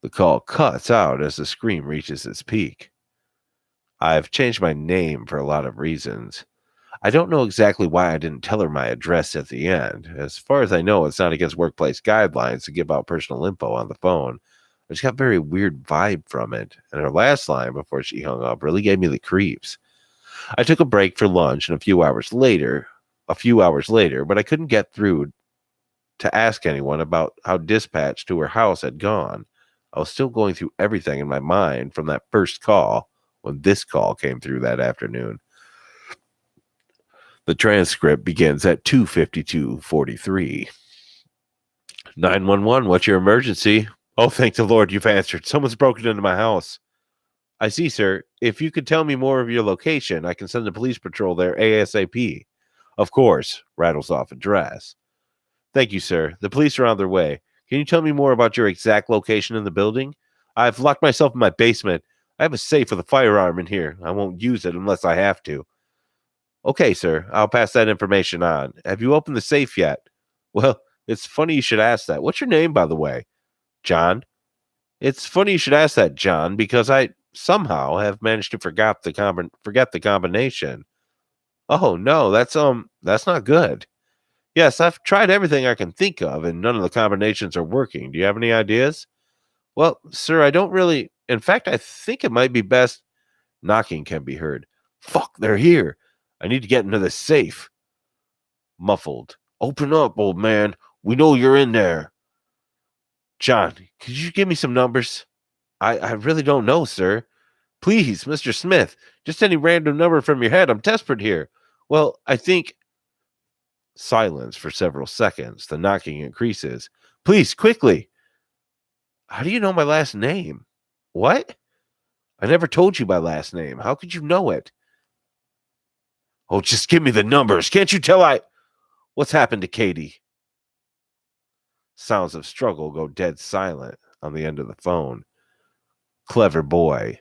The call cuts out as the scream reaches its peak. I've changed my name for a lot of reasons. I don't know exactly why I didn't tell her my address at the end. As far as I know, it's not against workplace guidelines to give out personal info on the phone. I just got a very weird vibe from it, and her last line before she hung up really gave me the creeps. I took a break for lunch, and a few hours later, but I couldn't get through to ask anyone about how dispatch to her house had gone. I was still going through everything in my mind from that first call when this call came through that afternoon. The transcript begins at 2:52:43. 911, what's your emergency? Oh, thank the Lord you've answered. Someone's broken into my house. I see, sir. If you could tell me more of your location, I can send the police patrol there ASAP. Of course, rattles off address. Thank you, sir. The police are on their way. Can you tell me more about your exact location in the building? I've locked myself in my basement. I have a safe with a firearm in here. I won't use it unless I have to. Okay, sir, I'll pass that information on. Have you opened the safe yet? Well, it's funny you should ask that. What's your name, by the way? John? It's funny you should ask that, John, because I somehow have managed to forget the combination. Oh no, that's not good. Yes, I've tried everything I can think of, and none of the combinations are working. Do you have any ideas? Well, sir, I don't really. In fact, I think it might be best. Knocking can be heard. Fuck, they're here. I need to get into the safe. Muffled. Open up, old man. We know you're in there. John, could you give me some numbers? I really don't know, sir. Please, Mr. Smith, just any random number from your head. I'm desperate here. Well, I think. Silence for several seconds. The knocking increases. Please, quickly. How do you know my last name? What? I never told you my last name. How could you know it? Oh, just give me the numbers. Can't you tell What's happened to Katie? Sounds of struggle go dead silent on the end of the phone. Clever boy.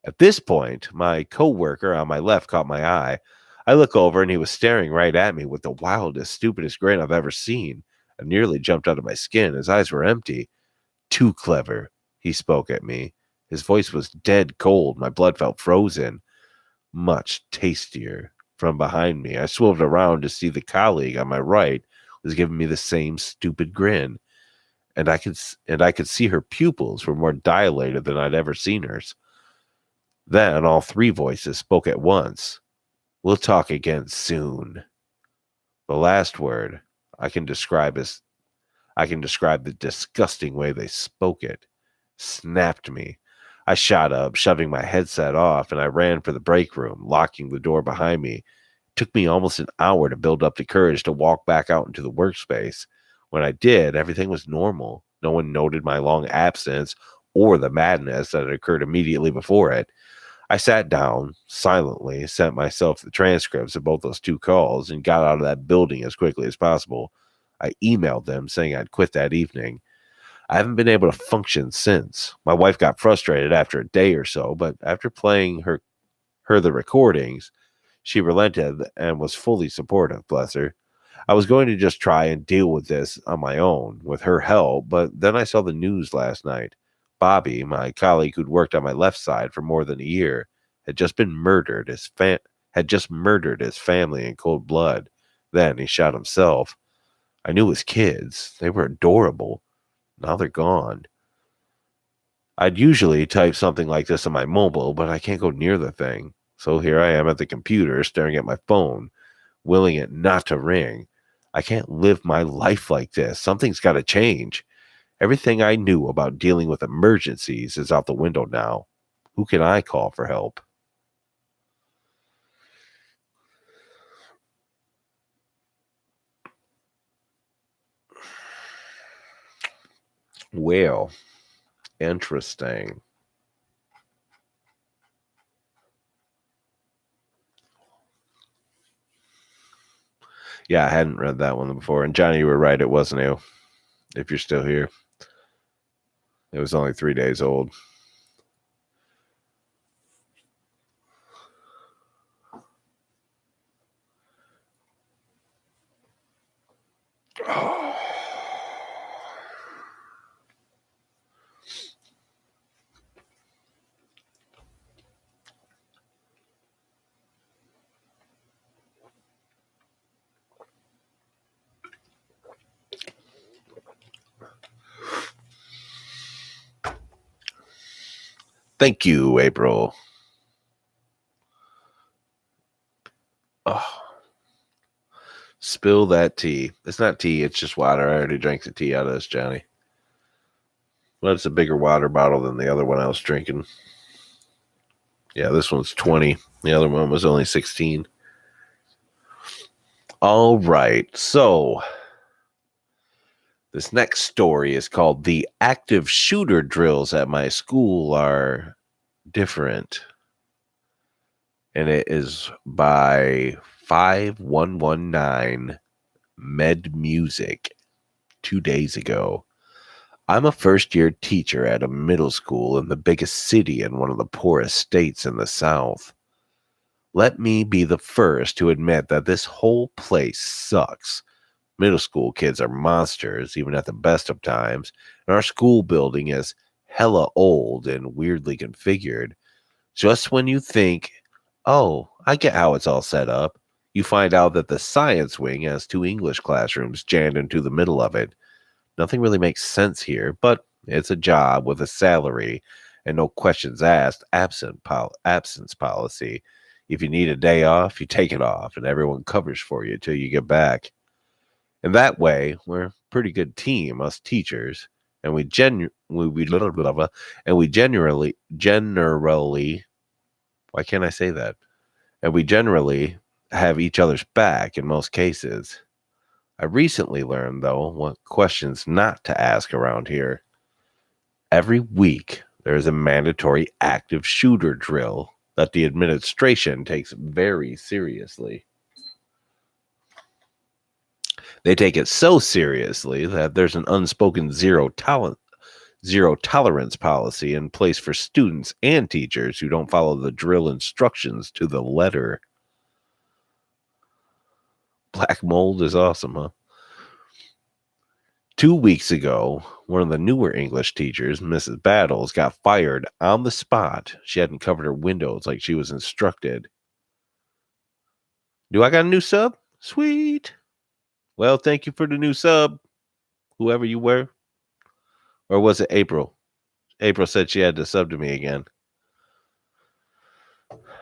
At this point, my coworker on my left caught my eye. I look over and he was staring right at me with the wildest, stupidest grin I've ever seen. I nearly jumped out of my skin. His eyes were empty. Too clever, he spoke at me. His voice was dead cold. My blood felt frozen. Much tastier. From behind me, I swerved around to see the colleague on my right was giving me the same stupid grin, and I could see her pupils were more dilated than I'd ever seen hers. Then all three voices spoke at once. We'll talk again soon. The last word I can describe the disgusting way they spoke it. Snapped me. I shot up, shoving my headset off, and I ran for the break room, locking the door behind me. It took me almost an hour to build up the courage to walk back out into the workspace. When I did, everything was normal. No one noted my long absence or the madness that had occurred immediately before it. I sat down, silently, sent myself the transcripts of both those two calls, and got out of that building as quickly as possible. I emailed them saying I'd quit that evening. I haven't been able to function since. My wife got frustrated after a day or so, but after playing her the recordings, she relented and was fully supportive, bless her. I was going to just try and deal with this on my own with her help, but then I saw the news last night. Bobby, my colleague who'd worked on my left side for more than a year, had just been murdered. Had just murdered his family in cold blood. Then he shot himself. I knew his kids. They were adorable. Now they're gone. I'd usually type something like this on my mobile, but I can't go near the thing. So here I am at the computer staring at my phone, willing it not to ring. I can't live my life like this. Something's got to change. Everything I knew about dealing with emergencies is out the window now. Who can I call for help? Well, interesting. Yeah, I hadn't read that one before. And Johnny, you were right. It was new. If you're still here, it was only 3 days old. Oh. Thank you, April. Oh. Spill that tea. It's not tea, it's just water. I already drank the tea out of this, Johnny. Well, it's a bigger water bottle than the other one I was drinking. Yeah, this one's 20. The other one was only 16. All right. So, this next story is called The Active Shooter Drills at My School Are Different. And it is by 5119 Med Music 2 days ago. I'm a first-year teacher at a middle school in the biggest city in one of the poorest states in the South. Let me be the first to admit that this whole place sucks. Middle school kids are monsters, even at the best of times, and our school building is hella old and weirdly configured. Just when you think, oh, I get how it's all set up, you find out that the science wing has two English classrooms jammed into the middle of it. Nothing really makes sense here, but it's a job with a salary and no questions asked absence policy. If you need a day off, you take it off, and everyone covers for you till you get back. And that way, we're a pretty good team, us teachers, and we blah, blah, blah, and we generally why can't I say that? And we generally have each other's back in most cases. I recently learned, though, what questions not to ask around here. Every week, there is a mandatory active shooter drill that the administration takes very seriously. They take it so seriously that there's an unspoken zero tolerance policy in place for students and teachers who don't follow the drill instructions to the letter. Black mold is awesome, huh? 2 weeks ago, one of the newer English teachers, Mrs. Battles, got fired on the spot. She hadn't covered her windows like she was instructed. Do I got a new sub? Sweet. Well, thank you for the new sub, whoever you were. Or was it April? April said she had to sub to me again.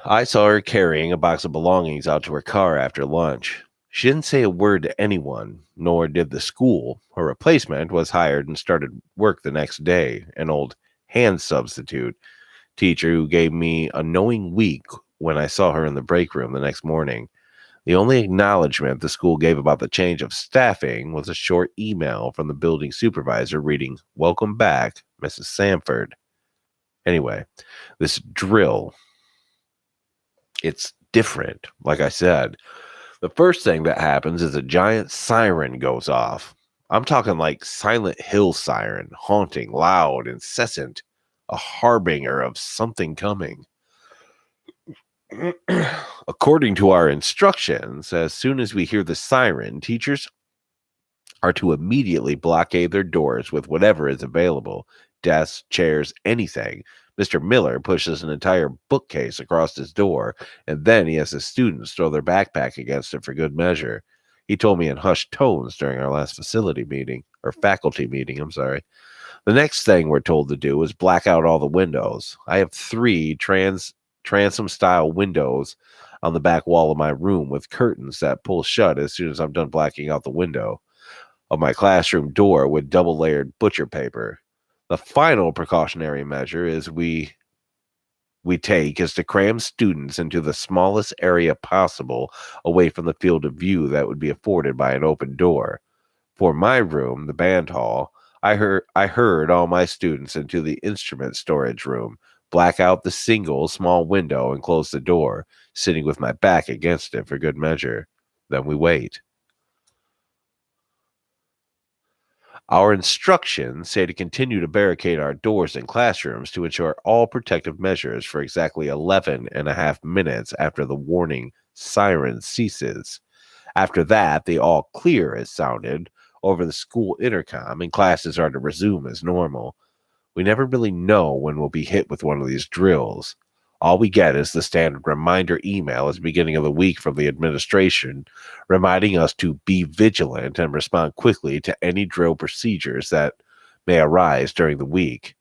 I saw her carrying a box of belongings out to her car after lunch. She didn't say a word to anyone, nor did the school. Her replacement was hired and started work the next day, an old hand substitute teacher who gave me a knowing wink when I saw her in the break room the next morning. The only acknowledgement the school gave about the change of staffing was a short email from the building supervisor reading, "Welcome back, Mrs. Sanford." Anyway, this drill, it's different. Like I said, the first thing that happens is a giant siren goes off. I'm talking like Silent Hill siren, haunting, loud, incessant, a harbinger of something coming. According to our instructions, as soon as we hear the siren, teachers are to immediately blockade their doors with whatever is available, desks, chairs, anything. Mr. Miller pushes an entire bookcase across his door, and then he has the students throw their backpack against it for good measure. He told me in hushed tones during our last faculty meeting, I'm sorry. The next thing we're told to do is black out all the windows. I have 3 transom-style windows on the back wall of my room with curtains that pull shut as soon as I'm done blacking out the window of my classroom door with double-layered butcher paper. The final precautionary measure we take is to cram students into the smallest area possible away from the field of view that would be afforded by an open door. For my room, the band hall, I herd all my students into the instrument storage room, black out the single small window, and close the door, sitting with my back against it for good measure. Then we wait. Our instructions say to continue to barricade our doors and classrooms to ensure all protective measures for exactly 11 and a half minutes after the warning siren ceases. After that, the all clear is sounded over the school intercom and classes are to resume as normal. We never really know when we'll be hit with one of these drills. All we get is the standard reminder email at the beginning of the week from the administration, reminding us to be vigilant and respond quickly to any drill procedures that may arise during the week.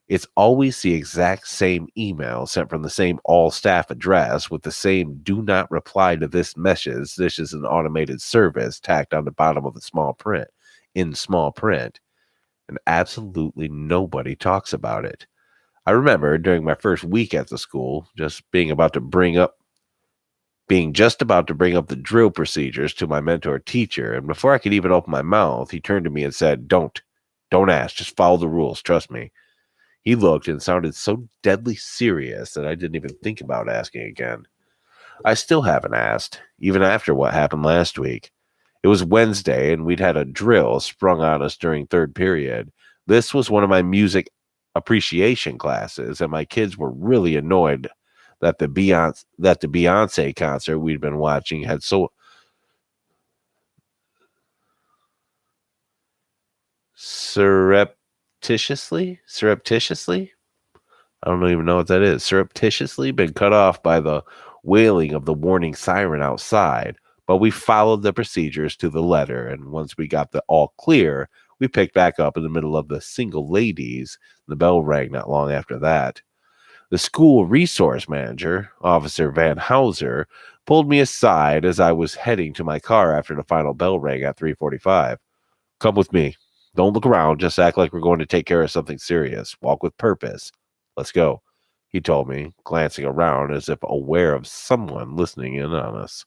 It's always the exact same email sent from the same all-staff address with the same "do not reply to this message. This is an automated service" tacked on the bottom of the small print, and absolutely nobody talks about it. I remember during my first week at the school, being just about to bring up the drill procedures to my mentor teacher, and before I could even open my mouth, he turned to me and said, Don't ask, just follow the rules, trust me." He looked and sounded so deadly serious that I didn't even think about asking again. I still haven't asked, even after what happened last week. It was Wednesday, and we'd had a drill sprung on us during third period. This was one of my music appreciation classes, and my kids were really annoyed that the Beyonce concert we'd been watching had so surreptitiously, I don't even know what that is, surreptitiously been cut off by the wailing of the warning siren outside. But we followed the procedures to the letter, and once we got the all clear, we picked back up in the middle of the single ladies. The bell rang not long after that. The school resource manager, Officer Van Hauser, pulled me aside as I was heading to my car after the final bell rang at 3:45. Come with me. Don't look around. Just act like we're going to take care of something serious. Walk with purpose. Let's go, he told me, glancing around as if aware of someone listening in on us.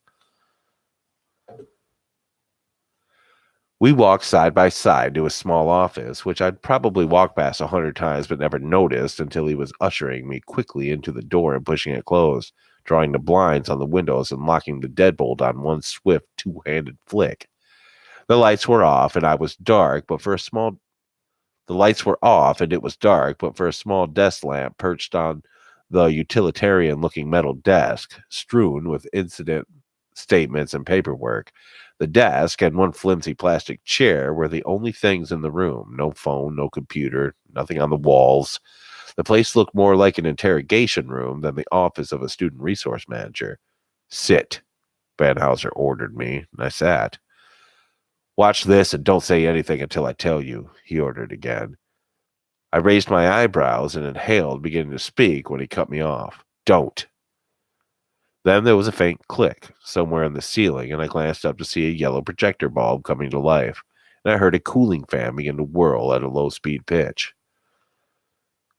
We walked side by side to a small office, which I'd probably walked past 100 times but never noticed until he was ushering me quickly into the door and pushing it closed, drawing the blinds on the windows and locking the deadbolt on one swift two-handed flick. The lights were off and I was dark, but for a small The lights were off and it was dark, but for a small desk lamp perched on the utilitarian looking metal desk, strewn with incident statements and paperwork. The desk and one flimsy plastic chair were the only things in the room. No phone, no computer, nothing on the walls. The place looked more like an interrogation room than the office of a student resource manager. Sit, Van Hauser ordered me, and I sat. Watch this and don't say anything until I tell you, he ordered again. I raised my eyebrows and inhaled, beginning to speak, when he cut me off. Don't. Then there was a faint click somewhere in the ceiling, and I glanced up to see a yellow projector bulb coming to life, and I heard a cooling fan begin to whirl at a low-speed pitch.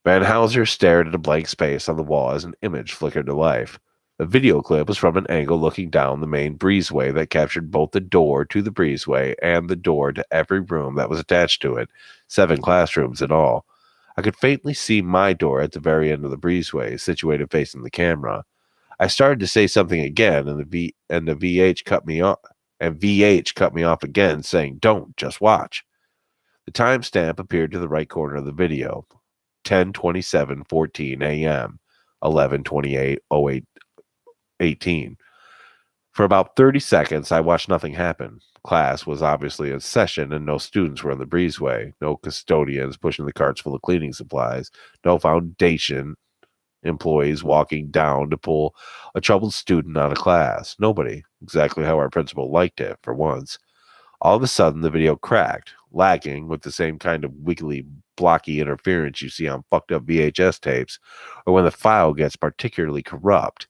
Van Hauser stared at a blank space on the wall as an image flickered to life. The video clip was from an angle looking down the main breezeway that captured both the door to the breezeway and the door to every room that was attached to it, 7 classrooms in all. I could faintly see my door at the very end of the breezeway, situated facing the camera. I started to say something again, and the VH cut me off. And VH cut me off again, saying, "Don't, just watch." The timestamp appeared to the right corner of the video, 10:27:14 a.m., 11:28:08:18. For about 30 seconds, I watched nothing happen. Class was obviously in session, and no students were in the breezeway. No custodians pushing the carts full of cleaning supplies. No foundation employees walking down to pull a troubled student out of class. Nobody. Exactly how our principal liked it, for once. All of a sudden, the video cracked, lagging with the same kind of wiggly, blocky interference you see on fucked up VHS tapes, or when the file gets particularly corrupt.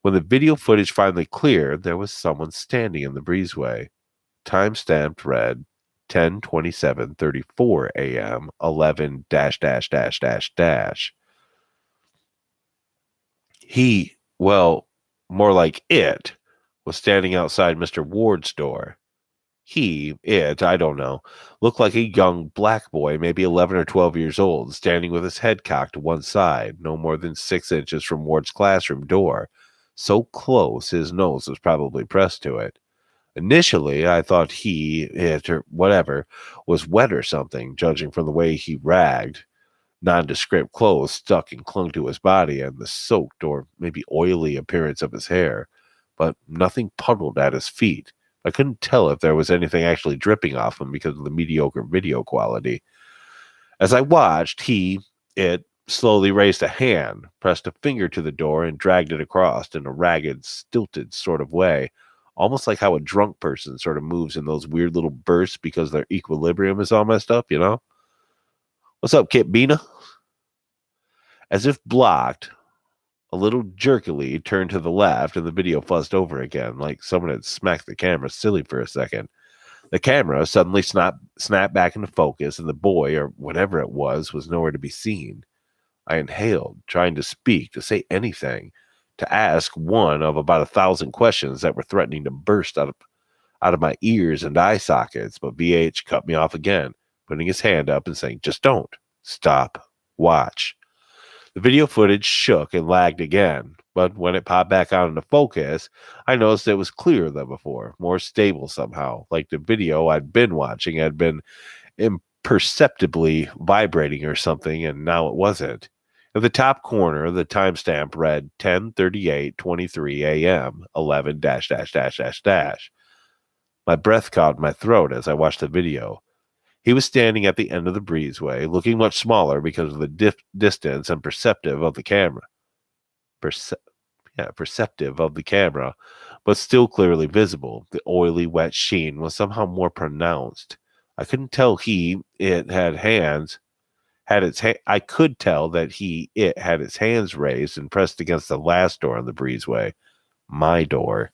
When the video footage finally cleared, there was someone standing in the breezeway. Time-stamped read 10:27:34 a.m. 11 dash dash dash dash dash. He, well, more like it, was standing outside Mr. Ward's door. I don't know, looked like a young black boy, maybe 11 or 12 years old, standing with his head cocked to one side, no more than 6 inches from Ward's classroom door, so close his nose was probably pressed to it. Initially, I thought it, or whatever, was wet or something, judging from the way he ragged. Nondescript clothes stuck and clung to his body and the soaked or maybe oily appearance of his hair, but nothing puddled at his feet. I couldn't tell if there was anything actually dripping off him because of the mediocre video quality. As I watched, it slowly raised a hand, pressed a finger to the door, and dragged it across in a ragged, stilted sort of way, almost like how a drunk person sort of moves in those weird little bursts because their equilibrium is all messed up, you know? What's up, Kit Bina? As if blocked, a little jerkily turned to the left, and the video fuzzed over again, like someone had smacked the camera silly for a second. The camera suddenly snapped back into focus, and the boy, or whatever it was nowhere to be seen. I inhaled, trying to speak, to say anything, to ask one of about 1,000 questions that were threatening to burst out of my ears and eye sockets, but VH cut me off again, putting his hand up and saying, "Just don't. Stop. Watch." The video footage shook and lagged again, but when it popped back out into focus, I noticed it was clearer than before, more stable somehow, like the video I'd been watching had been imperceptibly vibrating or something, and now it wasn't. At the top corner, the timestamp read 10:38:23 a.m. 11 dash dash dash dash dash. My breath caught in my throat as I watched the video. He was standing at the end of the breezeway, looking much smaller because of the distance and perceptive of the camera. Perceptive of the camera, but still clearly visible. The oily, wet sheen was somehow more pronounced. I couldn't tell it had hands. I could tell that it had its hands raised and pressed against the last door on the breezeway, my door.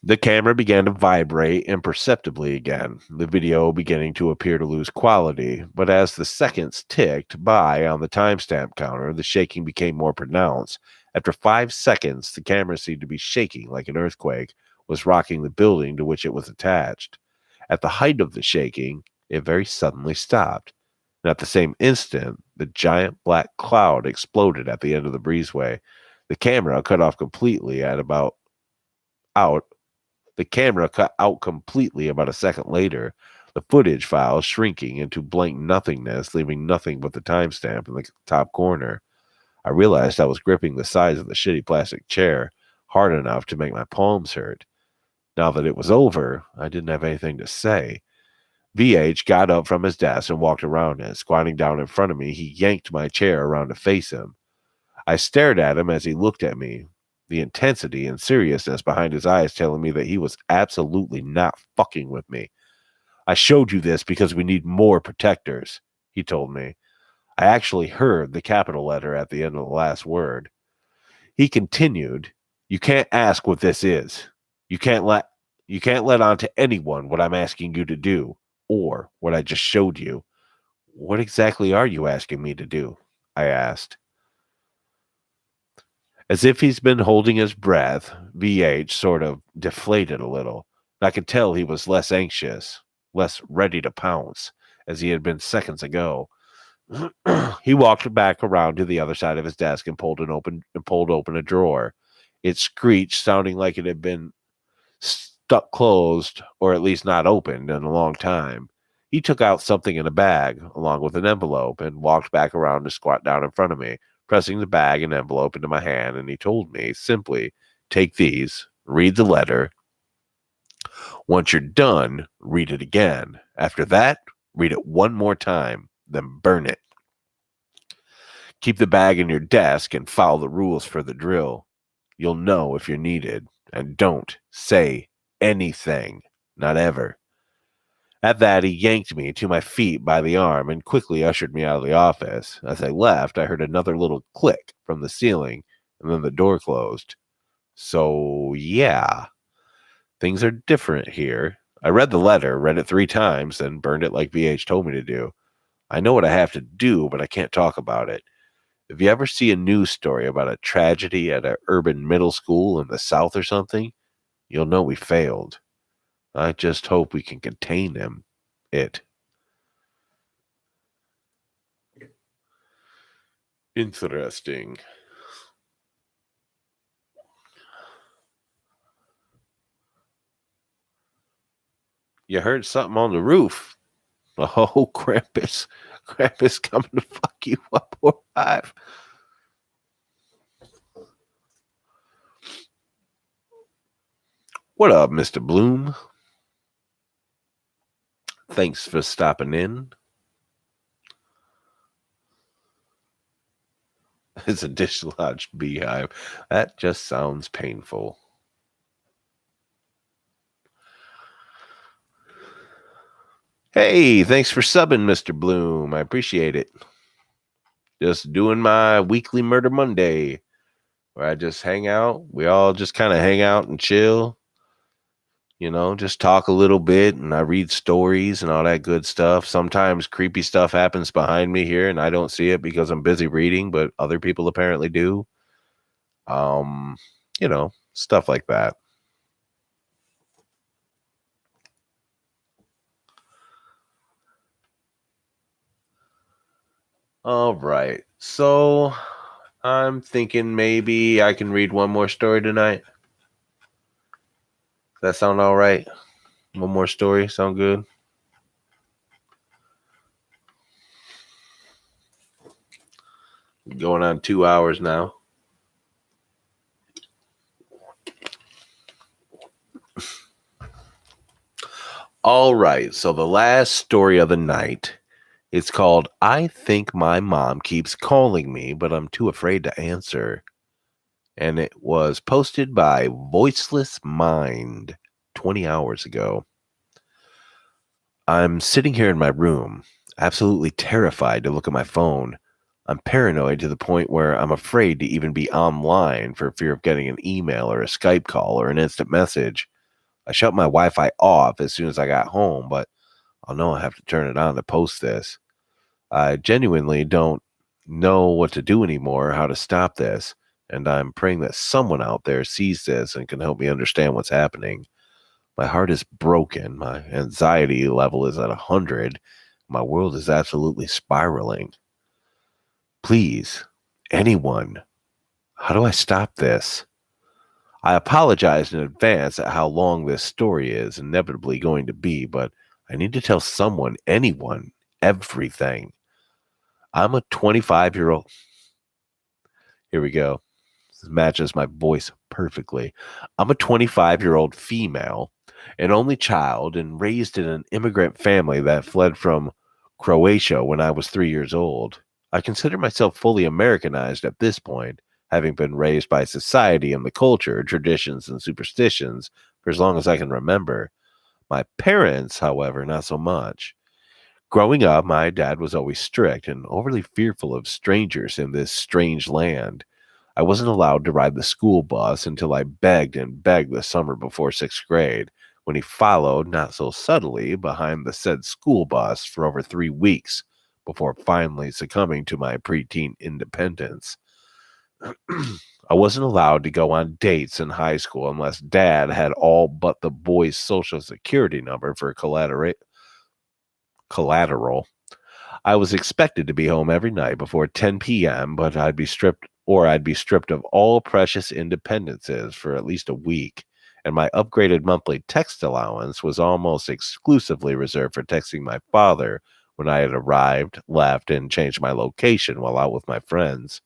The camera began to vibrate imperceptibly again, the video beginning to appear to lose quality, but as the seconds ticked by on the timestamp counter, the shaking became more pronounced. After 5 seconds, the camera seemed to be shaking like an earthquake was rocking the building to which it was attached. At the height of the shaking, it very suddenly stopped, and at the same instant, the giant black cloud exploded at the end of the breezeway. The camera cut out completely about a second later, the footage file shrinking into blank nothingness, leaving nothing but the timestamp in the top corner. I realized I was gripping the sides of the shitty plastic chair hard enough to make my palms hurt. Now that it was over, I didn't have anything to say. VH got up from his desk and walked around it. Squatting down in front of me, he yanked my chair around to face him. I stared at him as he looked at me, the intensity and seriousness behind his eyes telling me that he was absolutely not fucking with me. I showed you this because we need more protectors, he told me. I actually heard the capital letter at the end of the last word. He continued, "You can't ask what this is. You can't let on to anyone what I'm asking you to do, or what I just showed you." "What exactly are you asking me to do?" I asked. As if he's been holding his breath, VH sort of deflated a little. I could tell he was less anxious, less ready to pounce, as he had been seconds ago. He walked back around to the other side of his desk and pulled open a drawer. It screeched, sounding like it had been stuck closed, or at least not opened, in a long time. He took out something in a bag, along with an envelope, and walked back around to squat down in front of me, pressing the bag and envelope into my hand, and he told me simply, "Take these, read the letter. Once you're done, read it again. After that, read it one more time, then burn it. Keep the bag in your desk and follow the rules for the drill. You'll know if you're needed, and don't say anything, not ever." At that, he yanked me to my feet by the arm and quickly ushered me out of the office. As I left, I heard another little click from the ceiling, and then the door closed. So, yeah, things are different here. I read the letter, read it 3 times, then burned it like VH told me to do. I know what I have to do, but I can't talk about it. If you ever see a news story about a tragedy at an urban middle school in the South or something, you'll know we failed. I just hope we can contain it. Interesting. You heard something on the roof. Oh, Krampus. Krampus coming to fuck you up, or five. What up, Mr. Bloom? Thanks for stopping in. It's a dislodged beehive. That just sounds painful. Hey, thanks for subbing, Mr. Bloom. I appreciate it. Just doing my weekly Murder Monday, where I just hang out. We all just kind of hang out and chill. You know, just talk a little bit, and I read stories and all that good stuff. Sometimes creepy stuff happens behind me here, and I don't see it because I'm busy reading, but other people apparently do. You know, stuff like that. All right. So I'm thinking maybe I can read one more story tonight. Does that sound all right? One more story. Sound good? Going on 2 hours now. All right. So the last story of the night, it's called I Think My Mom Keeps Calling Me, but I'm Too Afraid to Answer. And it was posted by Voiceless Mind 20 hours ago. I'm sitting here in my room, absolutely terrified to look at my phone. I'm paranoid to the point where I'm afraid to even be online for fear of getting an email or a Skype call or an instant message. I shut my Wi-Fi off as soon as I got home, but I'll know I have to turn it on to post this. I genuinely don't know what to do anymore, how to stop this, and I'm praying that someone out there sees this and can help me understand what's happening. My heart is broken. My anxiety level is at 100. My world is absolutely spiraling. Please, anyone, how do I stop this? I apologize in advance at how long this story is inevitably going to be, but I need to tell someone, anyone, everything. I'm a 25-year-old. Here we go. This matches my voice perfectly. I'm a 25-year-old female, an only child, and raised in an immigrant family that fled from Croatia when I was 3 years old. I consider myself fully Americanized at this point, having been raised by society and the culture, traditions, and superstitions for as long as I can remember. My parents, however, not so much. Growing up, my dad was always strict and overly fearful of strangers in this strange land. I wasn't allowed to ride the school bus until I begged and begged the summer before sixth grade, when he followed, not so subtly, behind the said school bus for over 3 weeks before finally succumbing to my preteen independence. I wasn't allowed to go on dates in high school unless dad had all but the boy's social security number for collateral. I was expected to be home every night before 10 p.m., but I'd be stripped of all precious independences for at least a week, and my upgraded monthly text allowance was almost exclusively reserved for texting my father when I had arrived, left, and changed my location while out with my friends.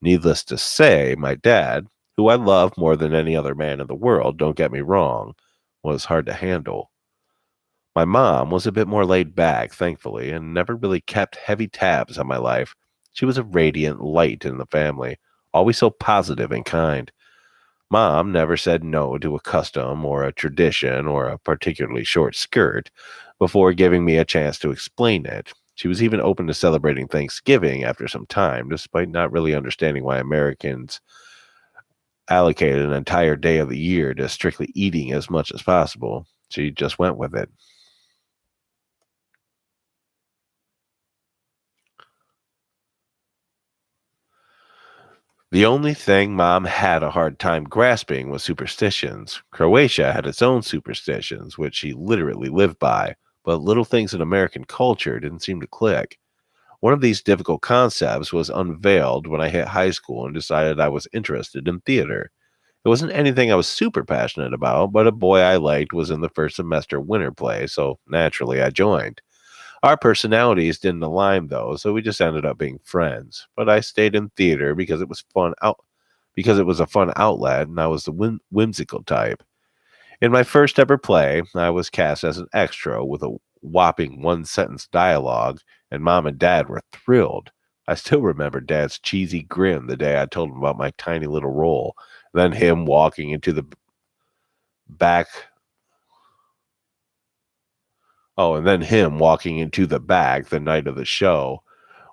Needless to say, my dad, who I love more than any other man in the world, don't get me wrong, was hard to handle. My mom was a bit more laid back, thankfully, and never really kept heavy tabs on my life. She was a radiant light in the family, always so positive and kind. Mom never said no to a custom or a tradition or a particularly short skirt before giving me a chance to explain it. She was even open to celebrating Thanksgiving after some time, despite not really understanding why Americans allocated an entire day of the year to strictly eating as much as possible. She just went with it. The only thing Mom had a hard time grasping was superstitions. Croatia had its own superstitions, which she literally lived by, but little things in American culture didn't seem to click. One of these difficult concepts was unveiled when I hit high school and decided I was interested in theater. It wasn't anything I was super passionate about, but a boy I liked was in the first semester winter play, so naturally I joined. Our personalities didn't align though, so we just ended up being friends. But I stayed in theater because it was a fun outlet and I was the whimsical type. In my first ever play, I was cast as an extra with a whopping one sentence dialogue, and mom and dad were thrilled. I still remember dad's cheesy grin the day I told him about my tiny little role, then him walking into the back and then him walking into the back the night of the show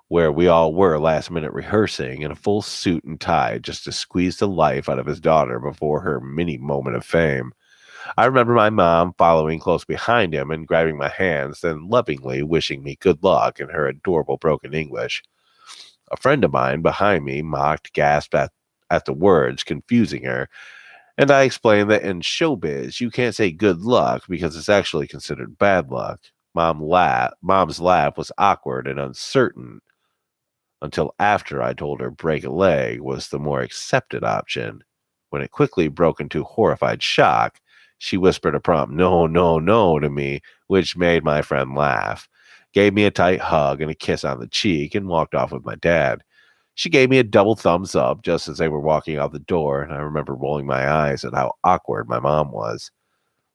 where we all were last minute rehearsing in a full suit and tie just to squeeze the life out of his daughter before her mini moment of fame. I remember my mom following close behind him and grabbing my hands, then lovingly wishing me good luck in her adorable broken English. A friend of mine behind me mocked, gasped at the words, confusing her, and I explained that in showbiz, you can't say good luck because it's actually considered bad luck. Mom's laugh was awkward and uncertain until after I told her break a leg was the more accepted option. When it quickly broke into horrified shock, she whispered a prompt no, no, no to me, which made my friend laugh, gave me a tight hug and a kiss on the cheek, and walked off with my dad. She gave me a double thumbs up just as they were walking out the door, and I remember rolling my eyes at how awkward my mom was.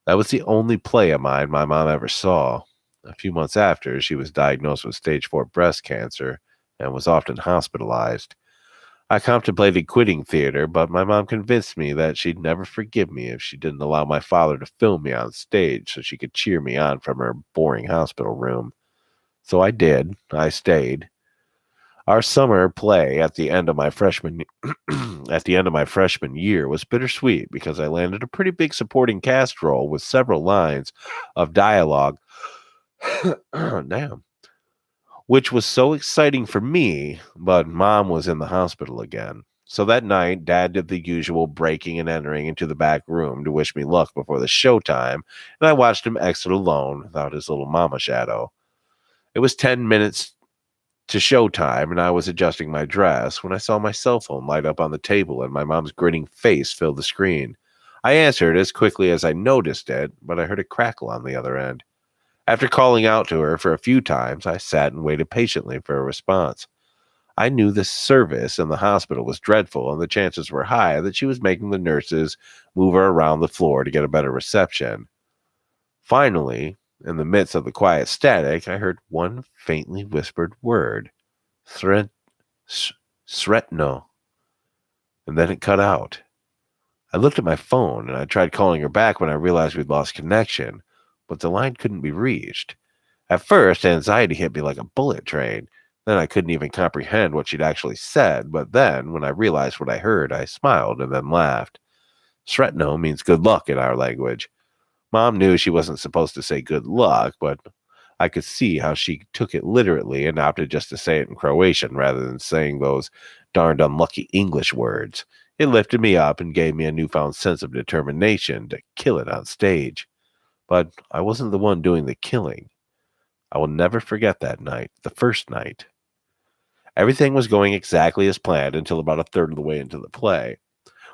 That was the only play of mine my mom ever saw. A few months after, she was diagnosed with stage 4 breast cancer and was often hospitalized. I contemplated quitting theater, but my mom convinced me that she'd never forgive me if she didn't allow my father to film me on stage so she could cheer me on from her boring hospital room. So I did. I stayed. Our summer play at the end of my freshman at the end of my freshman year was bittersweet because I landed a pretty big supporting cast role with several lines of dialogue. Damn. Which was so exciting for me, but mom was in the hospital again. So that night, dad did the usual breaking and entering into the back room to wish me luck before the showtime, and I watched him exit alone without his little mama shadow. It was 10 minutes to showtime, and I was adjusting my dress when I saw my cell phone light up on the table and my mom's grinning face fill the screen. I answered as quickly as I noticed it, but I heard a crackle on the other end. After calling out to her for a few times, I sat and waited patiently for a response. I knew the service in the hospital was dreadful, and the chances were high that she was making the nurses move her around the floor to get a better reception. Finally, in the midst of the quiet static, I heard one faintly whispered word. Thret, Sretno. And then it cut out. I looked at my phone and I tried calling her back when I realized we'd lost connection, but the line couldn't be reached. At first, anxiety hit me like a bullet train. Then I couldn't even comprehend what she'd actually said, but then, when I realized what I heard, I smiled and then laughed. Sretno means good luck in our language. Mom knew she wasn't supposed to say good luck, but I could see how she took it literally and opted just to say it in Croatian rather than saying those darned unlucky English words. It lifted me up and gave me a newfound sense of determination to kill it on stage. But I wasn't the one doing the killing. I will never forget that night, the first night. Everything was going exactly as planned until about a third of the way into the play,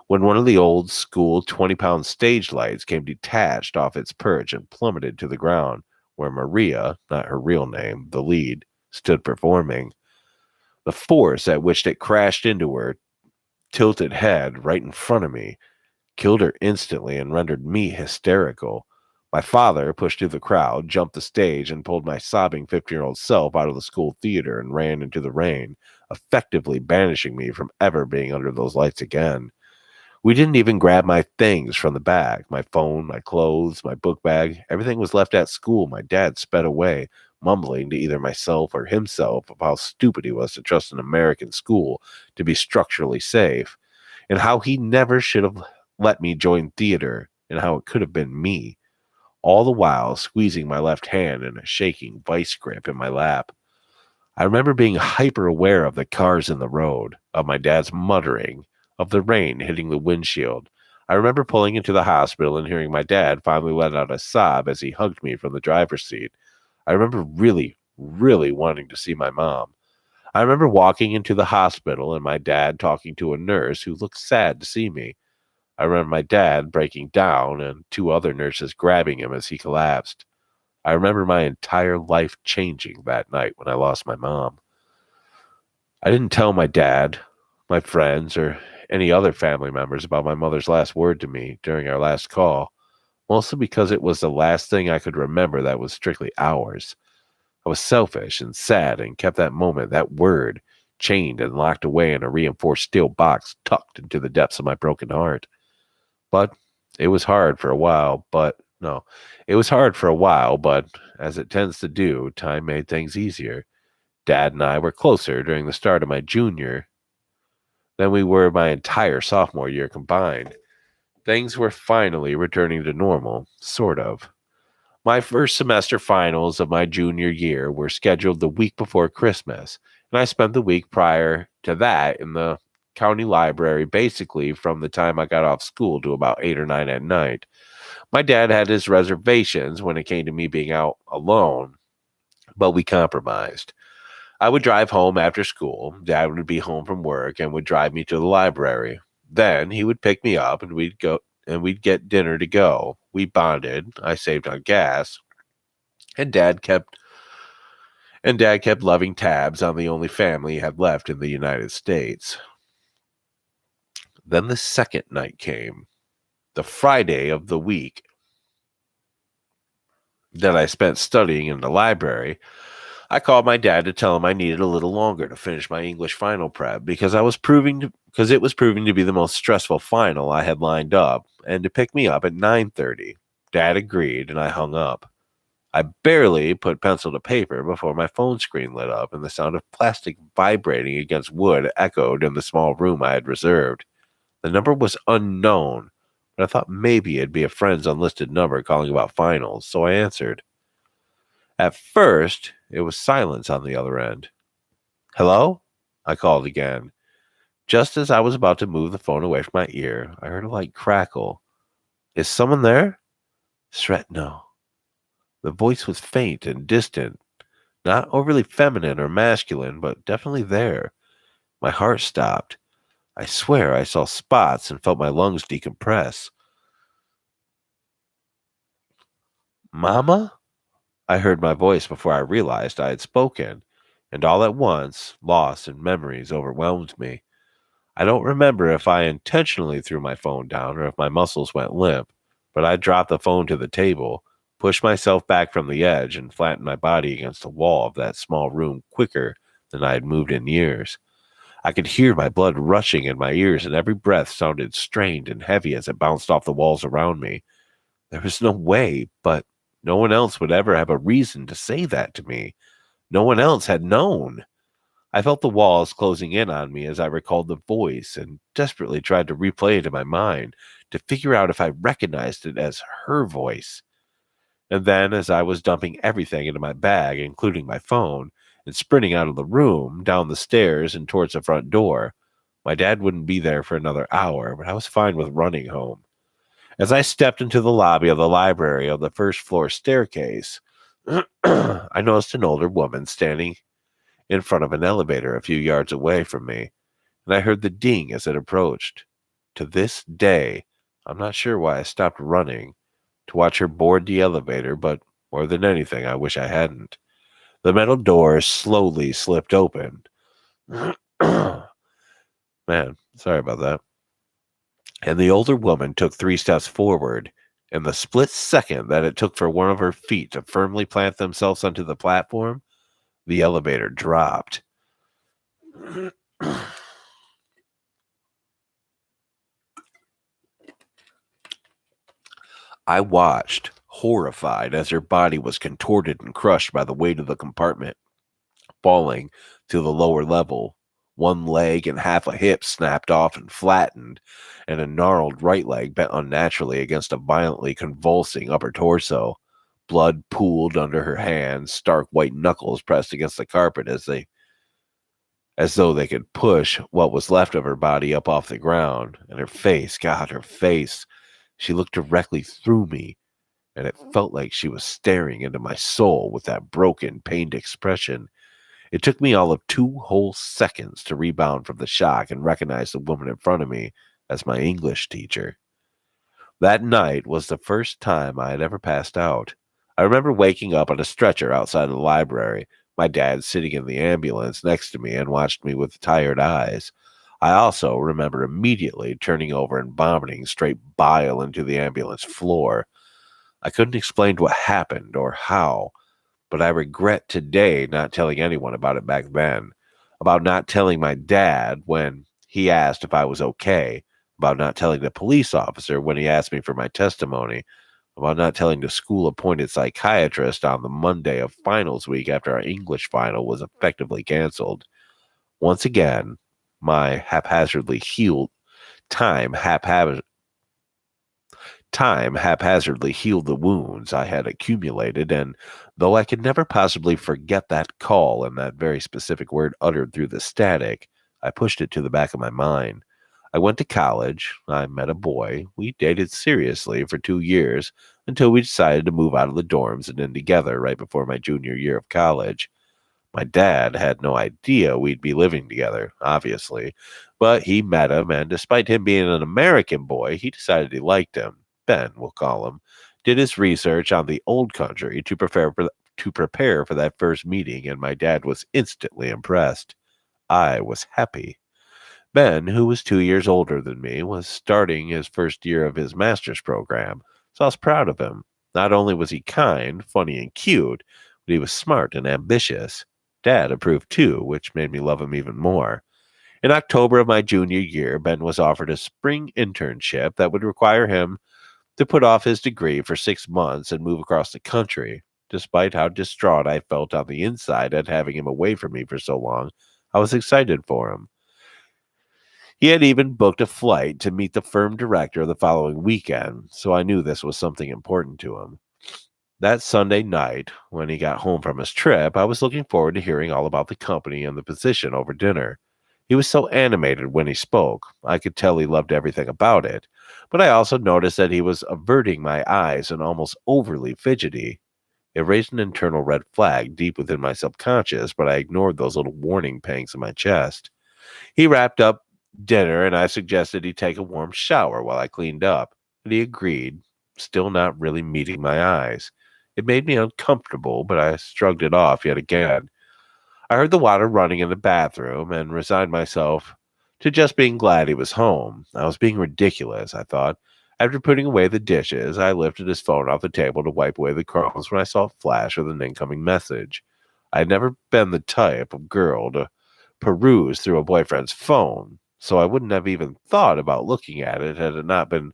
when one of the old school 20-pound stage lights came detached off its perch and plummeted to the ground, where Maria, not her real name, the lead, stood performing. The force at which it crashed into her tilted head right in front of me killed her instantly and rendered me hysterical. My father pushed through the crowd, jumped the stage, and pulled my sobbing 15-year-old self out of the school theater and ran into the rain, effectively banishing me from ever being under those lights again. We didn't even grab my things from the back. My phone, my clothes, my book bag, everything was left at school. My dad sped away, mumbling to either myself or himself of how stupid he was to trust an American school to be structurally safe, and how he never should have let me join theater, and how it could have been me, all the while squeezing my left hand in a shaking vice grip in my lap. I remember being hyper aware of the cars in the road, of my dad's muttering, of the rain hitting the windshield. I remember pulling into the hospital and hearing my dad finally let out a sob as he hugged me from the driver's seat. I remember really, really wanting to see my mom. I remember walking into the hospital and my dad talking to a nurse who looked sad to see me. I remember my dad breaking down and two other nurses grabbing him as he collapsed. I remember my entire life changing that night when I lost my mom. I didn't tell my dad, my friends, or any other family members about my mother's last word to me during our last call, mostly because it was the last thing I could remember that was strictly ours. I was selfish and sad and kept that moment, that word, chained and locked away in a reinforced steel box tucked into the depths of my broken heart. But it was hard for a while, but no, it was hard for a while, but as it tends to do, time made things easier. Dad and I were closer during the start of my junior than we were my entire sophomore year combined. Things were finally returning to normal, sort of. My first semester finals of my junior year were scheduled the week before Christmas, and I spent the week prior to that in the county library basically from the time I got off school to about 8 or 9 at night. My dad had his reservations when it came to me being out alone, but we compromised. I would drive home after school. Dad would be home from work and would drive me to the library. Then he would pick me up and we'd get dinner to go. We bonded. I saved on gas, and And Dad kept loving tabs on the only family he had left in the United States. Then the second night came, the Friday of the week that I spent studying in the library. I called my dad to tell him I needed a little longer to finish my English final prep because it was proving to be the most stressful final I had lined up, and to pick me up at 9:30. Dad agreed, and I hung up. I barely put pencil to paper before my phone screen lit up and the sound of plastic vibrating against wood echoed in the small room I had reserved. The number was unknown, but I thought maybe it'd be a friend's unlisted number calling about finals, so I answered. At first, it was silence on the other end. Hello? I called again. Just as I was about to move the phone away from my ear, I heard a light crackle. Is someone there? Sretno. The voice was faint and distant, not overly feminine or masculine, but definitely there. My heart stopped. I swear I saw spots and felt my lungs decompress. Mama? I heard my voice before I realized I had spoken, and all at once, loss and memories overwhelmed me. I don't remember if I intentionally threw my phone down or if my muscles went limp, but I dropped the phone to the table, pushed myself back from the edge, and flattened my body against the wall of that small room quicker than I had moved in years. I could hear my blood rushing in my ears, and every breath sounded strained and heavy as it bounced off the walls around me. There was no way, but no one else would ever have a reason to say that to me. No one else had known. I felt the walls closing in on me as I recalled the voice and desperately tried to replay it in my mind to figure out if I recognized it as her voice. And then, as I was dumping everything into my bag, including my phone, and sprinting out of the room, down the stairs, and towards the front door, my dad wouldn't be there for another hour, but I was fine with running home. As I stepped into the lobby of the library of the first floor staircase, I noticed an older woman standing in front of an elevator a few yards away from me, and I heard the ding as it approached. To this day, I'm not sure why I stopped running to watch her board the elevator, but more than anything, I wish I hadn't. The metal door slowly slipped open. Man, sorry about that. And the older woman took 3 steps forward. In the split second that it took for one of her feet to firmly plant themselves onto the platform, the elevator dropped. I watched, horrified, as her body was contorted and crushed by the weight of the compartment, falling to the lower level. One leg and half a hip snapped off and flattened, and a gnarled right leg bent unnaturally against a violently convulsing upper torso. Blood pooled under her hands, stark white knuckles pressed against the carpet as though they could push what was left of her body up off the ground. And her face, God, her face. She looked directly through me, and it felt like she was staring into my soul with that broken, pained expression. It took me all of 2 whole seconds to rebound from the shock and recognize the woman in front of me as my English teacher. That night was the first time I had ever passed out. I remember waking up on a stretcher outside of the library, my dad sitting in the ambulance next to me and watched me with tired eyes. I also remember immediately turning over and vomiting straight bile into the ambulance floor. I couldn't explain what happened or how, but I regret today not telling anyone about it back then, about not telling my dad when he asked if I was okay, about not telling the police officer when he asked me for my testimony, about not telling the school-appointed psychiatrist on the Monday of finals week after our English final was effectively canceled. Once again, my haphazardly healed time haphazardly healed the wounds I had accumulated, and though I could never possibly forget that call and that very specific word uttered through the static, I pushed it to the back of my mind. I went to college, I met a boy, we dated seriously for 2 years until we decided to move out of the dorms and in together right before my junior year of college. My dad had no idea we'd be living together, obviously, but he met him, and despite him being an American boy, he decided he liked him. Ben, we'll call him, did his research on the old country to prepare to prepare for that first meeting, and my dad was instantly impressed. I was happy. Ben, who was 2 years older than me, was starting his first year of his master's program, so I was proud of him. Not only was he kind, funny, and cute, but he was smart and ambitious. Dad approved too, which made me love him even more. In October of my junior year, Ben was offered a spring internship that would require him to put off his degree for 6 months and move across the country. Despite how distraught I felt on the inside at having him away from me for so long, I was excited for him. He had even booked a flight to meet the firm director the following weekend, so I knew this was something important to him. That Sunday night, when he got home from his trip, I was looking forward to hearing all about the company and the position over dinner. He was so animated when he spoke. I could tell he loved everything about it, but I also noticed that he was averting my eyes and almost overly fidgety. It raised an internal red flag deep within my subconscious, but I ignored those little warning pangs in my chest. He wrapped up dinner, and I suggested he take a warm shower while I cleaned up, and he agreed, still not really meeting my eyes. It made me uncomfortable, but I shrugged it off yet again. I heard the water running in the bathroom and resigned myself to just being glad he was home. I was being ridiculous, I thought. After putting away the dishes, I lifted his phone off the table to wipe away the crumbs when I saw a flash with an incoming message. I had never been the type of girl to peruse through a boyfriend's phone, so I wouldn't have even thought about looking at it had it not been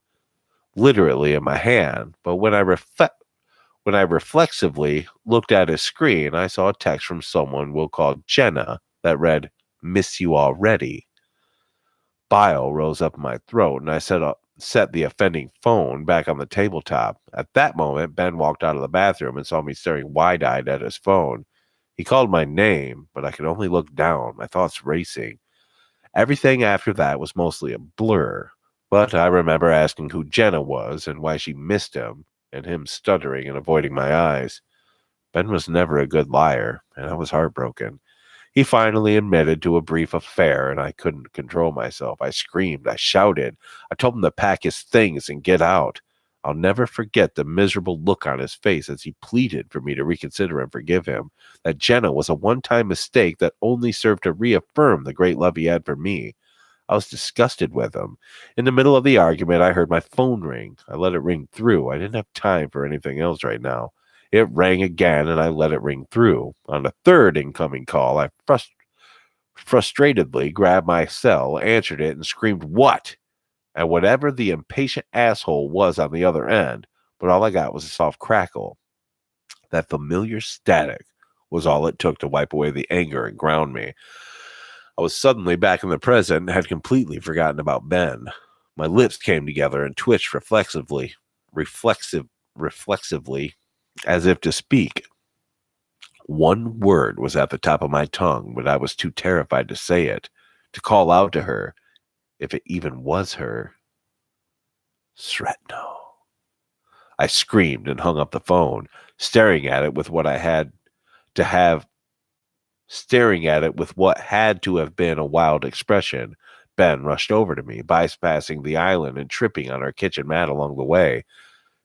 literally in my hand. But when I reflexively looked at his screen, I saw a text from someone we'll call Jenna that read, "Miss you already." Bile rose up in my throat, and I set the offending phone back on the tabletop. At that moment, Ben walked out of the bathroom and saw me staring wide-eyed at his phone. He called my name, but I could only look down, my thoughts racing. Everything after that was mostly a blur, but I remember asking who Jenna was and why she missed him, and him stuttering and avoiding my eyes. Ben was never a good liar, and I was heartbroken. He finally admitted to a brief affair, and I couldn't control myself. I screamed, I shouted. I told him to pack his things and get out. I'll never forget the miserable look on his face as he pleaded for me to reconsider and forgive him. That Jenna was a one-time mistake that only served to reaffirm the great love he had for me. I was disgusted with him. In the middle of the argument, I heard my phone ring. I let it ring through. I didn't have time for anything else right now. It rang again, and I let it ring through. On the third incoming call, I frustratedly grabbed my cell, answered it, and screamed, "What?" And whatever the impatient asshole was on the other end, but all I got was a soft crackle. That familiar static was all it took to wipe away the anger and ground me. I was suddenly back in the present and had completely forgotten about Ben. My lips came together and twitched reflexively, as if to speak. One word was at the top of my tongue, but I was too terrified to say it, to call out to her, if it even was her. Sretno. I screamed and hung up the phone, staring at it with what had to have been a wild expression. Ben rushed over to me, bypassing the island and tripping on our kitchen mat along the way.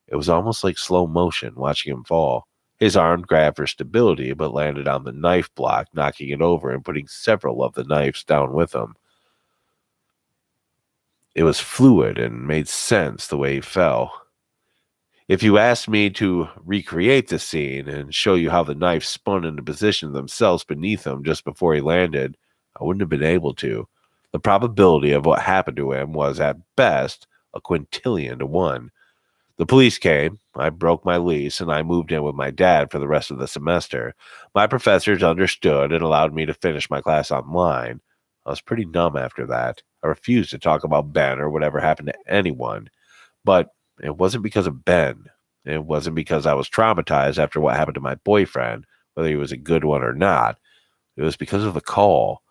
It was almost like slow motion watching him fall. His arm grabbed for stability, but landed on the knife block, knocking it over and putting several of the knives down with him. It was fluid and made sense the way he fell. If you asked me to recreate the scene and show you how the knives spun into position themselves beneath him just before he landed, I wouldn't have been able to. The probability of what happened to him was, at best, a quintillion to 1. The police came, I broke my lease, and I moved in with my dad for the rest of the semester. My professors understood and allowed me to finish my class online. I was pretty numb after that. I refused to talk about Ben or whatever happened to anyone. But it wasn't because of Ben. It wasn't because I was traumatized after what happened to my boyfriend, whether he was a good one or not. It was because of the call.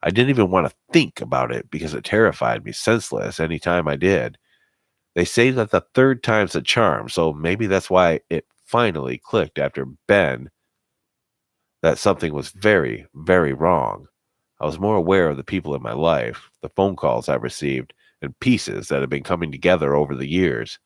I didn't even want to think about it because it terrified me senseless any time I did. They say that the third time's a charm, so maybe that's why it finally clicked after Ben that something was very, very wrong. I was more aware of the people in my life, the phone calls I received, and pieces that had been coming together over the years.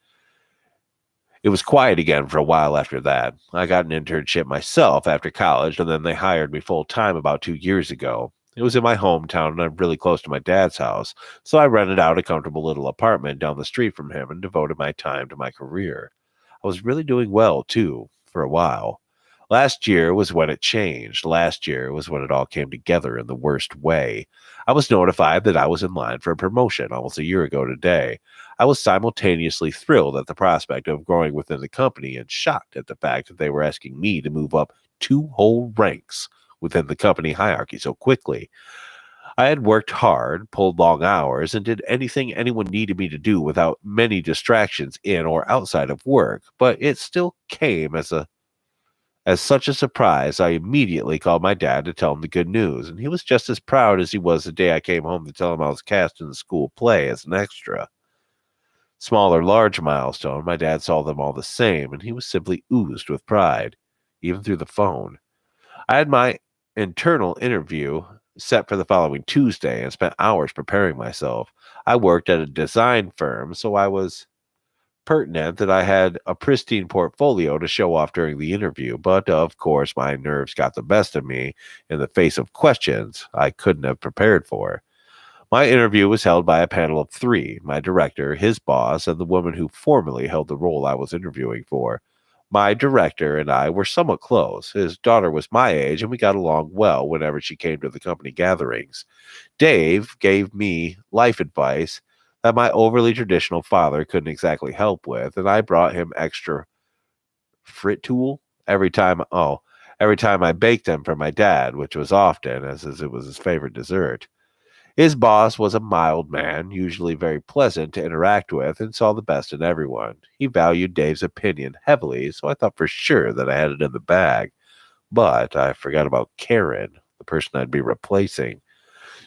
It was quiet again for a while after that. I got an internship myself after college, and then they hired me full time about 2 years ago. It was in my hometown, and I'm really close to my dad's house, so I rented out a comfortable little apartment down the street from him and devoted my time to my career. I was really doing well, too, for a while. Last year was when it changed. Last year was when it all came together in the worst way. I was notified that I was in line for a promotion almost a year ago today. I was simultaneously thrilled at the prospect of growing within the company and shocked at the fact that they were asking me to move up 2 whole ranks within the company hierarchy so quickly. I had worked hard, pulled long hours, and did anything anyone needed me to do without many distractions in or outside of work, but it still came as such a surprise. I immediately called my dad to tell him the good news, and he was just as proud as he was the day I came home to tell him I was cast in the school play as an extra. Small or large milestone, my dad saw them all the same, and he was simply oozed with pride, even through the phone. I had my internal interview set for the following Tuesday and spent hours preparing myself. I worked at a design firm, so I was pertinent that I had a pristine portfolio to show off during the interview, but of course my nerves got the best of me in the face of questions I couldn't have prepared for. My interview was held by a panel of three: my director, his boss, and the woman who formerly held the role I was interviewing for. My director and I were somewhat close. His daughter was my age, and we got along well whenever she came to the company gatherings. Dave gave me life advice that my overly traditional father couldn't exactly help with, and I brought him extra frit tool every time I baked them for my dad, which was often, as it was his favorite dessert. His boss was a mild man, usually very pleasant to interact with, and saw the best in everyone. He valued Dave's opinion heavily, so I thought for sure that I had it in the bag. But I forgot about Karen, the person I'd be replacing.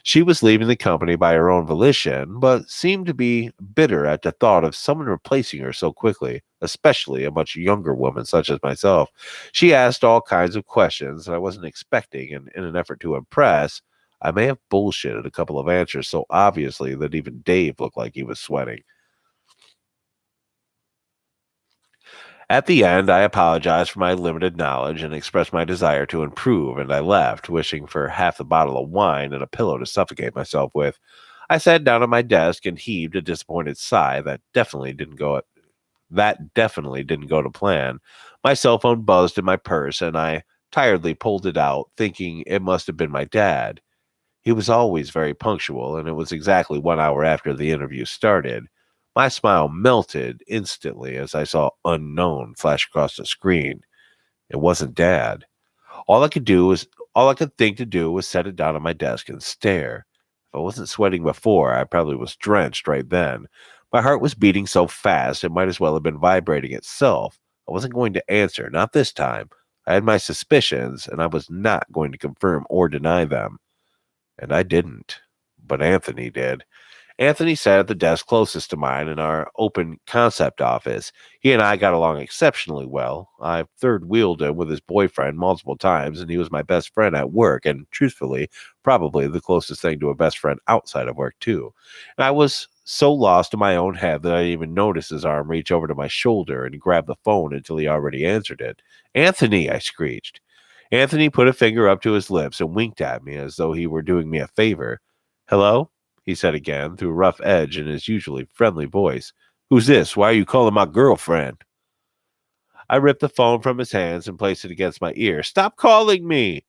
She was leaving the company by her own volition, but seemed to be bitter at the thought of someone replacing her so quickly, especially a much younger woman such as myself. She asked all kinds of questions that I wasn't expecting, and in an effort to impress, I may have bullshitted a couple of answers so obviously that even Dave looked like he was sweating. At the end, I apologized for my limited knowledge and expressed my desire to improve, and I left, wishing for half a bottle of wine and a pillow to suffocate myself with. I sat down at my desk and heaved a disappointed sigh that definitely didn't go to plan. My cell phone buzzed in my purse, and I tiredly pulled it out, thinking it must have been my dad. He was always very punctual, and it was exactly 1 hour after the interview started. My smile melted instantly as I saw "unknown" flash across the screen. It wasn't Dad. All I could think to do was set it down on my desk and stare. If I wasn't sweating before, I probably was drenched right then. My heart was beating so fast it might as well have been vibrating itself. I wasn't going to answer, not this time. I had my suspicions, and I was not going to confirm or deny them. And I didn't. But Anthony did. Anthony sat at the desk closest to mine in our open concept office. He and I got along exceptionally well. I've third wheeled him with his boyfriend multiple times, and he was my best friend at work, and truthfully, probably the closest thing to a best friend outside of work, too. And I was so lost in my own head that I didn't even notice his arm reach over to my shoulder and grab the phone until he already answered it. "Anthony," I screeched. Anthony put a finger up to his lips and winked at me as though he were doing me a favor. "Hello?" he said again, through a rough edge in his usually friendly voice. "Who's this? Why are you calling my girlfriend?" I ripped the phone from his hands and placed it against my ear. "Stop calling me!"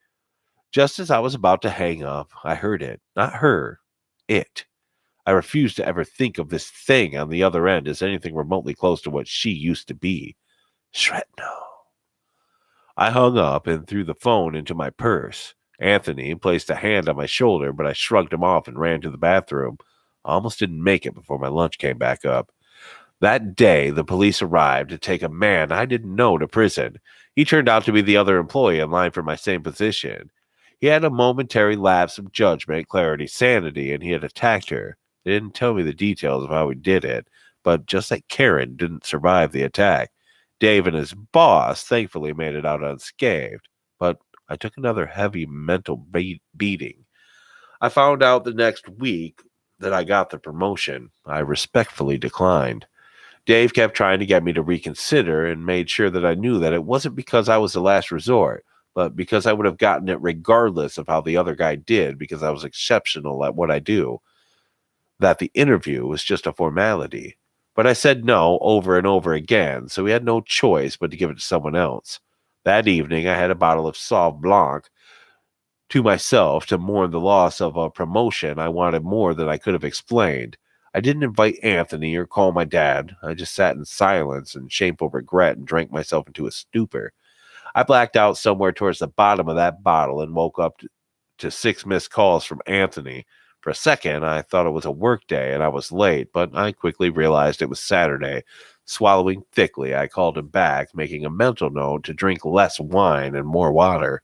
Just as I was about to hang up, I heard it. Not her. It. I refused to ever think of this thing on the other end as anything remotely close to what she used to be. Shrapnel. I hung up and threw the phone into my purse. Anthony placed a hand on my shoulder, but I shrugged him off and ran to the bathroom. I almost didn't make it before my lunch came back up. That day, the police arrived to take a man I didn't know to prison. He turned out to be the other employee in line for my same position. He had a momentary lapse of judgment, clarity, sanity, and he had attacked her. They didn't tell me the details of how he did it, but just like Karen didn't survive the attack, Dave and his boss thankfully made it out unscathed. But I took another heavy mental beating. I found out the next week that I got the promotion. I respectfully declined. Dave kept trying to get me to reconsider and made sure that I knew that it wasn't because I was the last resort, but because I would have gotten it regardless of how the other guy did because I was exceptional at what I do, that the interview was just a formality. But I said no over and over again, so he had no choice but to give it to someone else. That evening, I had a bottle of Sauv Blanc to myself to mourn the loss of a promotion I wanted more than I could have explained. I didn't invite Anthony or call my dad. I just sat in silence and shameful regret and drank myself into a stupor. I blacked out somewhere towards the bottom of that bottle and woke up to 6 missed calls from Anthony. For a second, I thought it was a work day and I was late, but I quickly realized it was Saturday. Swallowing thickly, I called him back, making a mental note to drink less wine and more water.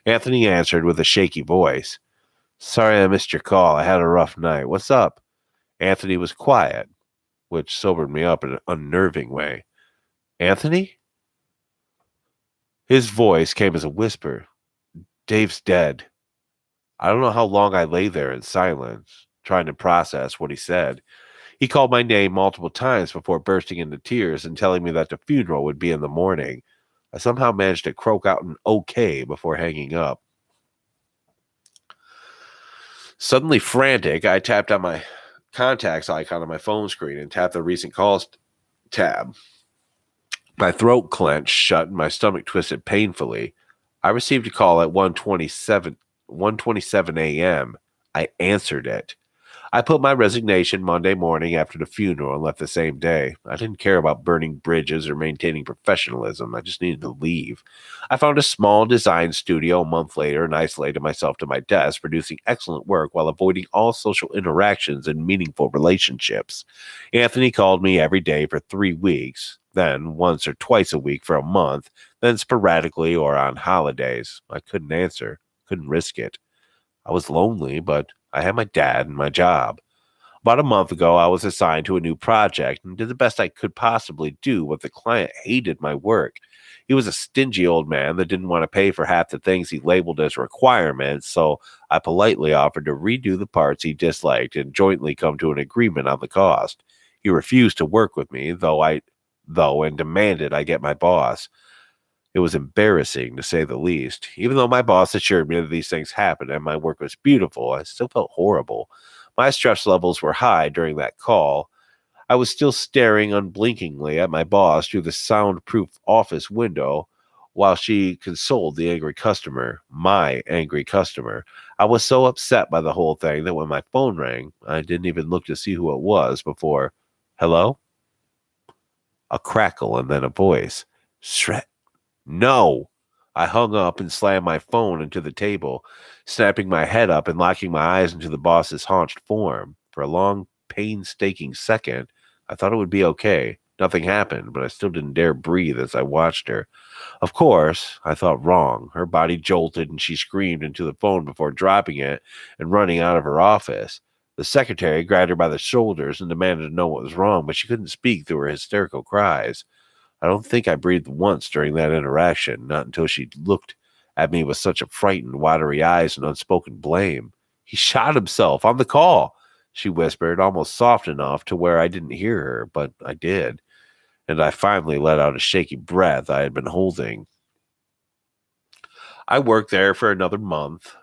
Anthony answered with a shaky voice. Sorry I missed your call. I had a rough night. What's up? Anthony was quiet, which sobered me up in an unnerving way. Anthony? His voice came as a whisper. Dave's dead. I don't know how long I lay there in silence, trying to process what he said. He called my name multiple times before bursting into tears and telling me that the funeral would be in the morning. I somehow managed to croak out an okay before hanging up. Suddenly frantic, I tapped on my contacts icon on my phone screen and tapped the recent calls tab. My throat clenched shut and my stomach twisted painfully. I received a call at 1:27 a.m. I answered it. I put my resignation Monday morning after the funeral and left the same day. I didn't care about burning bridges or maintaining professionalism. I just needed to leave. I found a small design studio a month later and isolated myself to my desk, producing excellent work while avoiding all social interactions and meaningful relationships. Anthony called me every day for 3 weeks, then once or twice a week for a month, then sporadically or on holidays. I couldn't answer, couldn't risk it. I was lonely, but I had my dad and my job. About a month ago, I was assigned to a new project and did the best I could possibly do, but the client hated my work. He was a stingy old man that didn't want to pay for half the things he labeled as requirements, so I politely offered to redo the parts he disliked and jointly come to an agreement on the cost. He refused to work with me, though, and demanded I get my boss. It was embarrassing, to say the least. Even though my boss assured me that these things happened and my work was beautiful, I still felt horrible. My stress levels were high during that call. I was still staring unblinkingly at my boss through the soundproof office window while she consoled the angry customer, my angry customer. I was so upset by the whole thing that when my phone rang, I didn't even look to see who it was before, hello? A crackle and then a voice. Shred. No! I hung up and slammed my phone into the table, snapping my head up and locking my eyes into the boss's haunched form. For a long, painstaking second, I thought it would be okay. Nothing happened, but I still didn't dare breathe as I watched her. Of course, I thought wrong. Her body jolted and she screamed into the phone before dropping it and running out of her office. The secretary grabbed her by the shoulders and demanded to know what was wrong, but she couldn't speak through her hysterical cries. I don't think I breathed once during that interaction, not until she looked at me with such a frightened, watery eyes and unspoken blame. He shot himself on the call, she whispered, almost soft enough to where I didn't hear her, but I did. And I finally let out a shaky breath I had been holding. I worked there for another month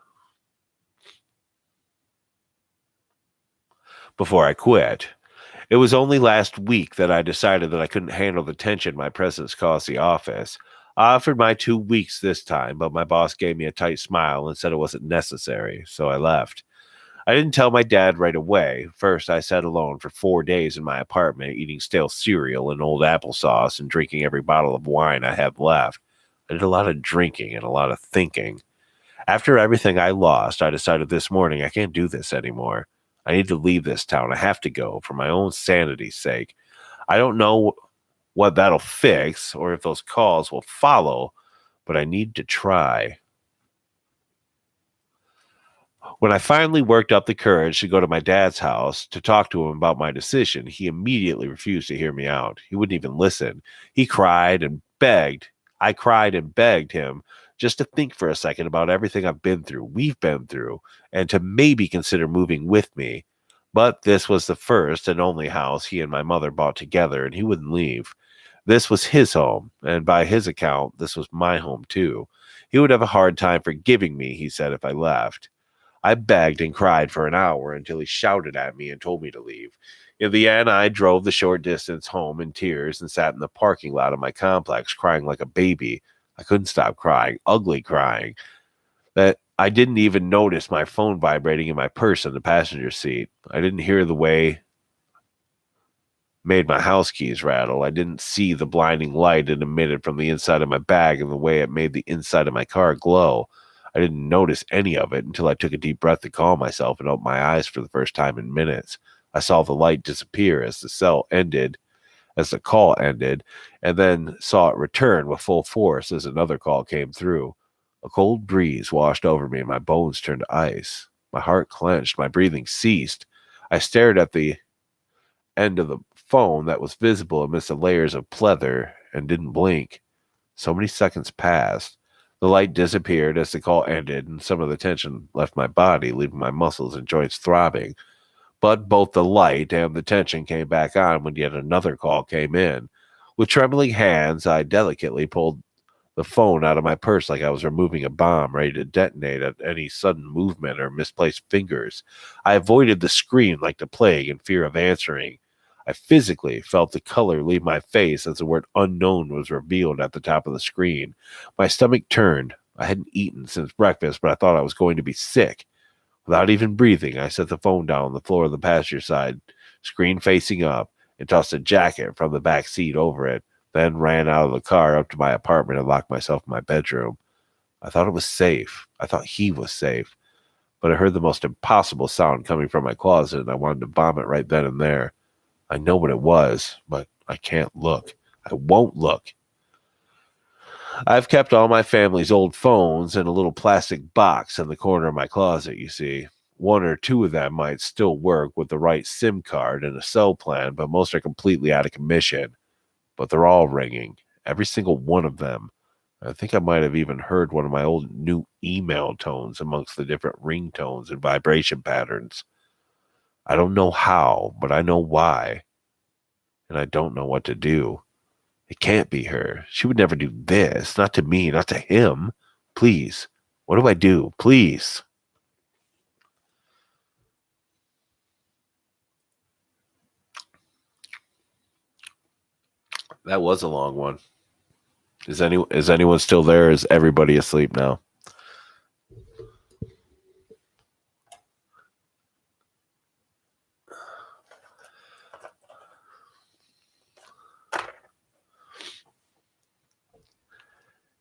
before I quit. It was only last week that I decided that I couldn't handle the tension my presence caused the office. I offered my 2 weeks this time, but my boss gave me a tight smile and said it wasn't necessary, so I left. I didn't tell my dad right away. First, I sat alone for 4 days in my apartment, eating stale cereal and old applesauce and drinking every bottle of wine I had left. I did a lot of drinking and a lot of thinking. After everything I lost, I decided this morning I can't do this anymore. I need to leave this town. I have to go for my own sanity's sake. I don't know what that'll fix or if those calls will follow, but I need to try. When I finally worked up the courage to go to my dad's house to talk to him about my decision, he immediately refused to hear me out. He wouldn't even listen. He cried and begged. I cried and begged him just to think for a second about everything we've been through, and to maybe consider moving with me. But this was the first and only house he and my mother bought together, and he wouldn't leave. This was his home, and by his account, this was my home too. He would have a hard time forgiving me, he said, if I left. I begged and cried for an hour until he shouted at me and told me to leave. In the end, I drove the short distance home in tears and sat in the parking lot of my complex crying like a baby. I couldn't stop crying, ugly crying, that I didn't even notice my phone vibrating in my purse in the passenger seat. I didn't hear the way made my house keys rattle. I didn't see the blinding light it emitted from the inside of my bag and the way it made the inside of my car glow. I didn't notice any of it until I took a deep breath to calm myself and opened my eyes for the first time in minutes. I saw the light disappear as the call ended, and then saw it return with full force as another call came through. A cold breeze washed over me and my bones turned to ice. My heart clenched, my breathing ceased. I stared at the end of the phone that was visible amidst the layers of pleather and didn't blink. So many seconds passed. The light disappeared as the call ended, and some of the tension left my body, leaving my muscles and joints throbbing. But both the light and the tension came back on when yet another call came in. With trembling hands, I delicately pulled the phone out of my purse like I was removing a bomb ready to detonate at any sudden movement or misplaced fingers. I avoided the screen like the plague in fear of answering. I physically felt the color leave my face as the word unknown was revealed at the top of the screen. My stomach turned. I hadn't eaten since breakfast, but I thought I was going to be sick. Without even breathing, I set the phone down on the floor of the passenger side, screen facing up, and tossed a jacket from the back seat over it, then ran out of the car up to my apartment and locked myself in my bedroom. I thought it was safe. I thought he was safe. But I heard the most impossible sound coming from my closet, and I wanted to vomit right then and there. I know what it was, but I can't look. I won't look. I've kept all my family's old phones in a little plastic box in the corner of my closet, you see. One or two of them might still work with the right SIM card and a cell plan, but most are completely out of commission. But they're all ringing, every single one of them. I think I might have even heard one of my old new email tones amongst the different ringtones and vibration patterns. I don't know how, but I know why. And I don't know what to do. It can't be her. She would never do this. Not to me, not to him. Please. What do I do? Please. That was a long one. Is anyone still there? Is everybody asleep now?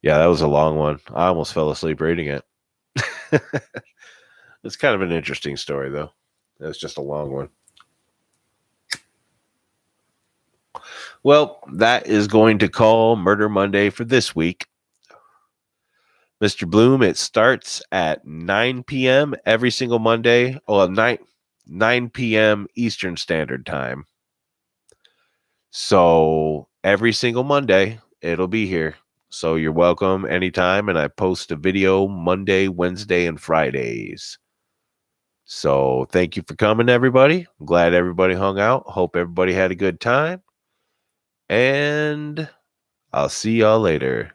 Yeah, that was a long one. I almost fell asleep reading it. It's kind of an interesting story, though. It's just a long one. Well, that is going to call Murder Monday for this week. Mr. Bloom, it starts at 9 p.m. every single Monday. Well, 9 p.m. Eastern Standard Time. So every single Monday, it'll be here. So you're welcome anytime. And I post a video Monday, Wednesday, and Fridays. So thank you for coming, everybody. I'm glad everybody hung out. Hope everybody had a good time. And I'll see y'all later.